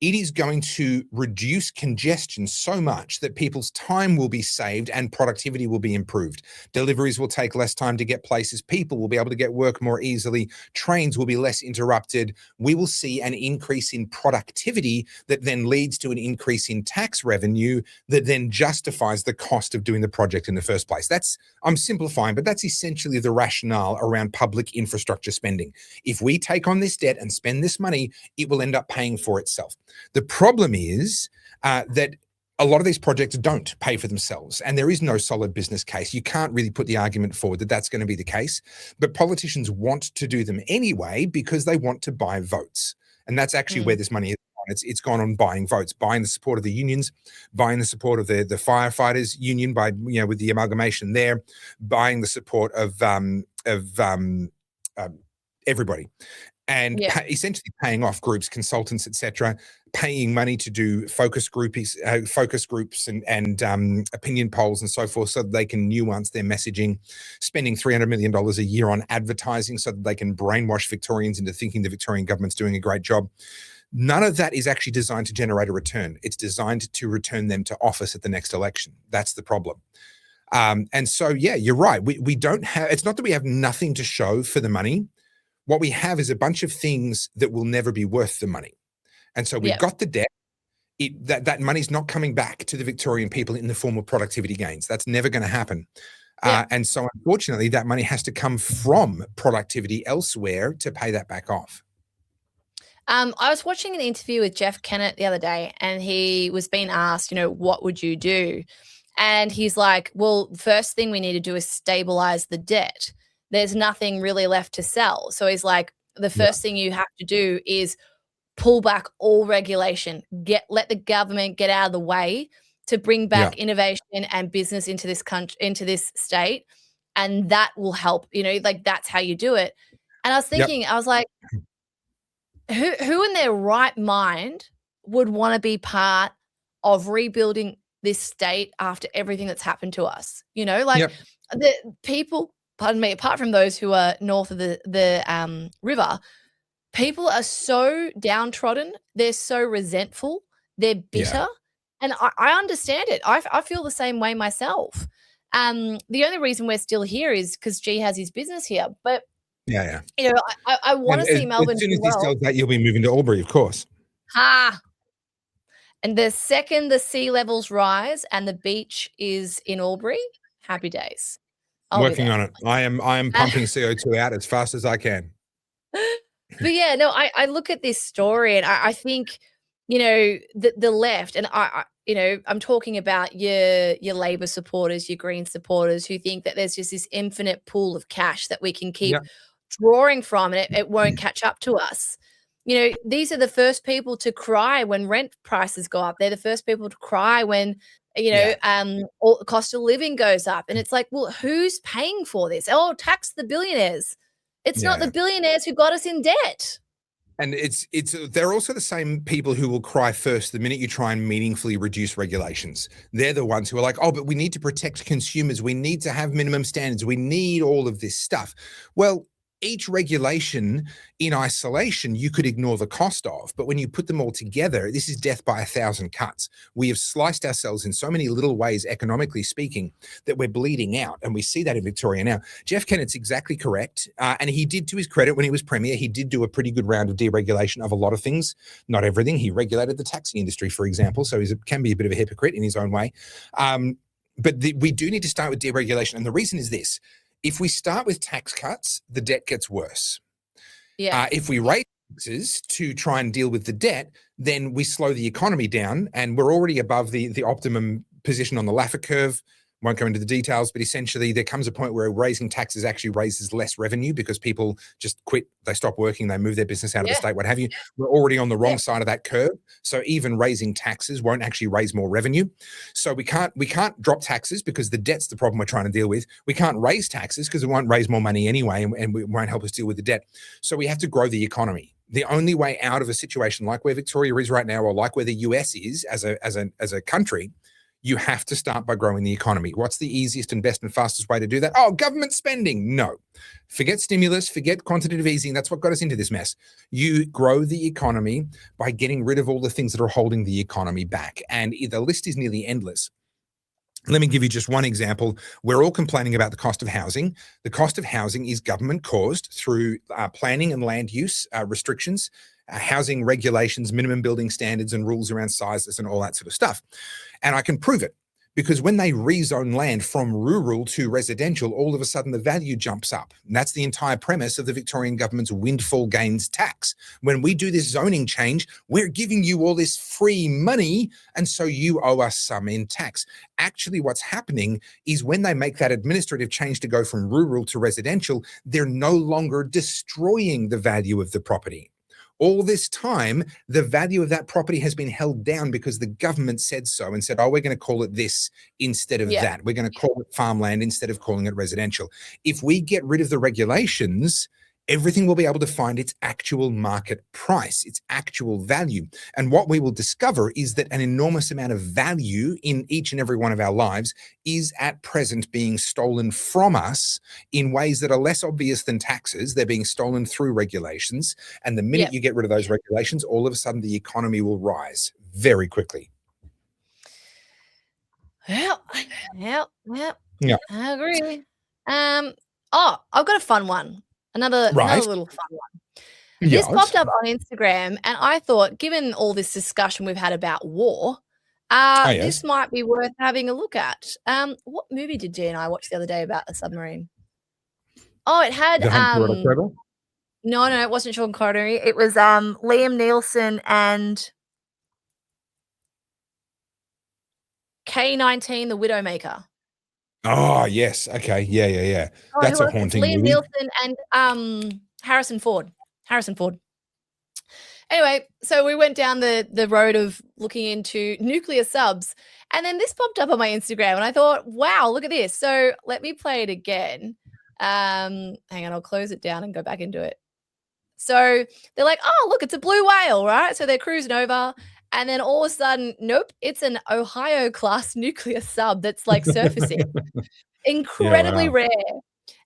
it is going to reduce congestion so much that people's time will be saved and productivity will be improved. Deliveries will take less time to get places. People will be able to get work more easily. Trains will be less interrupted. We will see an increase in productivity that then leads to an increase in tax revenue that then justifies the cost of doing the project in the first place. I'm simplifying, but that's essentially the rationale around public infrastructure spending. If we take on this debt and spend this money, it will end up paying for itself. The problem is that a lot of these projects don't pay for themselves, and there is no solid business case. You can't really put the argument forward that that's going to be the case, but politicians want to do them anyway because they want to buy votes. And that's actually where this money is gone. It's gone on buying votes, buying the support of the unions, buying the support of the firefighters union by, with the amalgamation there, buying the support of everybody. And essentially paying off groups, consultants, etc., paying money to do focus groups and opinion polls and so forth, so that they can nuance their messaging, spending $300 million a year on advertising so that they can brainwash Victorians into thinking the Victorian government's doing a great job. None of that is actually designed to generate a return. It's designed to return them to office at the next election. That's the problem. And so, you're right. We don't have, it's not that we have nothing to show for the money. What we have is a bunch of things that will never be worth the money. And so we've got the debt. That money's not coming back to the Victorian people in the form of productivity gains. That's never going to happen. And so unfortunately, that money has to come from productivity elsewhere to pay that back off. I was watching an interview with Jeff Kennett the other day, and he was being asked, what would you do? And he's like, well, first thing we need to do is stabilize the debt. There's nothing really left to sell. So he's like, the first thing you have to do is pull back all regulation, let the government get out of the way to bring back innovation and business into this country, into this state. And that will help, that's how you do it. And I was thinking, I was like, who in their right mind would want to be part of rebuilding this state after everything that's happened to us. Like Yep. the people, pardon me, apart from those who are north of the river, people are so downtrodden. They're so resentful. They're bitter. Yeah. And I understand it. I feel the same way myself. The only reason we're still here is because G has his business here. But, Yeah. Yeah. I want to see Melbourne as soon do as he well. sells that, you'll be moving to Albury, of course. Ha! And the second the sea levels rise and the beach is in Albury, happy days. I'll be Working there. on it. I am pumping CO2 out as fast as I can. But yeah, no, I look at this story and I think, the left, and I'm talking about your Labor supporters, your Green supporters who think that there's just this infinite pool of cash that we can keep Yep. drawing from and it won't catch up to us. These are the first people to cry when rent prices go up. They're the first people to cry when, all the cost of living goes up. And it's like, well, who's paying for this? Oh, tax the billionaires. It's not the billionaires who got us in debt. And they're also the same people who will cry first the minute you try and meaningfully reduce regulations. They're the ones who are like, oh, but we need to protect consumers. We need to have minimum standards. We need all of this stuff. Well, each regulation in isolation, you could ignore the cost of, but when you put them all together, this is death by 1,000 cuts. We have sliced ourselves in so many little ways, economically speaking, that we're bleeding out. And we see that in Victoria now. Jeff Kennett's exactly correct. And he did, to his credit, when he was Premier, he did do a pretty good round of deregulation of a lot of things, not everything. He regulated the taxi industry, for example. So he can be a bit of a hypocrite in his own way. But we do need to start with deregulation. And the reason is this. If we start with tax cuts, the debt gets worse. Yeah. If we raise taxes to try and deal with the debt, then we slow the economy down, and we're already above the optimum position on the Laffer curve. Won't go into the details, but essentially there comes a point where raising taxes actually raises less revenue because people just quit, they stop working, they move their business out of the state, what have you. We're already on the wrong side of that curve. So even raising taxes won't actually raise more revenue. So we can't drop taxes because the debt's the problem we're trying to deal with. We can't raise taxes because it won't raise more money anyway, and it won't help us deal with the debt. So we have to grow the economy. The only way out of a situation like where Victoria is right now, or like where the US is as a country, you have to start by growing the economy. What's the easiest and best and fastest way to do that? Oh, government spending. No. Forget stimulus, forget quantitative easing. That's what got us into this mess. You grow the economy by getting rid of all the things that are holding the economy back. And the list is nearly endless. Let me give you just one example. We're all complaining about the cost of housing. The cost of housing is government caused through planning and land use restrictions, housing regulations, minimum building standards and rules around sizes and all that sort of stuff. And I can prove it because when they rezone land from rural to residential, all of a sudden the value jumps up. And that's the entire premise of the Victorian government's windfall gains tax. When we do this zoning change, we're giving you all this free money, and so you owe us some in tax. Actually, what's happening is when they make that administrative change to go from rural to residential, they're no longer destroying the value of the property. All this time, the value of that property has been held down because the government said so and said, oh, we're going to call it this instead of that. We're going to call it farmland instead of calling it residential. If we get rid of the regulations, everything will be able to find its actual market price, its actual value. And what we will discover is that an enormous amount of value in each and every one of our lives is at present being stolen from us in ways that are less obvious than taxes. They're being stolen through regulations. And the minute you get rid of those regulations, all of a sudden the economy will rise very quickly. Yeah, I agree. I've got a fun one. Another little fun one. This popped up on Instagram, and I thought, given all this discussion we've had about war, this might be worth having a look at. What movie did G and I watch the other day about a submarine? Oh, it had no, it wasn't Sean Connery. It was Liam Neeson and K-19, The Widowmaker. Oh, yes. Okay. Yeah. Oh, that's a haunting Liam movie. Neeson and Harrison Ford. Anyway, so we went down the road of looking into nuclear subs, and then this popped up on my Instagram, and I thought, wow, look at this. So let me play it again. Hang on, I'll close it down and go back into it. So they're like, oh, look, it's a blue whale, right? So they're cruising over, And then all of a sudden, nope, it's an Ohio-class nuclear sub that's like surfacing. Incredibly wow. rare.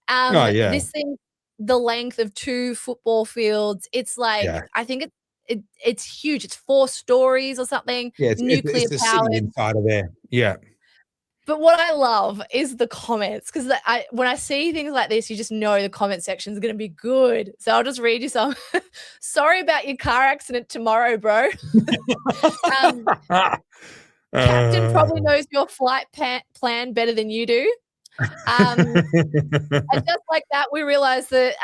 Oh, yeah. This thing, the length of 2 football fields, it's like, Yeah. I think it's huge. It's 4 stories or something, Yeah, nuclear it's the city powered. inside of there. Yeah. But what I love is the comments, because when I see things like this, you just know the comment section is gonna be good. So I'll just read you some. "Sorry about your car accident tomorrow, bro. Um, Captain probably knows your flight plan better than you do." And just like that, we realized that,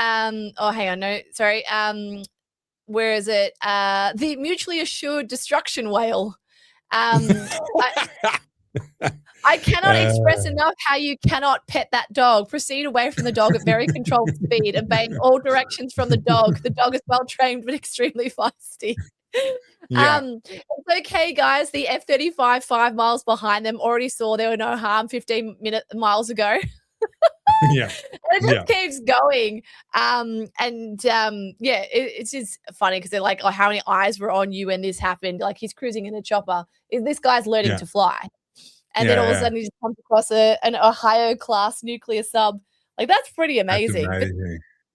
oh, hang on, no, sorry, where is it? The mutually assured destruction whale. I cannot express enough how you cannot pet that dog. Proceed away from the dog at very controlled speed, obeying all directions from the dog. The dog is well trained but extremely feisty. Yeah. It's okay, guys. The F-35 5 miles behind them already saw there were no harm 15 miles ago. Yeah. It just keeps going. Yeah, it's just funny because they're like, oh, how many eyes were on you when this happened? Like, he's cruising in a chopper. This guy's learning to fly. And then all of a sudden he just comes across an Ohio-class nuclear sub. Like, that's pretty amazing.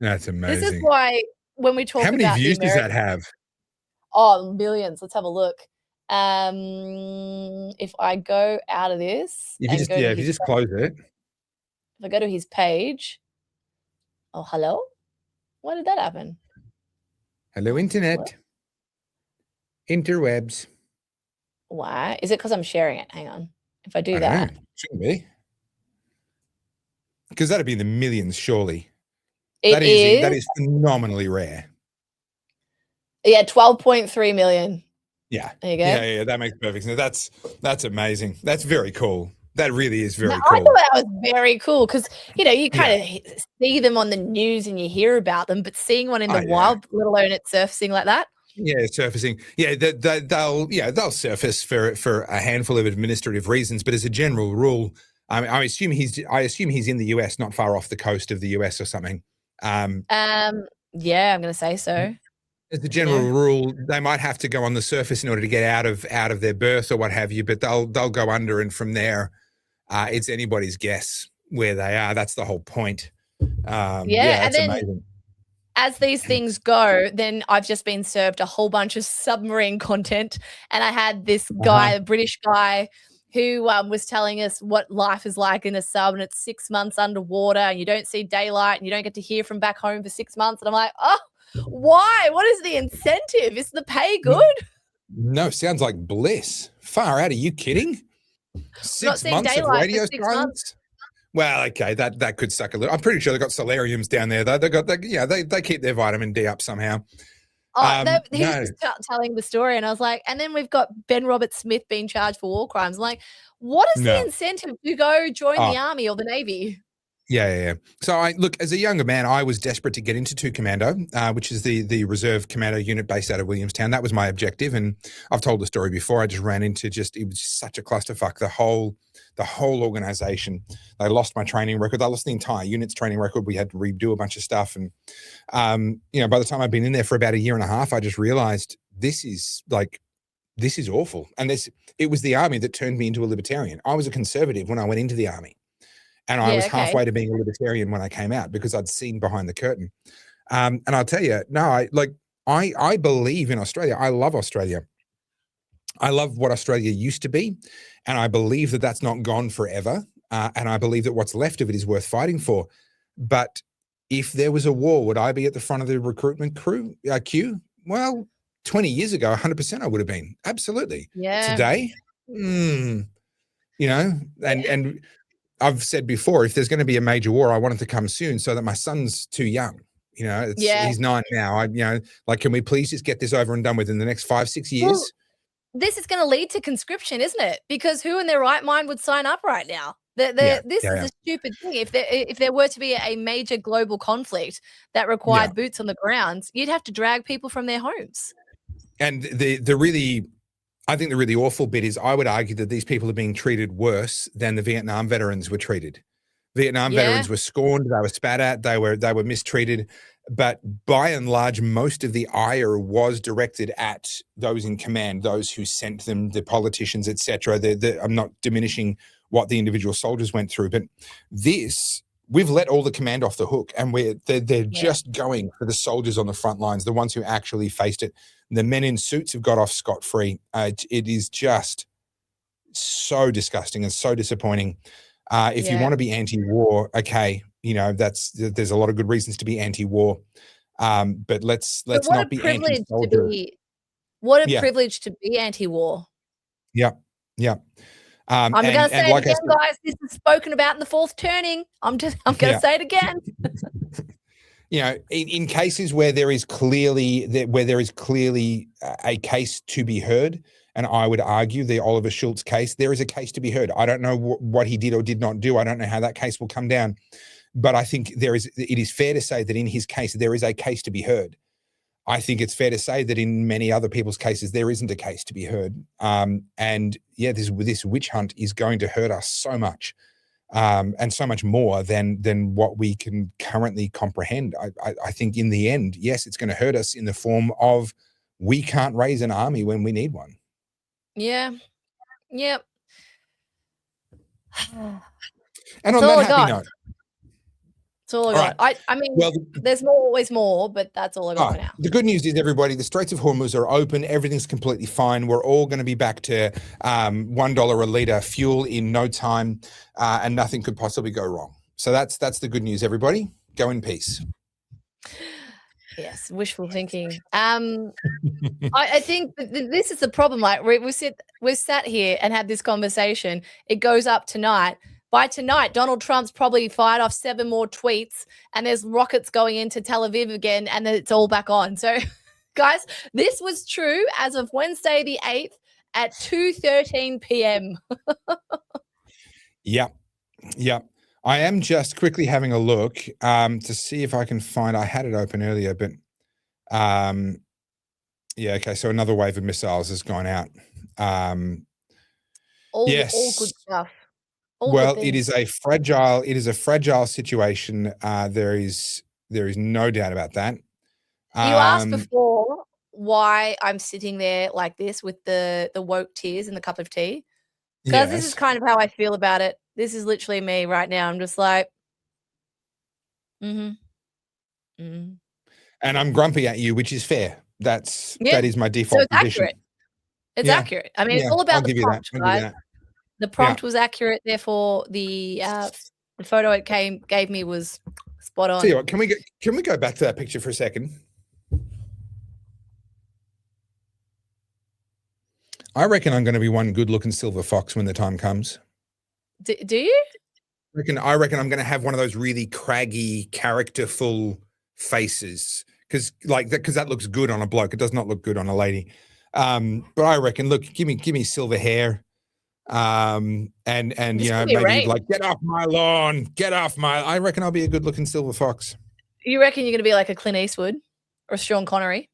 That's amazing. This is why when we talk How about many views does that have? Oh, millions. Let's have a look. If I go out of this If you just close it. If I go to his page. Oh, hello? Why did that happen? Hello, internet. What? Interwebs. Why? Is it because I'm sharing it? Hang on. If I do that. Shouldn't be. Because that'd be in the millions, surely. That is phenomenally rare. Yeah, 12.3 million. Yeah. There you go. Yeah, that makes perfect sense. That's amazing. That's very cool. That really is very cool. I thought that was very cool because, you kind of see them on the news and you hear about them, but seeing one in the wild, let alone it surfacing like that. Yeah, surfacing. Yeah, they'll surface for a handful of administrative reasons, but as a general rule, I assume he's in the US, not far off the coast of the US or something. Yeah, I'm going to say so. As a general rule, they might have to go on the surface in order to get out of their berth or what have you, but they'll go under, and from there, it's anybody's guess where they are. That's the whole point. That's amazing. As these things go, then I've just been served a whole bunch of submarine content, and I had this guy, a British guy, who was telling us what life is like in a sub, and it's 6 months underwater, and you don't see daylight, and you don't get to hear from back home for 6 months. And I'm like, oh, why? What is the incentive? Is the pay good? No, sounds like bliss. Far out. Are you kidding? 6 months of radio silence? Well, okay, that could suck a little. I'm pretty sure they've got solariums down there, though. They keep their vitamin D up somehow. He was just telling the story, and I was like, and then we've got Ben Roberts-Smith being charged for war crimes. I'm like, what is the incentive to go join the army or the navy? Yeah. So as a younger man, I was desperate to get into 2 Commando, which is the reserve commando unit based out of Williamstown. That was my objective, and I've told the story before. I just ran into it was such a clusterfuck. The whole organization. They lost my training record. They lost the entire unit's training record. We had to redo a bunch of stuff, and by the time I'd been in there for about a year and a half, I just realized this is awful. And it was the army that turned me into a libertarian. I was a conservative when I went into the army. And I was halfway to being a libertarian when I came out because I'd seen behind the curtain. And I'll tell you, I believe in Australia. I love Australia. I love what Australia used to be. And I believe that that's not gone forever. And I believe that what's left of it is worth fighting for. But if there was a war, would I be at the front of the recruitment queue? Well, 20 years ago, 100% I would have been. Absolutely. Yeah. Today, and I've said before, if there's going to be a major war, I want it to come soon so that my son's too young. He's 9 now. Can we please just get this over and done with in the next 5-6 years? Well, this is going to lead to conscription, isn't it? Because who in their right mind would sign up right now? This is a stupid thing. If there were to be a major global conflict that required boots on the ground, you'd have to drag people from their homes. And I think the really awful bit is I would argue that these people are being treated worse than the Vietnam veterans were treated. Vietnam veterans were scorned, they were spat at, they were mistreated. But by and large, most of the ire was directed at those in command, those who sent them, the politicians, etc. I'm not diminishing what the individual soldiers went through, but we've let all the command off the hook, and they're just going for the soldiers on the front lines, the ones who actually faced it. The men in suits have got off scot-free. It is just so disgusting and so disappointing. If you want to be anti-war, okay, there's a lot of good reasons to be anti-war, but let's not be anti-soldier. What a privilege to be anti-war. Yeah. I'm going to say it again, guys. This is spoken about in the fourth turning. I'm going to say it again. In cases where there is clearly a case to be heard, and I would argue the Oliver Schultz case, there is a case to be heard. I don't know what he did or did not do. I don't know how that case will come down, but I think it is fair to say that in his case, there is a case to be heard. I think it's fair to say that in many other people's cases, there isn't a case to be heard. This witch hunt is going to hurt us so much, and so much more than what we can currently comprehend. I think in the end, yes, it's going to hurt us in the form of we can't raise an army when we need one. Yeah. Yep. And on that happy note, that's all I got. Right. I mean, there's always more, but that's all I got for now. The good news is, everybody, the Straits of Hormuz are open. Everything's completely fine. We're all going to be back to $1 a litre fuel in no time, and nothing could possibly go wrong. So that's the good news, everybody. Go in peace. Yes, wishful thinking. I think this is the problem. Like we've sat here and had this conversation. It goes up tonight. By tonight, Donald Trump's probably fired off 7 more tweets, and there's rockets going into Tel Aviv again, and then it's all back on. So, guys, this was true as of Wednesday the 8th at 2:13 p.m. Yeah. I am just quickly having a look to see if I can find. I had it open earlier, but okay. So another wave of missiles has gone out. All good stuff. It is a fragile situation. There is no doubt about that. You asked before why I'm sitting there like this with the woke tears and the cup of tea. Because this is kind of how I feel about it. This is literally me right now. I'm just like, And I'm grumpy at you, which is fair. That is my default position. Accurate. It's accurate. I mean, it's all about the prompt, right? The prompt was accurate. Therefore, the photo it gave me was spot on. Tell you what, can we go back to that picture for a second? I reckon I'm going to be one good-looking silver fox when the time comes. Do you? I reckon I'm going to have one of those really craggy, characterful faces because that looks good on a bloke. It does not look good on a lady. But I reckon, look, give me silver hair, and maybe like get off my lawn, I reckon I'll be a good-looking silver fox. You reckon you're going to be like a Clint Eastwood or a Sean Connery?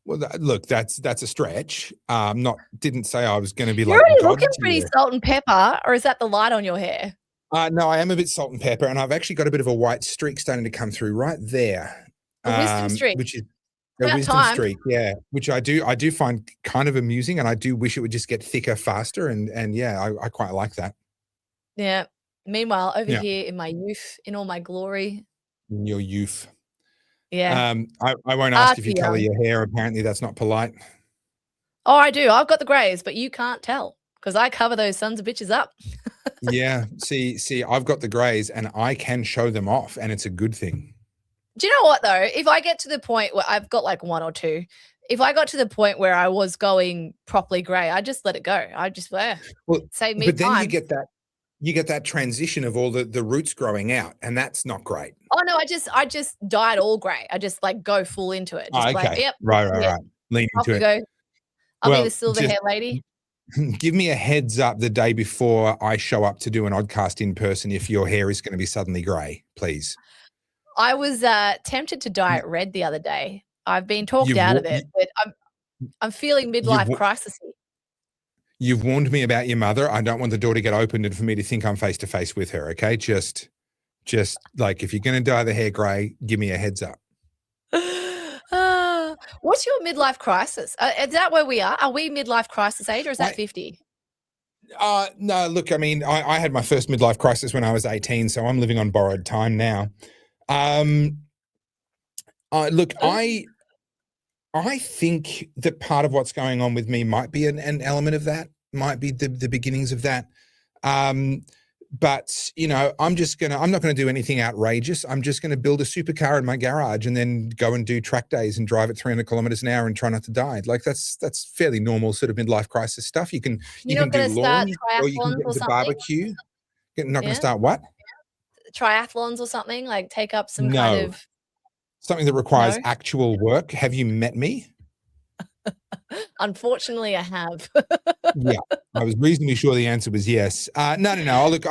Well, look, that's a stretch. Didn't say I was going to be You're already looking pretty salt and pepper, or is that the light on your hair? No, I am a bit salt and pepper, and I've actually got a bit of a white streak starting to come through right there. A wisdom streak. Which is a wisdom streak, yeah. Which I do find kind of amusing, and I do wish it would just get thicker faster, and I quite like that. Yeah. Meanwhile, over here in my youth, in all my glory. In your youth. Yeah. I won't ask if you color your hair. Apparently that's not polite. Oh, I do. I've got the grays, but you can't tell because I cover those sons of bitches up. Yeah. See, I've got the grays and I can show them off, and it's a good thing. Do you know what though? If I get to the point where I've got like 1 or 2, if I got to the point where I was going properly gray, I just let it go. I just save me time. But then you get that transition of all the roots growing out, and that's not great. Oh no, I just dyed all grey. I just like go full into it. Just okay. Yep. Right. Lean into it. Go. I'll be the silver hair lady. Give me a heads up the day before I show up to do an Oddcast in person if your hair is going to be suddenly grey, please. I was tempted to dye it red the other day. I've been talked out of it, but I'm feeling midlife crisis-y. You've warned me about your mother. I don't want the door to get opened and for me to think I'm face to face with her. Okay, just like if you're going to dye the hair grey, give me a heads up. What's your midlife crisis? Is that where we are? Are we midlife crisis age, or is that 50? No, look, I mean, I had my first midlife crisis when I was 18, so I'm living on borrowed time now. Look, I think that part of what's going on with me might be an element of that, might be the beginnings of that. But, you know, I'm not going to do anything outrageous. I'm just going to build a supercar in my garage and then go and do track days and drive at 300 kilometers an hour and try not to die. Like that's fairly normal sort of midlife crisis stuff. You can do lawn, or you can get into barbecue. You're not going to start what? Triathlons or something, like take up some No. kind of something that requires actual work. Have you met me? Unfortunately, I have. Yeah, I was reasonably sure the answer was yes. No. Look,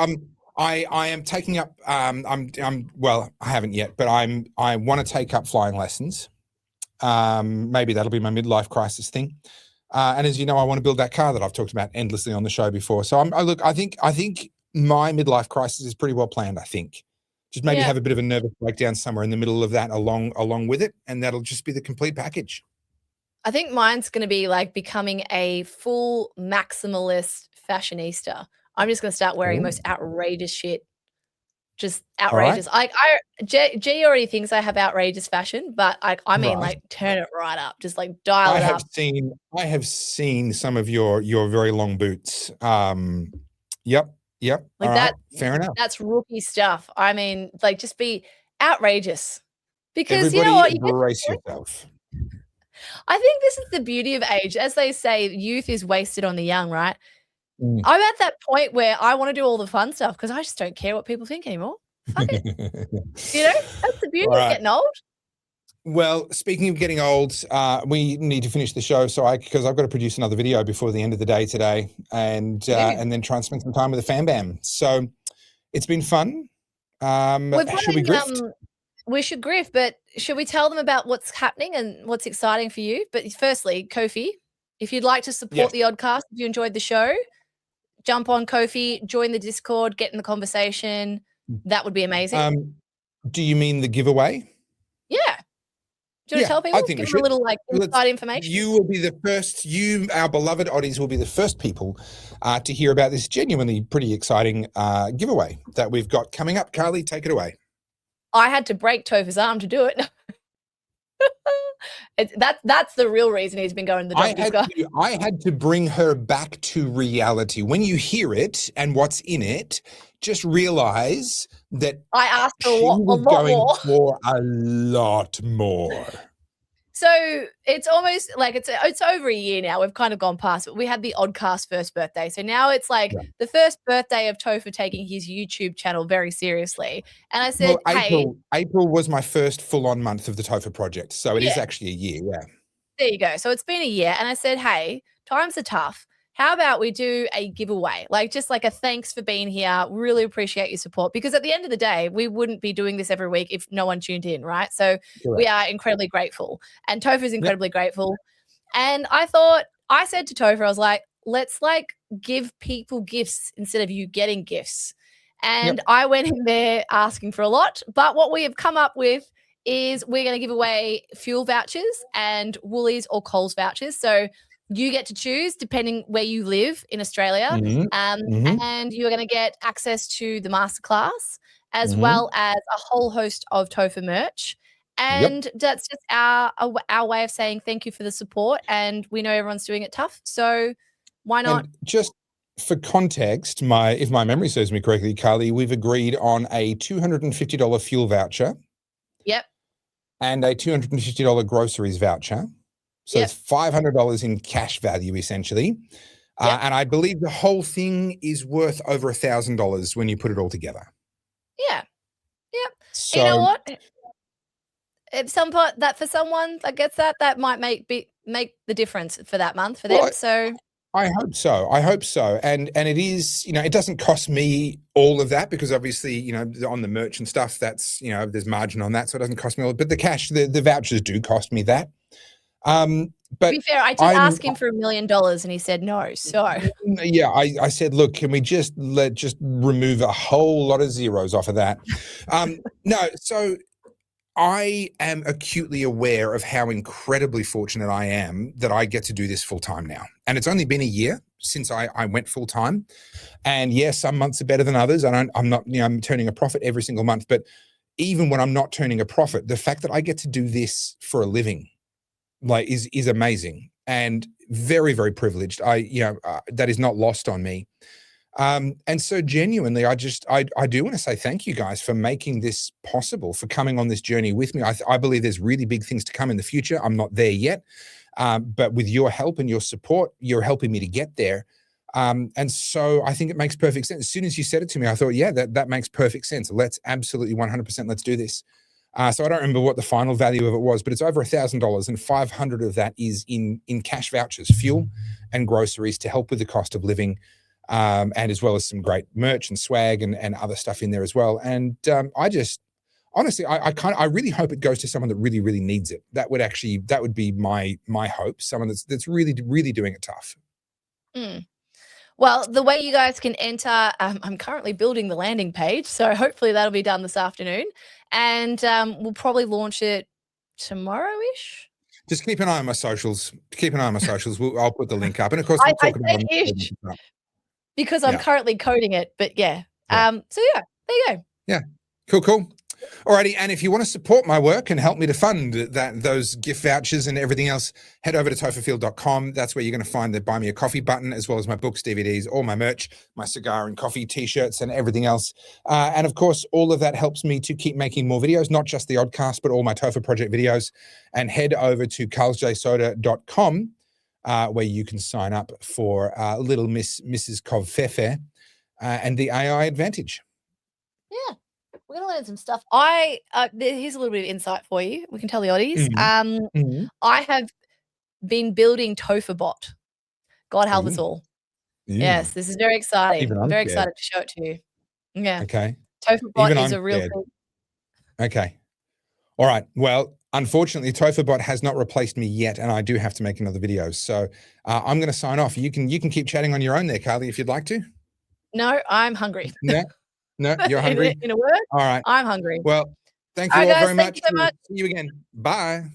I am taking up. Well, I haven't yet, but I want to take up flying lessons. Maybe that'll be my midlife crisis thing. And as you know, I want to build that car that I've talked about endlessly on the show before. So I think my midlife crisis is pretty well planned. I think just maybe have a bit of a nervous breakdown somewhere in the middle of that, along with it, and that'll just be the complete package. I think mine's going to be like becoming a full maximalist fashionista. I'm just going to start wearing the most outrageous shit. Just outrageous. Right. G already thinks I have outrageous fashion, but I mean, like, turn it right up. Just like dial it up. I have seen some of your very long boots. Yep. Like that. Fair enough. That's rookie stuff. I mean, like, just be outrageous. Because everybody, you know what? Embrace yourself. I think this is the beauty of age. As they say, youth is wasted on the young, right? I'm at that point where I want to do all the fun stuff because I just don't care what people think anymore. Fuck it. You know, that's the beauty of getting old. Well, speaking of getting old, we need to finish the show. Because I've got to produce another video before the end of the day today, and then try and spend some time with the fam bam. So it's been fun. Should we grift? We should grift, but should we tell them about what's happening and what's exciting for you? But firstly, Ko-fi, if you'd like to support the Oddcast, if you enjoyed the show, jump on Ko-fi, join the Discord, get in the conversation. That would be amazing. Do you mean the giveaway? Yeah. Do you want to tell people? I think give them a little inside information. You will be the first. Our beloved Oddies, will be the first people to hear about this genuinely pretty exciting giveaway that we've got coming up. Carly, take it away. I had to break Topher's arm to do it. That's the real reason he's been going to the doctor's. I had to bring her back to reality. When you hear it and what's in it, just realize that I asked for she was going more. for a lot more. So it's almost like it's over a year now. We've kind of gone past, but we had the Oddcast first birthday. So now it's like the first birthday of Topher taking his YouTube channel very seriously. And I said, April was my first full-on month of the Topher project. So it is actually a year, There you go. So it's been a year. And I said, hey, times are tough. How about we do a giveaway? Like, just like a thanks for being here. Really appreciate your support. Because at the end of the day, we wouldn't be doing this every week if no one tuned in, right? So we are incredibly grateful. And Topher's incredibly grateful. And I said to Topher, I was like, let's like give people gifts instead of you getting gifts. And I went in there asking for a lot. But what we have come up with is we're going to give away fuel vouchers and Woolies or Carlz vouchers. So you get to choose depending where you live in Australia. And you're going to get access to the masterclass as well as a whole host of Topher merch. And that's just our way of saying thank you for the support. And we know everyone's doing it tough. So why not? And just for context, if my memory serves me correctly, Carly, we've agreed on a $250 fuel voucher. Yep. And a $250 groceries voucher. So it's $500 in cash value, essentially. And I believe the whole thing is worth over $1,000 when you put it all together. Yeah. Yep. So, you know what? If for someone that gets that might make the difference for that month for them. So I hope so. And it is, it doesn't cost me all of that because obviously, on the merch and stuff, that's, there's margin on that. So it doesn't cost me all, but the cash, the vouchers do cost me that. But to be fair, I did ask him for $1 million and he said no. So I said, look, can we just remove a whole lot of zeros off of that? No, so I am acutely aware of how incredibly fortunate I am that I get to do this full time now. And it's only been a year since I went full time. And yes, some months are better than others. I'm not, I'm turning a profit every single month. But even when I'm not turning a profit, the fact that I get to do this for a living, like, is amazing and very, very privileged. That is not lost on me. And so genuinely, I do want to say thank you guys for making this possible, for coming on this journey with me. I believe there's really big things to come in the future. I'm not there yet, but with your help and your support, you're helping me to get there. And so I think it makes perfect sense. As soon as you said it to me, I thought, yeah, that makes perfect sense. Let's absolutely 100%, let's do this. So I don't remember what the final value of it was, but it's over $1,000, and 500 of that is in cash vouchers, fuel and groceries to help with the cost of living. And as well as some great merch and swag and other stuff in there as well. And honestly, I really hope it goes to someone that really, really needs it. That would be my hope. Someone that's really, really doing it tough. Mm. Well, the way you guys can enter, I'm currently building the landing page, so hopefully that'll be done this afternoon, and we'll probably launch it tomorrow-ish. Just keep an eye on my socials. I'll put the link up, and of course I we'll talk about ish because I'm currently coding it, but yeah. So yeah, there you go. Yeah, cool. Alrighty, and if you want to support my work and help me to fund those gift vouchers and everything else, head over to topherfield.com. That's where you're going to find the Buy Me a Coffee button, as well as my books, DVDs, all my merch, my cigar and coffee t-shirts and everything else. And of course, all of that helps me to keep making more videos, not just the Oddcast, but all my Topher Project videos. And head over to carlzjsoda.com, where you can sign up for little Mrs. Kovfefe and the AI Advantage. Yeah. We're going to learn some stuff. Here's a little bit of insight for you. We can tell the oddies. I have been building TopherBot. God help us all. Yes, this is very exciting. I'm very excited to show it to you. Yeah. Okay. TopherBot is a real thing. Okay. All right. Well, unfortunately, TopherBot has not replaced me yet, and I do have to make another video. So I'm going to sign off. You can keep chatting on your own there, Carly, if you'd like to. No, I'm hungry. No, you're hungry? In a word? All right. I'm hungry. Well, thank you all very much. Thank you so much. See you again. Bye.